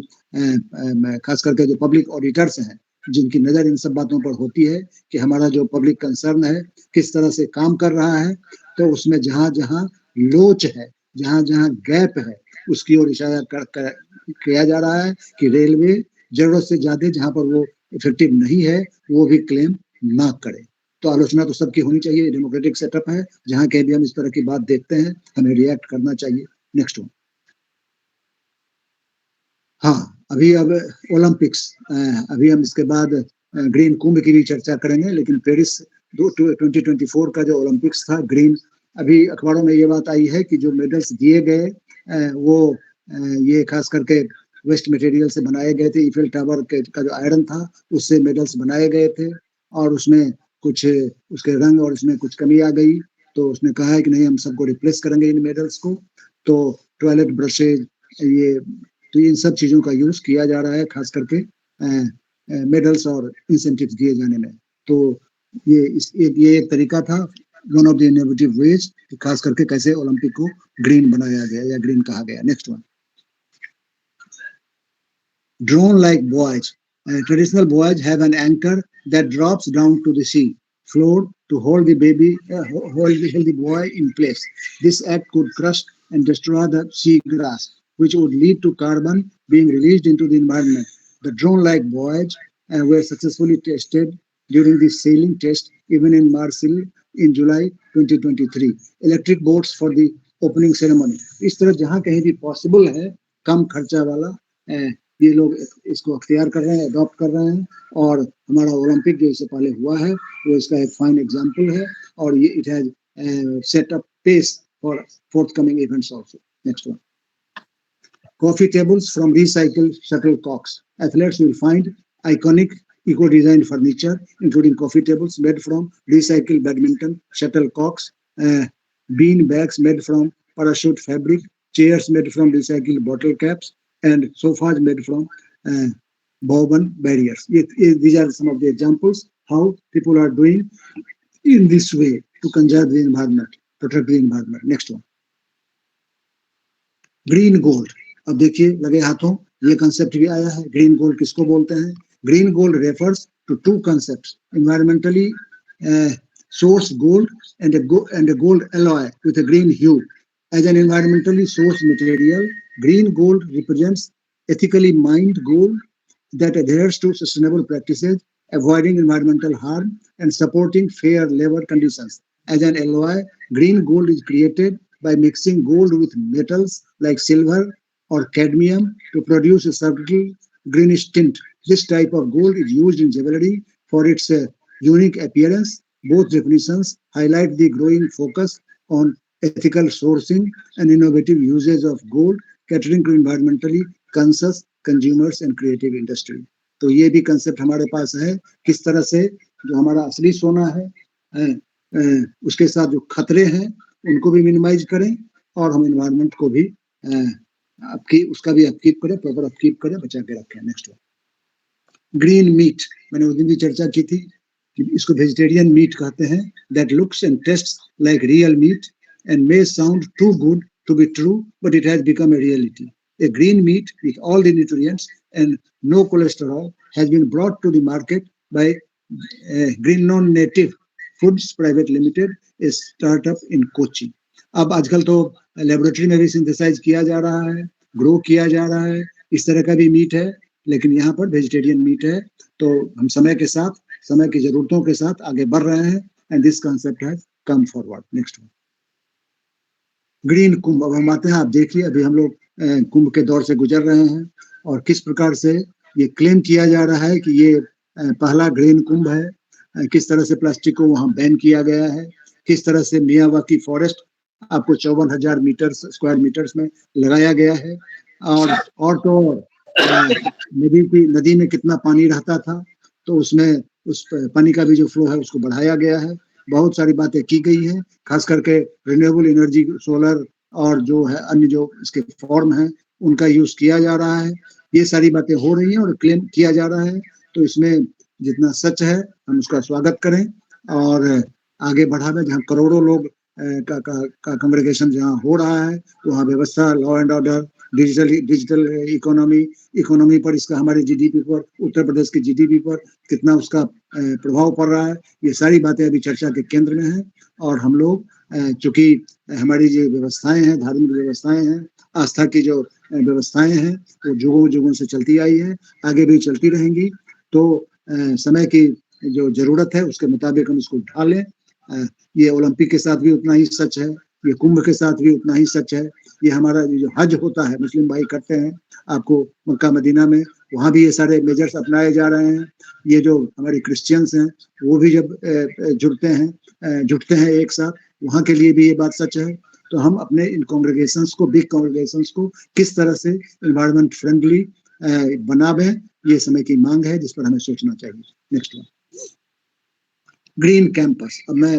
खास करके जो पब्लिक ऑडिटर्स हैं, जिनकी नज़र इन सब बातों पर होती है कि हमारा जो पब्लिक कंसर्न है किस तरह से काम कर रहा है, तो उसमें जहाँ जहाँ लोच है, जहाँ जहाँ गैप है, उसकी ओर इशारा किया जा रहा है कि रेलवे जरूरत से ज्यादा जहाँ पर वो इफेक्टिव नहीं है वो भी क्लेम ना करे। तो आलोचना तो सबकी होनी चाहिए, डेमोक्रेटिक सेटअप है, जहाँ कहीं भी हम इस तरह की बात देखते हैं हमें रिएक्ट करना चाहिए। नेक्स्ट वन, हाँ अभी अब ओलंपिक्स, अभी हम इसके बाद ग्रीन कुंभ की भी चर्चा करेंगे, लेकिन पेरिस 2024 का जो ओलंपिक्स था ग्रीन, अभी अखबारों में ये बात आई है कि जो मेडल्स दिए गए वो ये खास करके वेस्ट मटेरियल से बनाए गए थे। ईफेल टावर का जो आयरन था उससे मेडल्स बनाए गए थे और उसमें कुछ उसके रंग और उसमें कुछ कमी आ गई, तो उसने कहा है कि नहीं हम सबको रिप्लेस करेंगे इन मेडल्स को। तो टॉयलेट ब्रशेज, तो इन सब चीज़ों का यूज़ किया जा रहा है खास करके मेडल्स और इंसेंटिव दिए जाने में। तो ये एक तरीका था, one of the innovative veg, खास करके कैसे ओलंपिक को ग्रीन बनाया गया या ग्रीन कहा गया। Next one, drone like boys. Traditional buoys have an anchor that drops down to the sea floor to hold the buoy in place. This act could crush and destroy the seagrass, which would lead to carbon being released into the environment. The drone-like buoys were successfully tested during the sailing test even in Marseille in July 2023. Electric boats for the opening ceremony. इस तरह जहाँ कहीं भी possible है कम खर्चा वाला ये लोग इसको अख्तियार कर रहे हैं, अडॉप्ट कर रहे हैं, और हमारा ओलंपिक जो इससे पहले हुआ है वो इसका एक फाइन एग्जांपल है, और ये it has set up pace for forthcoming events also. Next one, coffee tables from recycled shuttlecocks. Athletes will find iconic eco-designed furniture including coffee tables made from recycled badminton shuttlecocks, bean bags made from parachute fabric, chairs made from recycled bottle caps, and sofas made from woven barriers. These are some of the examples how people are doing in this way to conserve the environment, protect the environment. Next one, green gold. अब देखिए लगे हाथों ये concept भी आया है। Green gold किसको बोलते हैं? Green gold refers to two concepts: environmentally sourced gold and a gold alloy with a green hue. As an environmentally sourced material, green gold represents ethically mined gold that adheres to sustainable practices, avoiding environmental harm and supporting fair labor conditions. As an alloy, green gold is created by mixing gold with metals like silver or cadmium to produce a subtle greenish tint. This type of gold is used in jewelry for its unique appearance. Both definitions highlight the growing focus on ethical sourcing and innovative usage of gold, catering to environmentally conscious consumers and creative industry. तो ये भी concept हमारे पास है, किस तरह से जो हमारा असली सोना है उसके साथ जो खतरे हैं उनको भी मिनिमाइज करें और हम एनवायरनमेंट को भी उसका भी अपकीप करें, प्रॉपर अपकीप करें, बचा के रखें। Next one, green meat. मैंने उस दिन भी चर्चा की थी इसको वेजिटेरियन मीट कहते हैं, that looks and tastes like real meat and may sound too good to be true, but it has become a reality. A green meat with all the nutrients and no cholesterol has been brought to the market by Greenlawn Native Foods Private Limited, a startup in Kochi. अब आजकल तो laboratory में भी synthesise किया जा रहा है, grow किया जा रहा है, इस तरह का भी मीट है, लेकिन यहाँ पर वेजिटेरियन मीट है। तो हम समय के साथ, समय की जरूरतों के साथ आगे बढ़ रहे हैं, and this concept has come forward. Next one, green Kumbh. अब हम आते हैं, आप देखिए अभी हम लोग कुंभ के दौर से गुजर रहे हैं और किस प्रकार से ये क्लेम किया जा रहा है कि ये पहला ग्रीन कुंभ है। किस तरह से प्लास्टिक को वहाँ बैन किया गया है, किस तरह से मियावाकी फॉरेस्ट आपको 54,000 मीटर स्क्वायर मीटर्स में लगाया गया है, और तो नदी में कितना पानी रहता था, तो उसमें उस पानी का भी जो फ्लो है उसको बढ़ाया गया है। बहुत सारी बातें की गई हैं, खास करके रिन्यूएबल एनर्जी, सोलर और जो है अन्य जो इसके फॉर्म हैं उनका यूज किया जा रहा है। ये सारी बातें हो रही हैं और क्लेम किया जा रहा है। तो इसमें जितना सच है हम उसका स्वागत करें और आगे बढ़ावें। जहाँ करोड़ों लोग का कांग्रेगेशन जहाँ हो रहा है, वहाँ व्यवस्था, law and order, digital economy पर, इसका हमारे जीडीपी पर, उत्तर प्रदेश की जीडीपी पर कितना उसका प्रभाव पड़ रहा है, ये सारी बातें अभी चर्चा के केंद्र में हैं। और हम लोग चूंकि हमारी जो व्यवस्थाएं हैं, धार्मिक व्यवस्थाएं हैं, आस्था की जो व्यवस्थाएं हैं, वो युगों युगों से चलती आई है, आगे भी चलती रहेंगी। तो समय की जो जरूरत है उसके मुताबिक हम इसको ढालें। ये ओलंपिक के साथ भी उतना ही सच है, ये कुंभ के साथ भी उतना ही सच है। ये हमारा जो हज होता है, मुस्लिम भाई करते हैं आपको मक्का मदीना में, वहाँ भी ये सारे मेजर्स अपनाए जा रहे हैं। ये जो हमारे क्रिश्चियंस हैं वो भी जब जुटते हैं एक साथ, वहाँ के लिए भी ये बात सच है। तो हम अपने इन कॉन्ग्रेगेशंस को, बिग कॉन्ग्रेगेशंस को किस तरह से एनवायरमेंट फ्रेंडली बनावें, ये समय की मांग है जिस पर हमें सोचना चाहिए। Next one, green campus. अब मैं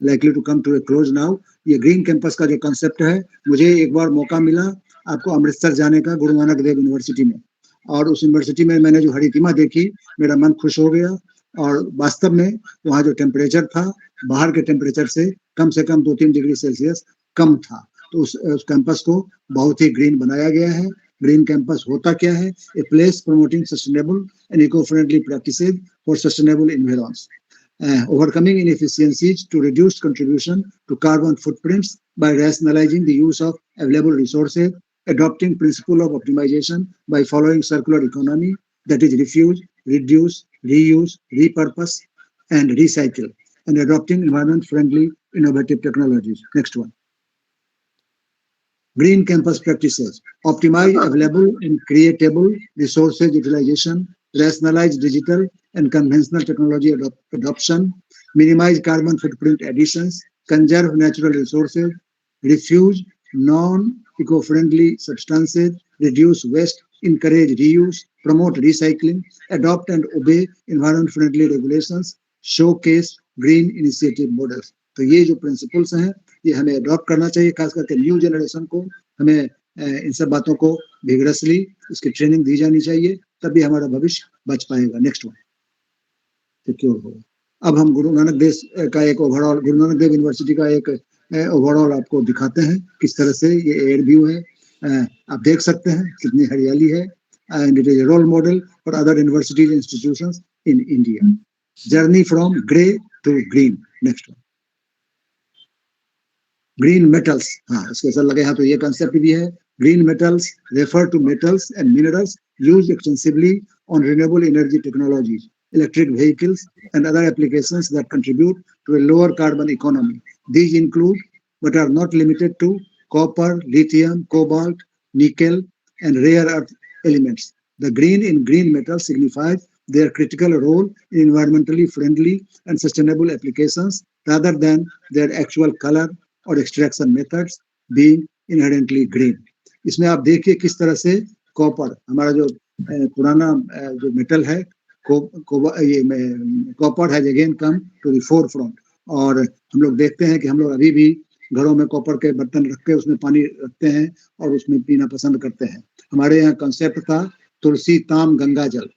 likely to come to a close now. ये ग्रीन कैंपस का जो कंसेप्ट है, मुझे एक बार मौका मिला आपको अमृतसर जाने का, गुरु नानक देव यूनिवर्सिटी में, और उस यूनिवर्सिटी में मैंने जो हरितिमा देखी, मेरा मन खुश हो गया। और वास्तव में वहाँ जो टेम्परेचर था, बाहर के टेम्परेचर से कम 2-3 डिग्री सेल्सियस कम था। तो उस कैंपस को बहुत ही ग्रीन बनाया गया है। ग्रीन कैंपस होता क्या है? A place promoting sustainable and eco friendly practices for sustainable environments, overcoming inefficiencies to reduce contribution to carbon footprints by rationalizing the use of available resources, adopting principle of optimization by following circular economy, that is refuse, reduce, reuse, repurpose and recycle, and adopting environment friendly innovative technologies. Next one, green campus practices: optimize available and creatable resources utilization, rationalize digital and conventional technology adoption, minimize carbon footprint additions, conserve natural resources, refuse non-eco-friendly substances, reduce waste, encourage reuse, promote recycling, adopt and obey environment-friendly regulations, showcase green initiative models. तो ये जो principles हैं, ये हमें adopt करना चाहिए, खास करके न्यू जनरेशन को। हमें इन सब बातों को विगरसली इसकी ट्रेनिंग दी जानी चाहिए, तभी हमारा भविष्य बच पाएगा। नेक्स्ट वन, सिक्योर होगा। अब हम गुरु नानक देव का एक ओवरऑल, गुरु नानक देव यूनिवर्सिटी का एक ओवरऑल आपको दिखाते हैं किस तरह से ये एयर व्यू है। आप देख सकते हैं कितनी हरियाली है, and it is a role model for other universities institutions in India. Journey from grey to green. Next one, green metals. हाँ, इसके साथ लगे हैं तो ये कंसेप्ट भी है। Green metals refer to metals and minerals used extensively on renewable energy technologies, electric vehicles and other applications that contribute to a lower carbon economy. These include, but are not limited to, copper, lithium, cobalt, nickel, and rare earth elements. The green in green metals signifies their critical role in environmentally friendly and sustainable applications rather than their actual color or extraction methods being inherently green. इसमें आप देखिए किस तरह से copper, हमारा जो पुराना जो मेटल है, copper has again come to the forefront. और हम लोग देखते हैं कि हम लोग अभी भी घरों में कॉपर के बर्तन रख के उसमें पानी रखते हैं और उसमें पीना पसंद करते हैं। हमारे यहाँ कंसेप्ट था तुलसी ताम गंगा जल।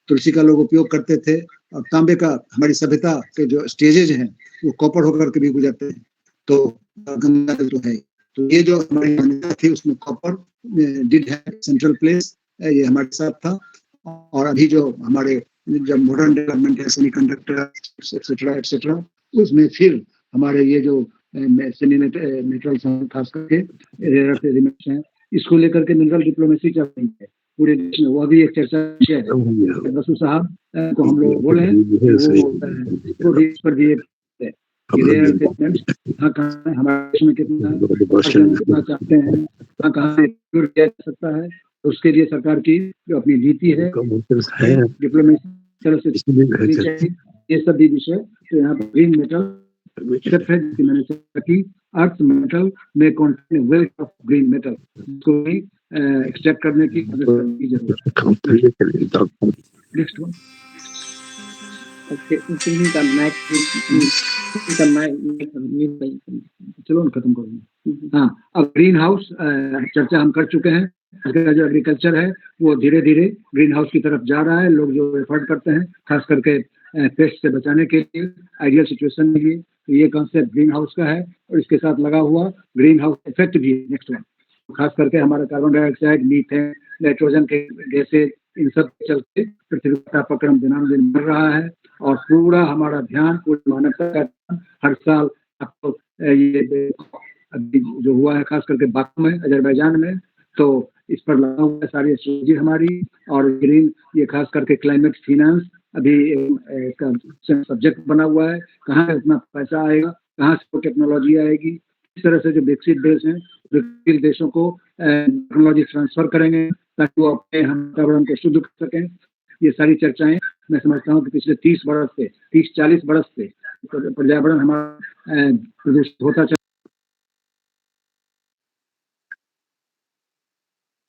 तुलसी का लोग उपयोग करते थे और तांबे का हमारी सभ्यता के जो स्टेजेज हैं वो कॉपर होकर के भी गुजरते हैं। तो गंगा जल तो है, तो ये जो हमारी मान्यता थी उसमें copper did have central place, ये हमारे साथ था। और अभी जो हमारे जब मॉडर्न डेवलपमेंट है, सेमीकंडक्टर एक्सेट्रा एक्सेट्रा, उसमें फिर हमारे ये जो सेमी मेटल्स हैं, खास करके रेयर अर्थ एलिमेंट्स हैं, इसको लेकर के मिनरल डिप्लोमेसी चल रही है पूरे देश में। वो भी एक चर्चा विषय है। बसु साहब को हम लोग बोले हैं, वो भी इस पर भी रेयर अर्थ एलिमेंट्स कहाँ हमारे देश में कितना चाहते हैं, कहाँ किया जा सकता है, उसके लिए सरकार की जो अपनी नीति है डिप्लोमेसी तरह से चाहिए, ये सभी विषय। तो यहाँ पर ग्रीन मेटल मैंने की अर्थ मेटल में contain wealth of green metal को भी एक्सट्रैक्ट करने की जरूरत है। Next one. चलो खत्म करो। हाँ, अब ग्रीन हाउस चर्चा हम कर चुके हैं। जो एग्रीकल्चर है वो धीरे धीरे ग्रीन हाउस की तरफ जा रहा है। लोग जो एफर्ट करते हैं खास करके पेस्ट से बचाने के लिए, आइडियल सिचुएशन में लिए, तो ये कॉन्सेप्ट ग्रीन हाउस का है और इसके साथ लगा हुआ ग्रीन हाउस इफेक्ट भी है। Next one. खास करके हमारा कार्बन डाइऑक्साइड, मीथेन, नाइट्रोजन के गैसेज, इन सब के चलते पृथ्वी का तापक्रम दिनानुदिन बढ़ रहा है और पूरा हमारा ध्यान, पूरी मानवता का ध्यान हर साल आपको ये अभी जो हुआ है खास करके बाकू में, अजरबैजान में, तो इस पर लगा हुआ है सारी एस्ट्रोलॉजी हमारी। और ग्रीन ये खास करके क्लाइमेट फिनेंस अभी इसका सब्जेक्ट बना हुआ है। कहाँ से इतना पैसा आएगा, कहाँ से टेक्नोलॉजी आएगी, इस तरह से जो विकसित देश हैं विकसित देशों को टेक्नोलॉजी ट्रांसफर करेंगे ताकि वो अपने वातावरण को शुद्ध कर सकें। ये सारी चर्चाएं मैं समझता हूँ कि पिछले 30-40 बरस से पर्यावरण हमारा प्रदूषित होता चला।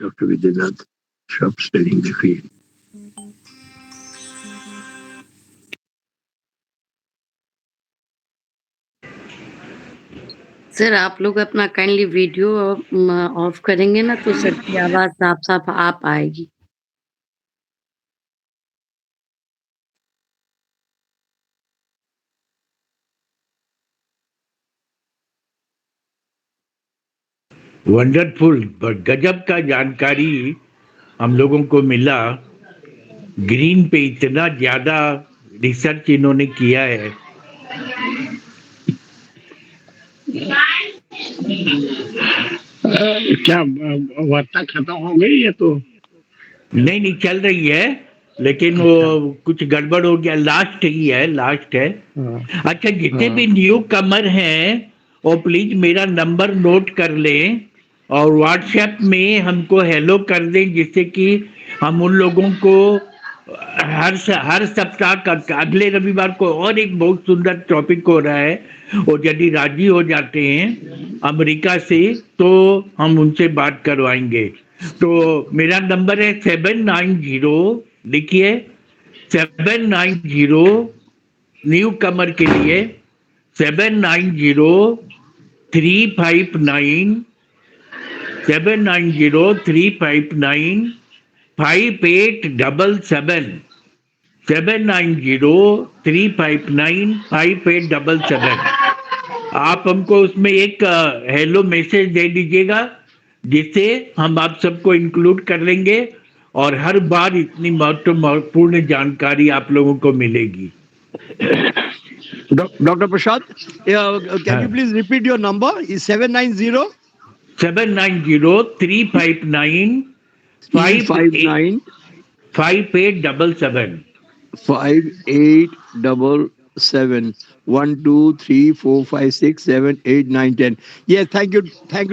Dr. Vidyanath, shop selling the field. Sir आप लोग अपना काइंडली वीडियो ऑफ करेंगे ना तो सर की आवाज साफ साफ आ पाएगी। वंडरफुल, गजब का जानकारी हम लोगों को मिला। ग्रीन पे इतना ज्यादा रिसर्च इन्होंने किया है। क्या वार्ता खत्म हो गई है? तो नहीं चल रही है, लेकिन वो कुछ गड़बड़ हो गया। लास्ट है। अच्छा, जितने भी न्यू कमर हैं वो प्लीज मेरा नंबर नोट कर लें और व्हाट्सएप में हमको हेलो कर दें, जिससे कि हम उन लोगों को हर सप्ताह अगले रविवार को और एक बहुत सुंदर टॉपिक हो रहा है, और यदि राजी हो जाते हैं अमेरिका से तो हम उनसे बात करवाएंगे। तो मेरा नंबर है 790, लिखिए 790 न्यू कमर के लिए 790-359 5877 790-359-5877। आप हमको उसमें एक हेलो मैसेज दे दीजिएगा, जिससे हम आप सबको इंक्लूड कर लेंगे और हर बार इतनी महत्वपूर्ण जानकारी आप लोगों को मिलेगी। Dr. Prasad, can you please repeat your number? Is 790? 790-359 5877 5877 1 2 3 4 5 6 7 8 9 10. Yes, thank you,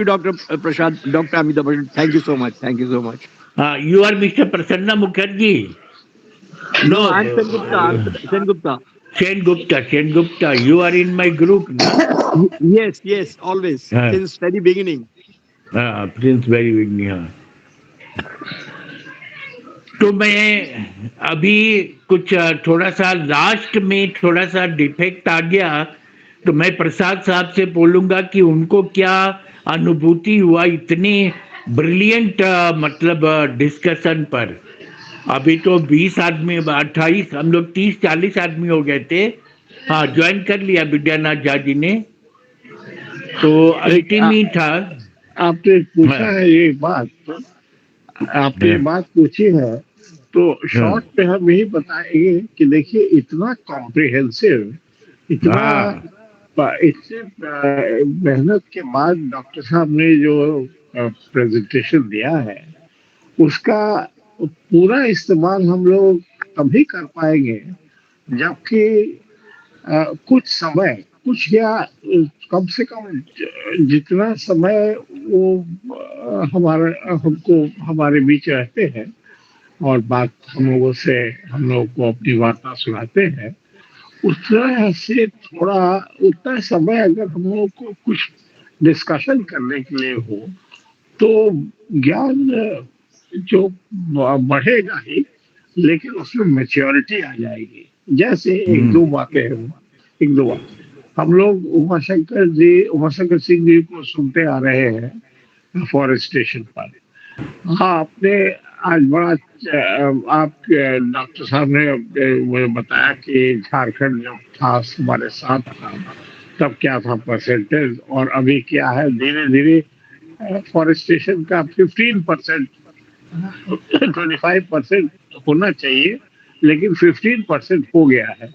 Dr. Prasad, Dr. Amitabh Bachchan. Thank you so much. You are Mr. Prasanna Mukherjee? No, I'm Sen Gupta. You are in my group now. Yes, always since very beginning. Since very beginning. तो मैं अभी कुछ थोड़ा सा last में थोड़ा सा defect आ गया, तो मैं प्रसाद साहब से बोलूंगा कि उनको क्या अनुभूति हुआ इतने ब्रिलियंट मतलब डिस्कशन पर। अभी तो 20 आदमी, 28, हम लोग 30-40 आदमी हो गए थे। हाँ, ज्वाइन कर लिया विद्यानाथ झा जी ने, तो अंतिम ही था। आपने पूछा है ये बात, आपने ये बात पूछी है, तो शॉर्ट में हम यही बताएंगे कि देखिए इतना कॉम्प्रिहेंसिव, इतना इतने मेहनत के बाद डॉक्टर साहब ने जो प्रेजेंटेशन दिया है, उसका पूरा इस्तेमाल हम लोग तभी कर पाएंगे जबकि कुछ समय, कुछ या कम से कम जितना समय वो हमको हमारे बीच रहते हैं और बात हम लोगों से, हम लोग को अपनी वार्ता सुनाते हैं, उतना से थोड़ा उतना समय अगर हम लोग को कुछ डिस्कशन करने के लिए हो तो ज्ञान जो बढ़ेगा ही, लेकिन उसमें मैच्योरिटी आ जाएगी। जैसे एक दो बातें हम लोग उमाशंकर सिंह जी को सुनते आ रहे हैं फॉरेस्टेशन पर। हाँ, आपने आज बड़ा आप डॉक्टर साहब ने मुझे बताया कि झारखंड जब था हमारे साथ था तब क्या था परसेंटेज और अभी क्या है। धीरे धीरे फॉरेस्टेशन का 15%, 25% होना चाहिए, लेकिन 15% हो गया है।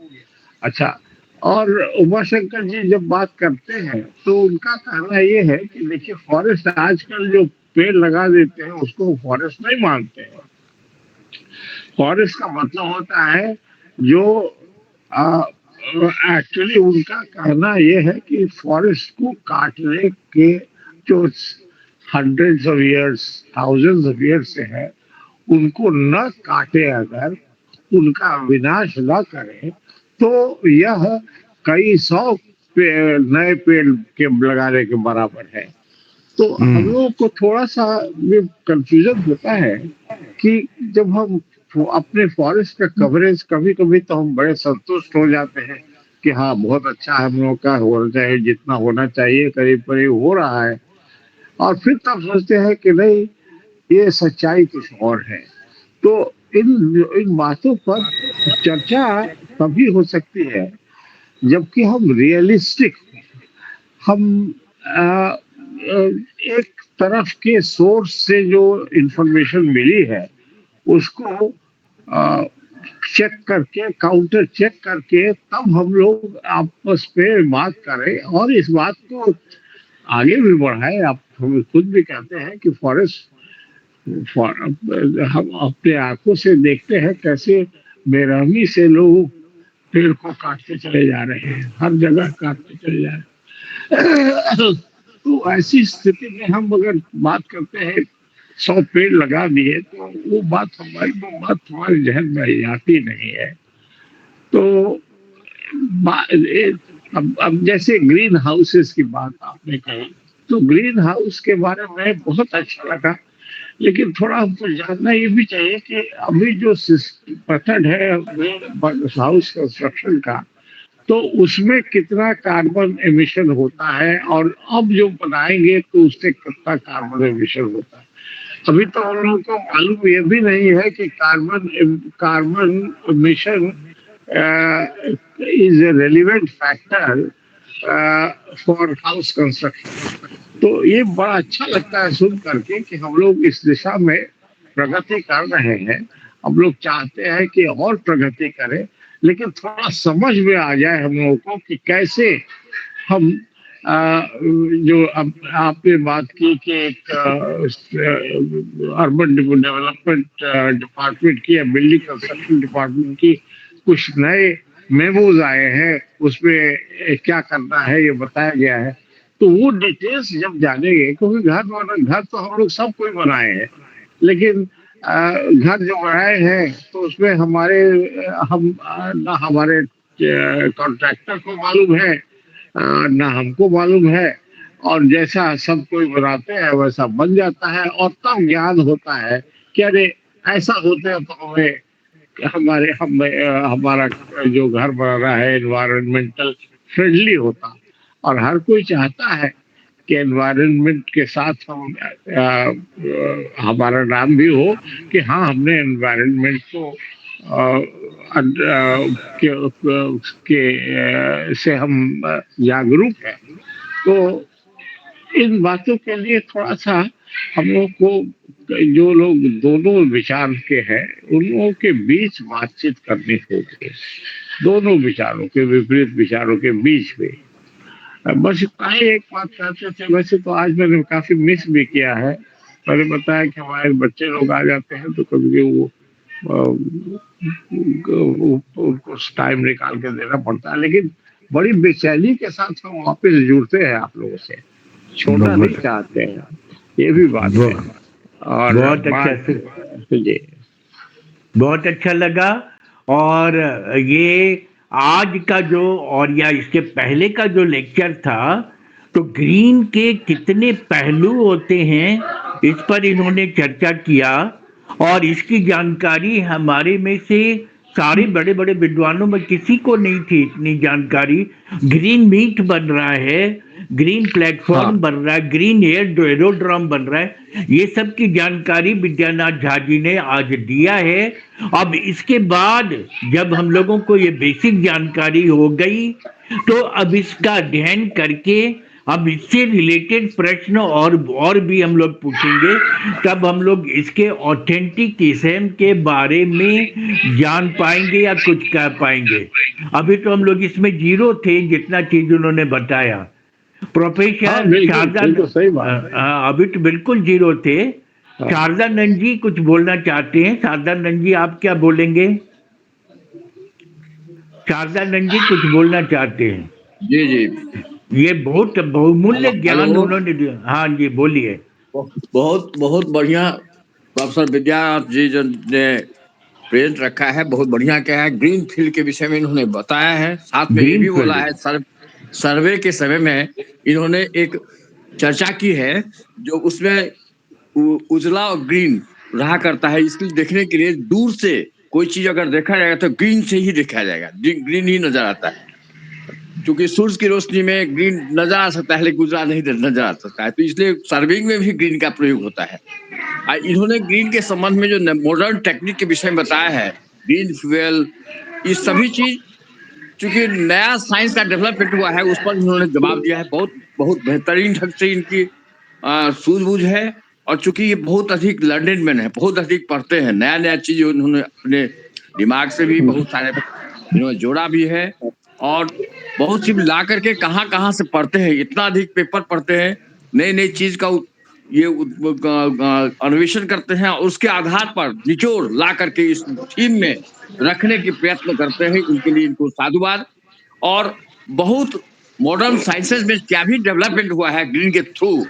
अच्छा, और उमाशंकर जी जब बात करते हैं तो उनका कहना ये है कि देखिए फॉरेस्ट आजकल जो पेड़ लगा देते हैं उसको फॉरेस्ट नहीं मानते हैं। फॉरेस्ट का मतलब होता है जो एक्चुअली उनका कहना ये है कि फॉरेस्ट को काटने के जो hundreds of years, thousands of years से है, उनको न काटे, अगर उनका विनाश न करे तो यह कई सौ नए पेड़ के लगाने के बराबर है। तो हम लोगों को थोड़ा सा ये कंफ्यूजन होता है कि जब हम अपने फॉरेस्ट का कवरेज, कभी कभी तो हम बड़े संतुष्ट हो जाते हैं कि हाँ बहुत अच्छा हम लोग का होना चाहिए, जितना होना चाहिए करीब करीब हो रहा है, और फिर तब सोचते हैं कि नहीं, ये सच्चाई कुछ और है। तो इन बातों पर चर्चा तभी हो सकती है जबकि हम रियलिस्टिक, हम एक तरफ के सोर्स से जो इंफॉर्मेशन मिली है उसको चेक करके, काउंटर चेक करके, तब हम लोग आपस में बात करें और इस बात को आगे भी बढ़ाएं। आप खुद भी कहते हैं कि फॉरेस्ट, हम अपने आंखों से देखते हैं कैसे बेरहमी से लोग पेड़ को काटते चले जा रहे हैं, हर जगह काटते चले जा रहे हैं। तो ऐसी स्थिति में हम अगर बात करते हैं 100 पेड़ लगा दिए तो वो बात हमारे जहन में आती नहीं है। तो अब जैसे ग्रीन हाउसेस की बात आपने कही, तो ग्रीन हाउस के बारे में बहुत अच्छा लगा, लेकिन थोड़ा हमको जानना ये भी चाहिए कि अभी जो मेथड है ग्रीन हाउस कंस्ट्रक्शन का, तो उसमें कितना कार्बन एमिशन होता है और अब जो बनाएंगे तो उससे कितना कार्बन एमिशन होता है। अभी तो हम लोगों को मालूम ये भी नहीं है कि carbon emission is a relevant factor for house construction. तो ये बड़ा अच्छा लगता है सुन करके कि हम लोग इस दिशा में प्रगति कर रहे हैं। हम लोग चाहते हैं कि और प्रगति करें, लेकिन थोड़ा समझ में आ जाए हम लोगों को कि कैसे हम जो आपने बात की कि एक अर्बन डेवलपमेंट डिपार्टमेंट की या बिल्डिंग कंस्ट्रक्शन डिपार्टमेंट की कुछ नए मेमोज आए हैं, उसमें क्या करना है ये बताया गया है। तो वो डिटेल्स जब जानेंगे, क्योंकि घर तो हम लोग सब कोई बनाए हैं, लेकिन घर जो बनाए हैं तो उसमें ना हमारे कॉन्ट्रैक्टर को मालूम है, ना हमको मालूम है, और जैसा सब कोई बनाते हैं वैसा बन जाता है, और तब ज्ञान होता है कि अरे ऐसा होता है तो हमारा जो घर बना रहा है एनवायरमेंटल फ्रेंडली होता। और हर कोई चाहता है कि एनवायरनमेंट के साथ हम हमारा नाम भी हो कि हाँ हमने एनवायरनमेंट को से हम जागरूक हैं। तो इन बातों के लिए थोड़ा सा हम लोग को जो लोग दोनों विचार के हैं उन लोगों के बीच बातचीत करनी होगी, दोनों विचारों के, विपरीत विचारों के बीच में। बस इतना ही एक बात कहते थे। वैसे तो आज मैंने काफी मिस भी किया है। मैंने बताया कि हमारे बच्चे लोग आ जाते हैं तो कभी वो उनको टाइम निकाल के देना पड़ता है, लेकिन बड़ी बेचैनी के साथ हम वापस जुड़ते हैं आप लोगों से, छोड़ना नहीं चाहते हैं, ये भी बात है। और बहुत अच्छा जी, बहुत अच्छा लगा। और ये आज का जो और या इसके पहले का जो लेक्चर था, तो ग्रीन के कितने पहलू होते हैं इस पर इन्होंने चर्चा किया, और इसकी जानकारी हमारे में से सारे बड़े बड़े विद्वानों में किसी को नहीं थी इतनी जानकारी। ग्रीन मीट बन रहा है, ग्रीन प्लेटफॉर्म बन रहा है, ग्रीन एरोड्रम बन रहा है, ये सब की जानकारी विद्यानाथ झा जी ने आज दिया है। अब इसके बाद जब हम लोगों को ये बेसिक जानकारी हो गई, तो अब इसका अध्ययन करके अब इससे रिलेटेड प्रश्न और भी हम लोग पूछेंगे, तब हम लोग इसके ऑथेंटिकिज्म के बारे में जान पाएंगे या कुछ कह पाएंगे। अभी तो हम लोग इसमें जीरो थे, जितना चीज उन्होंने बताया। प्रोफेसर शारदा, अभी तो बिल्कुल जीरो थे। शारदानंद जी कुछ बोलना चाहते हैं। शारदानंद जी आप क्या बोलेंगे? शारदानंद जी कुछ बोलना चाहते हैं? जी जी, ये बहुत बहुमूल्य ज्ञान उन्होंने दिया। हाँ जी बोलिए। बहुत बहुत बढ़िया प्रोफेसर विद्यानाथ जी ने प्रेजेंट रखा है, बहुत बढ़िया क्या है, ग्रीन फील्ड के विषय में इन्होंने बताया है। साथ में ये भी बोला है सर्वे के समय में इन्होंने एक चर्चा की है जो उसमें उजला और ग्रीन रहा करता है। इसको देखने के लिए दूर से कोई चीज अगर देखा जाएगा तो ग्रीन से ही देखा जाएगा, ग्रीन ही नजर आता है, क्योंकि सूरज की रोशनी में ग्रीन नजर आ सकता है लेकिन उजला नहीं नजर आ सकता है, तो इसलिए सर्विंग में भी ग्रीन का प्रयोग होता है। इन्होंने ग्रीन के संबंध में जो मॉडर्न टेक्निक के विषय में बताया है, ग्रीन फ्यूल, ये सभी चीज चूंकि नया साइंस का डेवलपमेंट हुआ है उस पर इन्होंने जवाब दिया है। बहुत बहुत बेहतरीन ढंग से इनकी सूझबूझ है, और चूंकि ये बहुत अधिक लर्नेड मैन है, बहुत अधिक पढ़ते हैं, नया नया चीज उन्होंने अपने दिमाग से भी बहुत सारे इन्होंने जोड़ा भी है, और बहुत सी ला करके कहाँ से पढ़ते हैं, इतना अधिक पेपर पढ़ते हैं, नई नई चीज का ये अन्वेषण करते हैं, और उसके आधार पर निचोड़ ला करके इस थीम में रखने की प्रयत्न करते हैं। इनके लिए इनको साधुवाद। और बहुत मॉडर्न साइंसेज में क्या भी डेवलपमेंट हुआ है ग्रीन के थ्रू,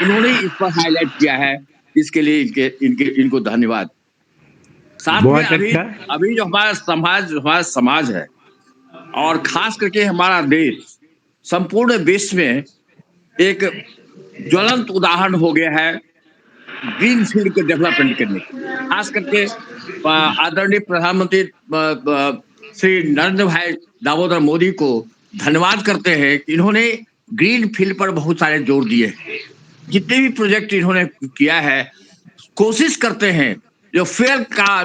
उन्होंने इस पर हाईलाइट किया है, इसके लिए इनको धन्यवाद। साथ में अभी जो हमारा समाज है और खास करके हमारा देश संपूर्ण विश्व में एक ज्वलंत उदाहरण हो गया है ग्रीन फील्ड को डेवलपमेंट करने के लिए। खास करके आदरणीय प्रधानमंत्री श्री नरेंद्र भाई दामोदर मोदी को धन्यवाद करते हैं कि इन्होंने ग्रीन फील्ड पर बहुत सारे जोर दिए। जितने भी प्रोजेक्ट इन्होंने किया है, कोशिश करते हैं जो फ्यूल का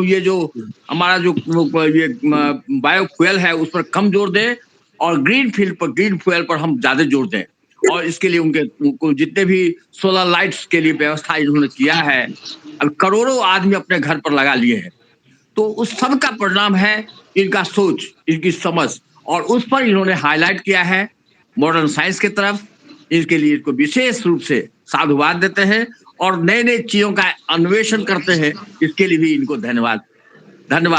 ये जो हमारा जो ये बायो फ्यूल है उस पर कम जोर दें, और ग्रीन फ्यूल पर हम ज्यादा जोर दें। और इसके लिए उनको जितने भी सोलर लाइट्स के लिए व्यवस्था इन्होंने किया है, अब करोड़ों आदमी अपने घर पर लगा लिए हैं, तो उस सब का परिणाम है इनका सोच, इनकी समझ, और उस पर इन्होंने हाईलाइट किया है मॉडर्न साइंस की तरफ। इसके लिए इनको विशेष रूप से साधुवाद देते हैं और नए नए चीजों का अन्वेषण करते हैं, इसके लिए भी इनको धन्यवाद।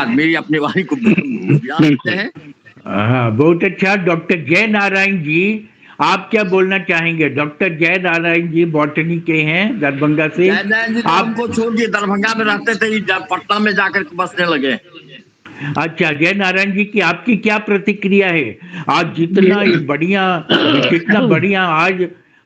मेरी अपनी वाणी को देते हैं। हाँ, बहुत अच्छा। डॉक्टर जय नारायण जी आप क्या बोलना चाहेंगे? डॉक्टर जय नारायण जी बॉटनी के हैं दरभंगा से। जय नारायण जी आपको छोड़ के दरभंगा में रहते थे, पटना में जाकर बसने लगे। अच्छा, जय नारायण जी की आपकी क्या प्रतिक्रिया है? आज जितना बढ़िया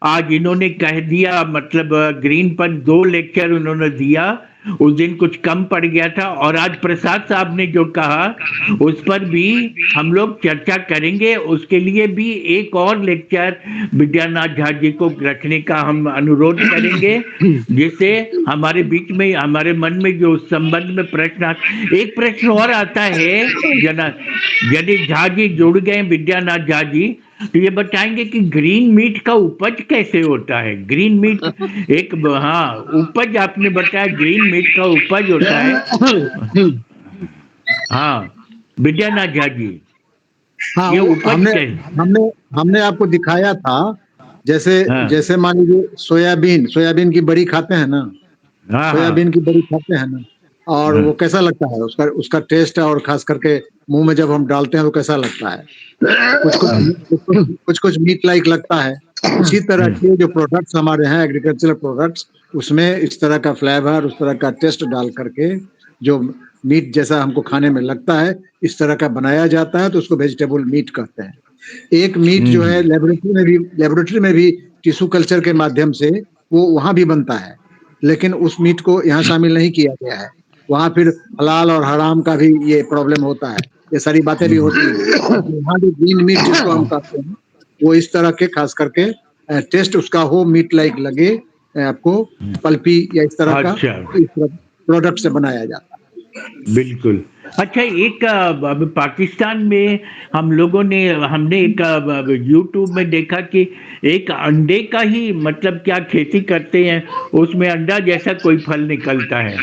आज इन्होंने कह दिया, मतलब ग्रीन पर 2 लेक्चर उन्होंने दिया, उस दिन कुछ कम पड़ गया था, और आज प्रसाद साहब ने जो कहा उस पर भी हम लोग चर्चा करेंगे। उसके लिए भी एक और लेक्चर विद्यानाथ झा जी को रखने का हम अनुरोध करेंगे, जिससे हमारे बीच में, हमारे मन में जो उस संबंध में प्रश्न एक प्रश्न और आता है। यदि झा जी जुड़ गए, विद्यानाथ झा जी, तो ये बताएंगे कि ग्रीन मीट का उपज कैसे होता है। ग्रीन मीट एक, हाँ, उपज आपने बताया, ग्रीन मीट का उपज होता है। हाँ विद्यानाथ झा जी, हाँ, ये उपज हमने आपको दिखाया था, जैसे मान लीजिए सोयाबीन की बड़ी खाते हैं ना, सोयाबीन की बड़ी खाते हैं ना, और वो कैसा लगता है, उसका टेस्ट, और खास करके मुंह में जब हम डालते हैं तो कैसा लगता है, कुछ मीट लाइक लगता है। इसी तरह के जो प्रोडक्ट्स हमारे हैं, एग्रीकल्चरल प्रोडक्ट्स, उसमें इस तरह का फ्लेवर, उस तरह का टेस्ट डाल करके जो मीट जैसा हमको खाने में लगता है, इस तरह का बनाया जाता है, तो उसको वेजिटेबल मीट कहते हैं। एक मीट जो है लेबोरेटरी में भी टिश्यू कल्चर के माध्यम से वो वहां भी बनता है, लेकिन उस मीट को यहाँ शामिल नहीं किया गया है। वहां फिर हलाल और हराम का भी ये प्रॉब्लम होता है, ये सारी बातें भी होती हैं। यहाँ जो ग्रीन मीट जिसको हम कहते हैं, वो इस तरह के खास करके टेस्ट उसका हो, मीट लाइक लगे आपको, पल्पी या इस तरह का प्रोडक्ट से बनाया जाता है। बिल्कुल। अच्छा, एक पाकिस्तान में हमने एक YouTube में देखा कि एक अंडे का ही, मतलब क्या खेती करते हैं, उसमें अंडा जैसा कोई फल निकलता है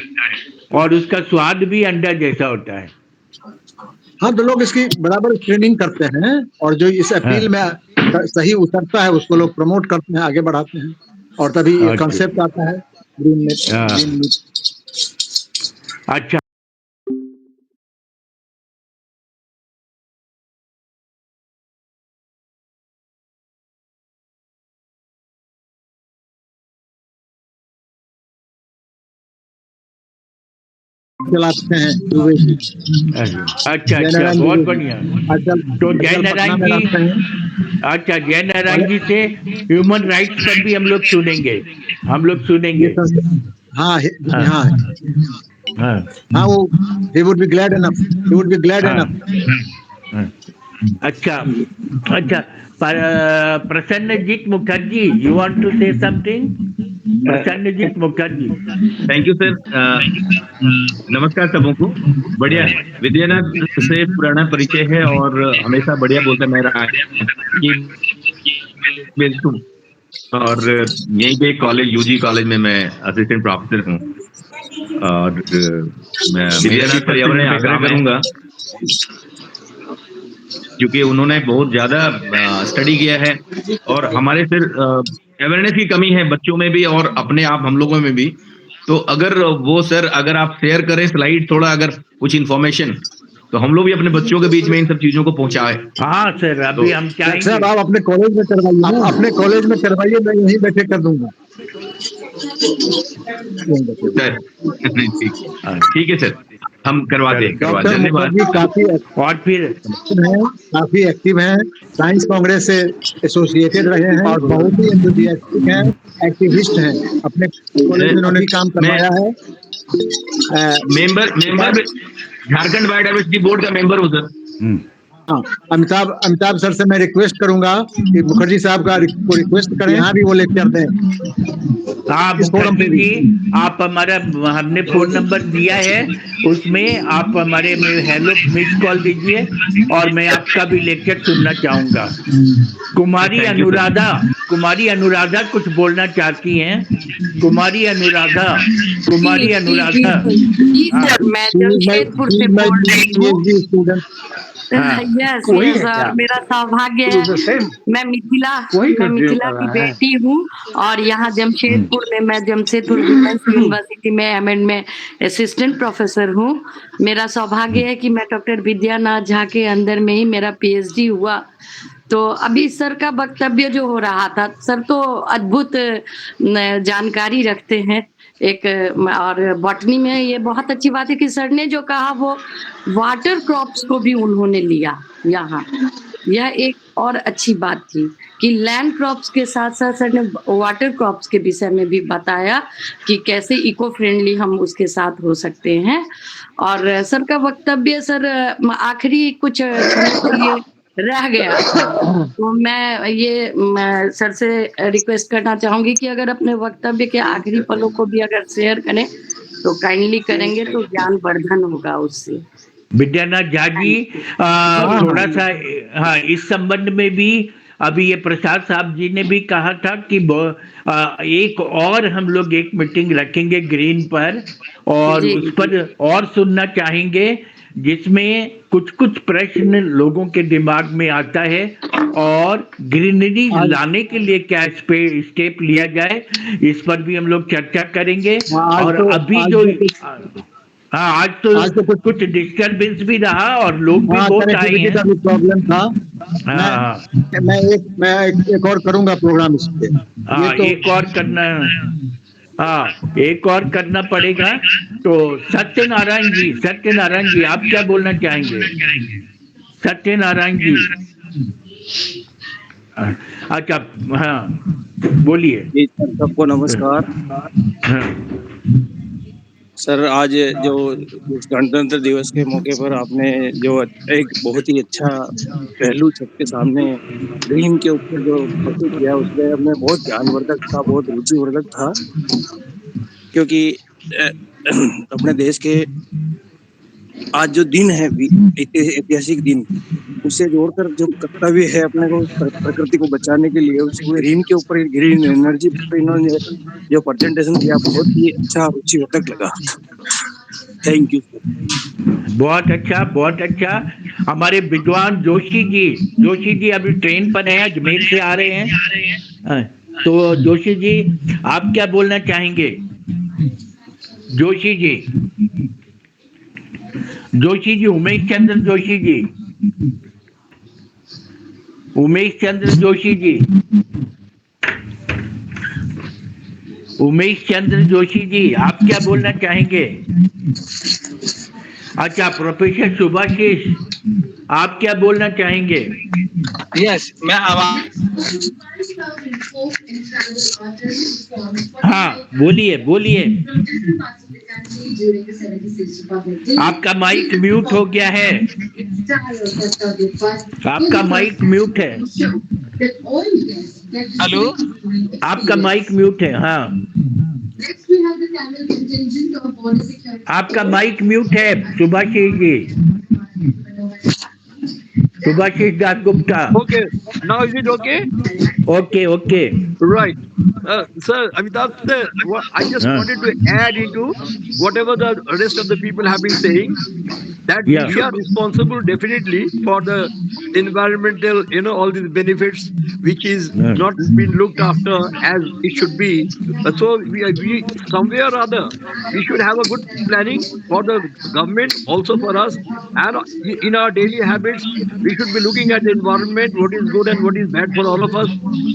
और उसका स्वाद भी अंडा जैसा होता है। हाँ, तो लोग इसकी बराबर ट्रेनिंग करते हैं, और जो इस अपील में सही उतरता है उसको लोग प्रमोट करते हैं, आगे बढ़ाते हैं, और तभी ये कंसेप्ट आता है ग्रीन मीट। अच्छा, चलाते हैं। अच्छा, बहुत बढ़िया। तो जय नारायण जी, अच्छा, जय नारायण जी से ह्यूमन राइट्स पर भी हम लोग सुनेंगे। हाँ, वो he would be glad enough. अच्छा, Prasannajit Mukherjee, you want to say something? Prasannajit Mukherjee. Thank you sir. नमस्कार सबों को। बढ़िया, विद्यानाथ से पुराना परिचय है और हमेशा बढ़िया बोलता मैं रहा है, और यहीं पे कॉलेज, यूजी कॉलेज में मैं असिस्टेंट प्रोफेसर हूँ, और मैं विद्यानाथ पर्यावरण आग्रह करूंगा, क्योंकि उन्होंने बहुत ज्यादा स्टडी किया है, और हमारे फिर अवेयरनेस की कमी है बच्चों में भी और अपने आप हम लोगों में भी। तो अगर वो सर, अगर आप शेयर करें स्लाइड थोड़ा, अगर कुछ इन्फॉर्मेशन, तो हम लोग भी अपने बच्चों के बीच में इन सब चीजों को पहुंचाए। हाँ सर, अभी हम चाहेंगे। सर, आप अपने कॉलेज में करवाइए, मैं यहीं बैठे कर दूंगा सर। ठीक है सर, हम करवा दें। धन्यवाद। काफी एक्टिव हैं, साइंस कांग्रेस से एसोसिएटेड रहे हैं, और बहुत ही एंथुसियास्टिक हैं, एक्टिविस्ट हैं। अपने कॉलेज में उन्होंने काम करवाया है। मेंबर झारखंड बायोडायवर्सिटी बोर्ड का मेंबर हूँ सर। हाँ, अमिताभ सर से मैं रिक्वेस्ट करूंगा कि मुखर्जी साहब का रिक्वेस्ट करें, यहाँ भी वो लेक्चर दें। हाँ मुखर्जी जी, आप हमने फोन नंबर दिया है, उसमें आप हमारे में हेलो मिस कॉल दीजिए, और मैं आपका भी लेक्चर सुनना चाहूंगा। कुमारी अनुराधा कुछ बोलना चाहती हैं। कुमारी अनुराधा। मैं जमशेदपुर से बोल रही हूँ। यस, और मेरा सौभाग्य है, मैं मिथिला की बेटी हूँ, और यहाँ जमशेदपुर में मैं जमशेदपुर यूनिवर्सिटी में एमएड में असिस्टेंट प्रोफेसर हूँ। मेरा सौभाग्य है कि मैं डॉक्टर विद्यानाथ झा के अंदर में ही मेरा पीएचडी हुआ। तो अभी सर का वक्तव्य जो हो रहा था, सर तो अद्भुत जानकारी रखते हैं एक, और बॉटनी में ये बहुत अच्छी बात है कि सर ने जो कहा वो वाटर क्रॉप्स को भी उन्होंने लिया यहाँ, यह एक और अच्छी बात थी कि लैंड क्रॉप्स के साथ साथ सर ने वाटर क्रॉप्स के विषय में भी बताया कि कैसे इको फ्रेंडली हम उसके साथ हो सकते हैं। और सर का वक्तव्य सर आखिरी कुछ क्षणों के लिए रह गया था, तो मैं सर से रिक्वेस्ट करना चाहूंगी कि अगर अपने वक्तव्य के आखिरी पलों को भी अगर शेयर करें तो काइंडली करेंगे, तो ज्ञान वर्धन होगा उससे। विद्यानाथ झा जी थोड़ा सा हाँ इस संबंध में भी अभी ये प्रसाद साहब जी ने भी कहा था कि एक और हम लोग एक मीटिंग रखेंगे ग्रीन पर, और उस पर और सुनना चाहेंगे, जिसमें कुछ कुछ प्रश्न लोगों के दिमाग में आता है और ग्रीनरी लाने के लिए क्या स्टेप लिया जाए, इस पर भी हम लोग चर्चा करेंगे। और अभी जो हाँ आज तो कुछ डिस्टर्बेंस भी रहा और लोग भी बहुत आए हैं, का भी प्रॉब्लम था। मैं एक और करूंगा प्रोग्राम इस पे। हाँ एक और करना, हाँ एक और करना पड़ेगा। तो सत्यनारायण जी आप क्या बोलना चाहेंगे? सत्यनारायण जी अच्छा हाँ बोलिए। सबको नमस्कार। सर आज जो गणतंत्र दिवस के मौके पर आपने जो एक बहुत ही अच्छा पहलू सबके सामने ग्रीन के ऊपर जो प्रस्तुत किया, उसमें हमें बहुत ज्ञानवर्धक था, बहुत रुचिवर्धक था, क्योंकि अपने देश के आज जो दिन है ऐतिहासिक दिन, उससे जोड़कर जो कर्तव्य है अपने को प्रकृति को बचाने के लिए, उसको ग्रीन के ऊपर ग्रीन एनर्जी पर इन्होंने जो प्रेजेंटेशन किया बहुत ही अच्छा रुचिवर्धक लगा। Thank you sir. बहुत अच्छा। हमारे विद्वान जोशी जी अभी ट्रेन पर हैं, अजमेर से आ रहे हैं, तो जोशी जी आप क्या बोलना चाहेंगे? जोशी जी उमेश चंद्र जोशी जी आप क्या बोलना चाहेंगे? अच्छा प्रोफेसर सुभाषिष आप क्या बोलना चाहेंगे? यस मैं हाँ बोलिए। आपका माइक म्यूट हो गया है, आपका माइक म्यूट है। हेलो आपका माइक म्यूट है। हाँ आपका माइक म्यूट है Subhashish Das Gupta. Okay, now is it okay? Okay. Right. Sir, Amitabh, sir, I just wanted to add into whatever the rest of the people have been saying, that we are responsible definitely for the environmental, all these benefits, which is not been looked after as it should be. So we somewhere or other, we should have a good planning for the government, also for us, and in our daily habits, we should be looking at the environment, what is good and what is bad for all of us.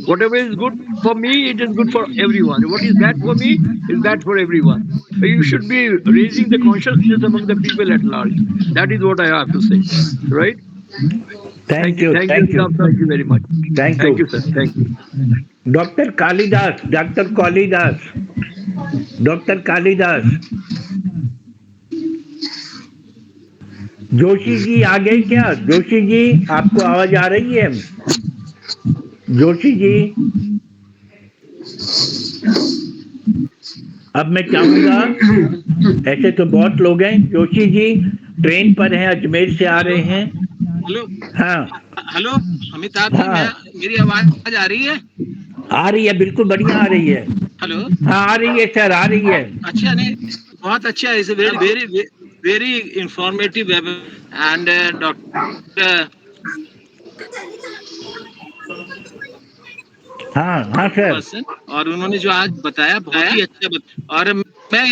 Whatever is good for me, it is good for everyone. What is bad for me is bad for everyone. You should be raising the consciousness among the people at large. That is what I have to say. Right? Thank you. Thank you very much. Thank you, sir. Thank you. Dr. Kalidas. Joshi ji आ गए क्या? जोशी जी आपको आवाज आ रही है? जोशी जी अब मैं चाहूंगा, ऐसे तो बहुत लोग हैं, जोशी जी ट्रेन पर हैं, अजमेर से आ रहे हैं। हेलो अमिताभ जी, मेरी आवाज आ रही है? आ रही है, बिल्कुल बढ़िया आ रही है। हेलो हाँ आ रही है सर, आ रही है। अच्छा, नहीं बहुत अच्छा है, वेरी इंफॉर्मेटिव एंड डॉक्टर। हाँ सर। और उन्होंने जो आज बताया बहुत ही अच्छा और मैं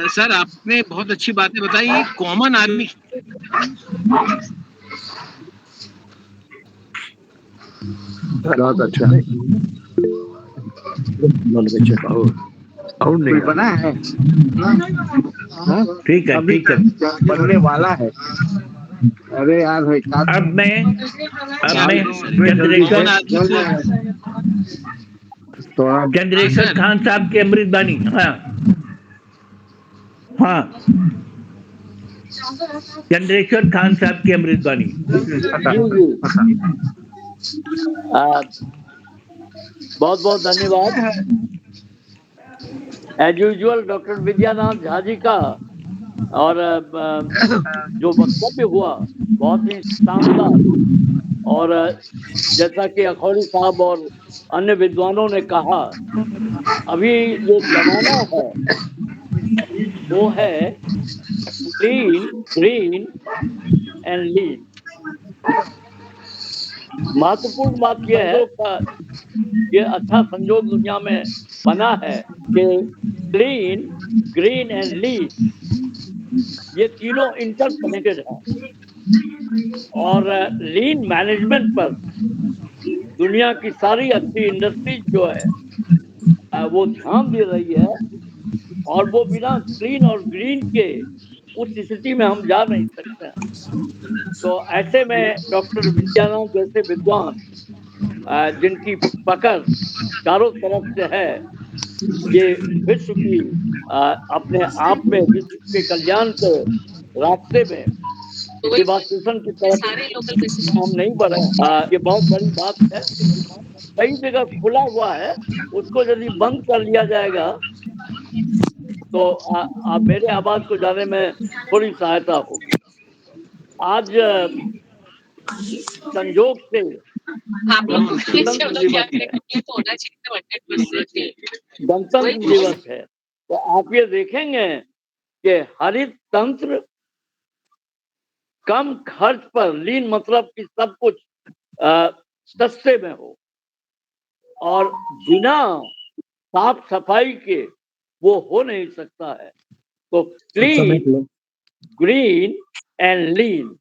सर आपने बहुत अच्छी बातें बताई। कॉमन आदमी बहुत अच्छा। और नहीं बना है ठीक है, अभी ठीक है। बनने वाला है। अरे यार अब मैं चंद्रेश्वर खान साहब की अमृत बानी। हाँ हाँ, चंद्रेश्वर खान साहब की अमृत बानी। बहुत बहुत धन्यवाद। As usual doctor Vidyanath Jha ji का और जो वक्तव्य हुआ बहुत ही शानदार, और जैसा कि अखौरी साहब और अन्य विद्वानों ने कहा, अभी जो जमाना है वो है क्लीन, ग्रीन एंड लीन। महत्वपूर्ण बात यह है कि ये अच्छा संजोग दुनिया में बना है कि क्लीन, ग्रीन एंड लीन ये तीनों इंटरकनेक्टेड है, और लीन मैनेजमेंट पर दुनिया की सारी अच्छी इंडस्ट्रीज जो है वो ध्यान दे रही है, और वो बिना क्लीन और ग्रीन के उस स्थिति में हम जा नहीं सकते हैं। तो ऐसे में डॉक्टर विद्यानाथ जैसे विद्वान जिनकी पकड़ चारों तरफ से है, ये विश्व की अपने आप में विश्व के कल्याण के रास्ते में डिवास्टेशन की तरफ हम नहीं बढ़े, ये बहुत बड़ी बात है। कई जगह खुला हुआ है, उसको यदि बंद कर लिया जाएगा तो मेरे आवाज को जाने में थोड़ी सहायता होगी। आज संजोग से गणतंत्र दिवस है, तो आप ये देखेंगे कि हरित तंत्र कम खर्च पर, लीन मतलब कि सब कुछ सस्ते में हो, और बिना साफ सफाई के वो हो नहीं सकता है। तो क्लीन, ग्रीन एंड लीन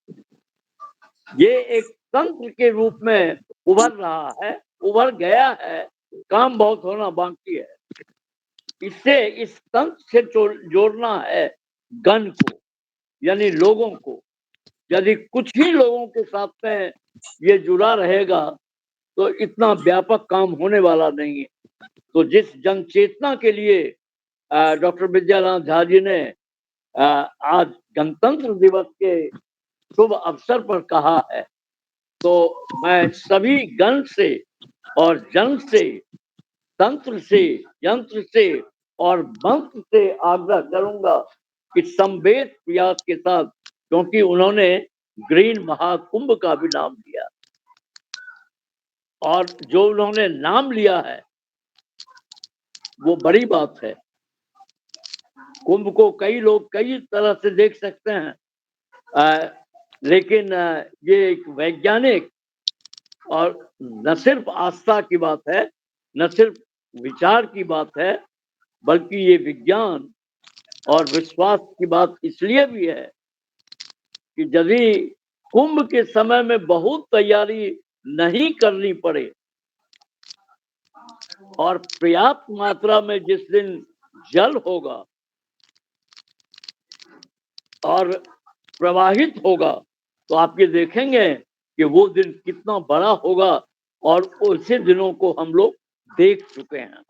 ये एक तंत्र के रूप में उभर रहा है, उभर गया है, काम बहुत होना बाकी है। इससे इस तंत्र से जोड़ना है गण को, यानी लोगों को। यदि कुछ ही लोगों के साथ में ये जुड़ा रहेगा तो इतना व्यापक काम होने वाला नहीं है। तो जिस जन चेतना के लिए डॉक्टर विद्यानाथ झा जी ने आज गणतंत्र दिवस के शुभ अवसर पर कहा है, तो मैं सभी गण से और जन से, तंत्र से, यंत्र से और मंत्र से आग्रह करूंगा कि संवेद प्रयास के साथ, क्योंकि उन्होंने ग्रीन महाकुंभ का भी नाम लिया, और जो उन्होंने नाम लिया है वो बड़ी बात है। कुंभ को कई लोग कई तरह से देख सकते हैं, लेकिन ये एक वैज्ञानिक और न सिर्फ आस्था की बात है, न सिर्फ विचार की बात है, बल्कि ये विज्ञान और विश्वास की बात इसलिए भी है कि यदि कुंभ के समय में बहुत तैयारी नहीं करनी पड़े और पर्याप्त मात्रा में जिस दिन जल होगा और प्रवाहित होगा, तो आप ये देखेंगे कि वो दिन कितना बड़ा होगा, और उसी दिनों को हम लोग देख चुके हैं।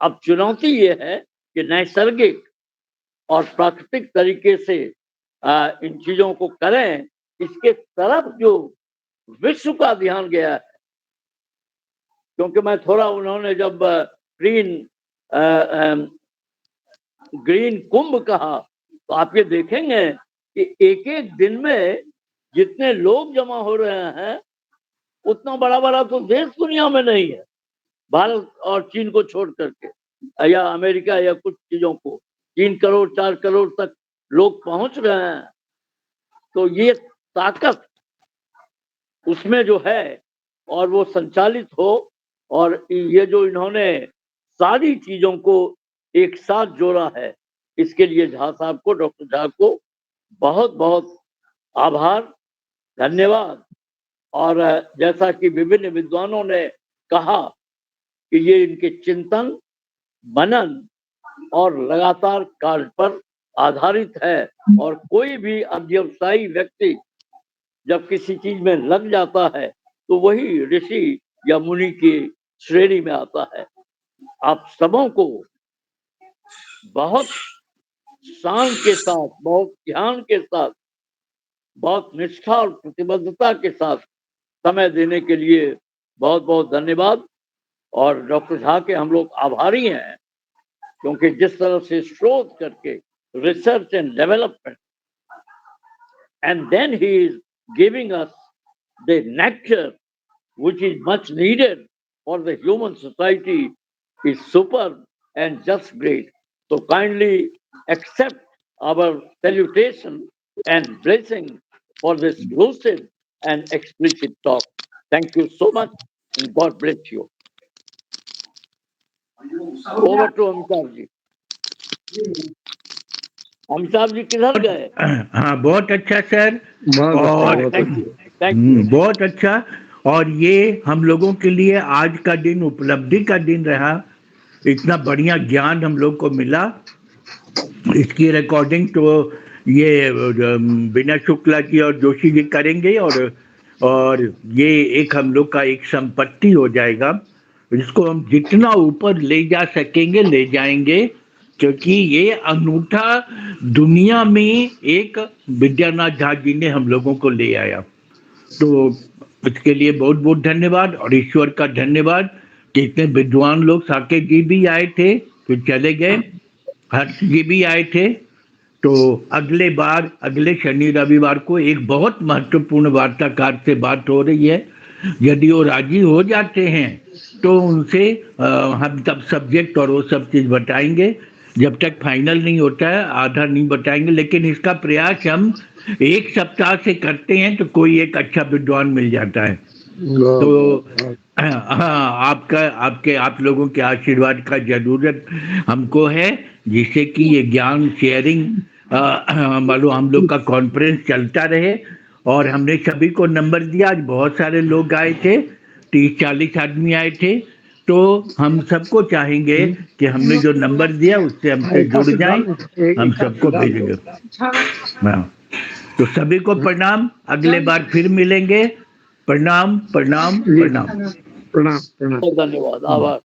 अब चुनौती ये है कि नैसर्गिक और प्राकृतिक तरीके से इन चीजों को करें, इसके तरफ जो विश्व का ध्यान गया है। क्योंकि मैं थोड़ा, उन्होंने जब ग्रीन कुंभ कहा, तो आप ये देखेंगे कि एक एक दिन में जितने लोग जमा हो रहे हैं, उतना बड़ा बड़ा तो देश दुनिया में नहीं है, भारत और चीन को छोड़ करके, या अमेरिका या कुछ चीजों को 3 करोड़ 4 करोड़ तक लोग पहुंच रहे हैं। तो ये ताकत उसमें जो है, और वो संचालित हो, और ये जो इन्होंने सारी चीजों को एक साथ जोड़ा है, इसके लिए झा साहब को, डॉक्टर झा को बहुत बहुत आभार, धन्यवाद। और जैसा कि विभिन्न विद्वानों ने कहा कि ये इनके चिंतन, मनन और लगातार कार्य पर आधारित है। और कोई भी अध्यवसायी व्यक्ति जब किसी चीज में लग जाता है तो वही ऋषि या मुनि की श्रेणी में आता है। आप सबों को बहुत शान के साथ, बहुत ध्यान के साथ, बहुत निष्ठा और प्रतिबद्धता के साथ समय देने के लिए बहुत बहुत धन्यवाद। और डॉक्टर झा के हम लोग आभारी हैं, क्योंकि जिस तरह से शोध करके research and development and then he is giving us the nectar which is much needed for the human society is superb and just great. So kindly accept our salutation and blessing for this lucid and explicit talk. Thank you so much and God bless you. Over to Amitabh ji. Amitabh ji किधर गए? हाँ, बहुत अच्छा sir, और बहुत अच्छा। और ये हम लोगों के लिए आज का दिन उपलब्धि का दिन रहा। इतना बढ़िया ज्ञान हम लोग को मिला। इसकी रिकॉर्डिंग तो ये बिना शुक्ला जी और जोशी जी करेंगे, और ये एक हम लोग का एक संपत्ति हो जाएगा। इसको हम जितना ऊपर ले जा सकेंगे ले जाएंगे, क्योंकि ये अनूठा दुनिया में एक विद्यानाथ झा जी ने हम लोगों को ले आया। तो इसके लिए बहुत बहुत धन्यवाद, और ईश्वर का धन्यवाद कि इतने विद्वान लोग, साकेत जी भी आए थे फिर चले गए, हर्ष जी भी आए थे। तो अगले बार, अगले शनि रविवार को एक बहुत महत्वपूर्ण वार्ताकार से बात हो रही है। यदि वो राजी हो जाते हैं तो उनसे हम तब सब्जेक्ट और वो सब चीज़ बताएंगे। जब तक फाइनल नहीं होता है आधा नहीं बताएंगे, लेकिन इसका प्रयास हम एक सप्ताह से करते हैं तो कोई एक अच्छा विद्वान मिल जाता है। तो हाँ, आप लोगों के आशीर्वाद का जरूरत हमको है, जिससे कि ये ज्ञान शेयरिंग मालूम हम लोग का कॉन्फ्रेंस चलता रहे। और हमने सभी को नंबर दिया। आज बहुत सारे लोग आए थे, 30-40 आदमी आए थे। तो हम सबको चाहेंगे कि हमने जो नंबर दिया उससे हमसे जुड़ जाएं, हम सबको भेजेंगे। तो सभी को प्रणाम, अगले बार फिर मिलेंगे। प्रणाम प्रणाम प्रणाम धन्यवाद, आभार।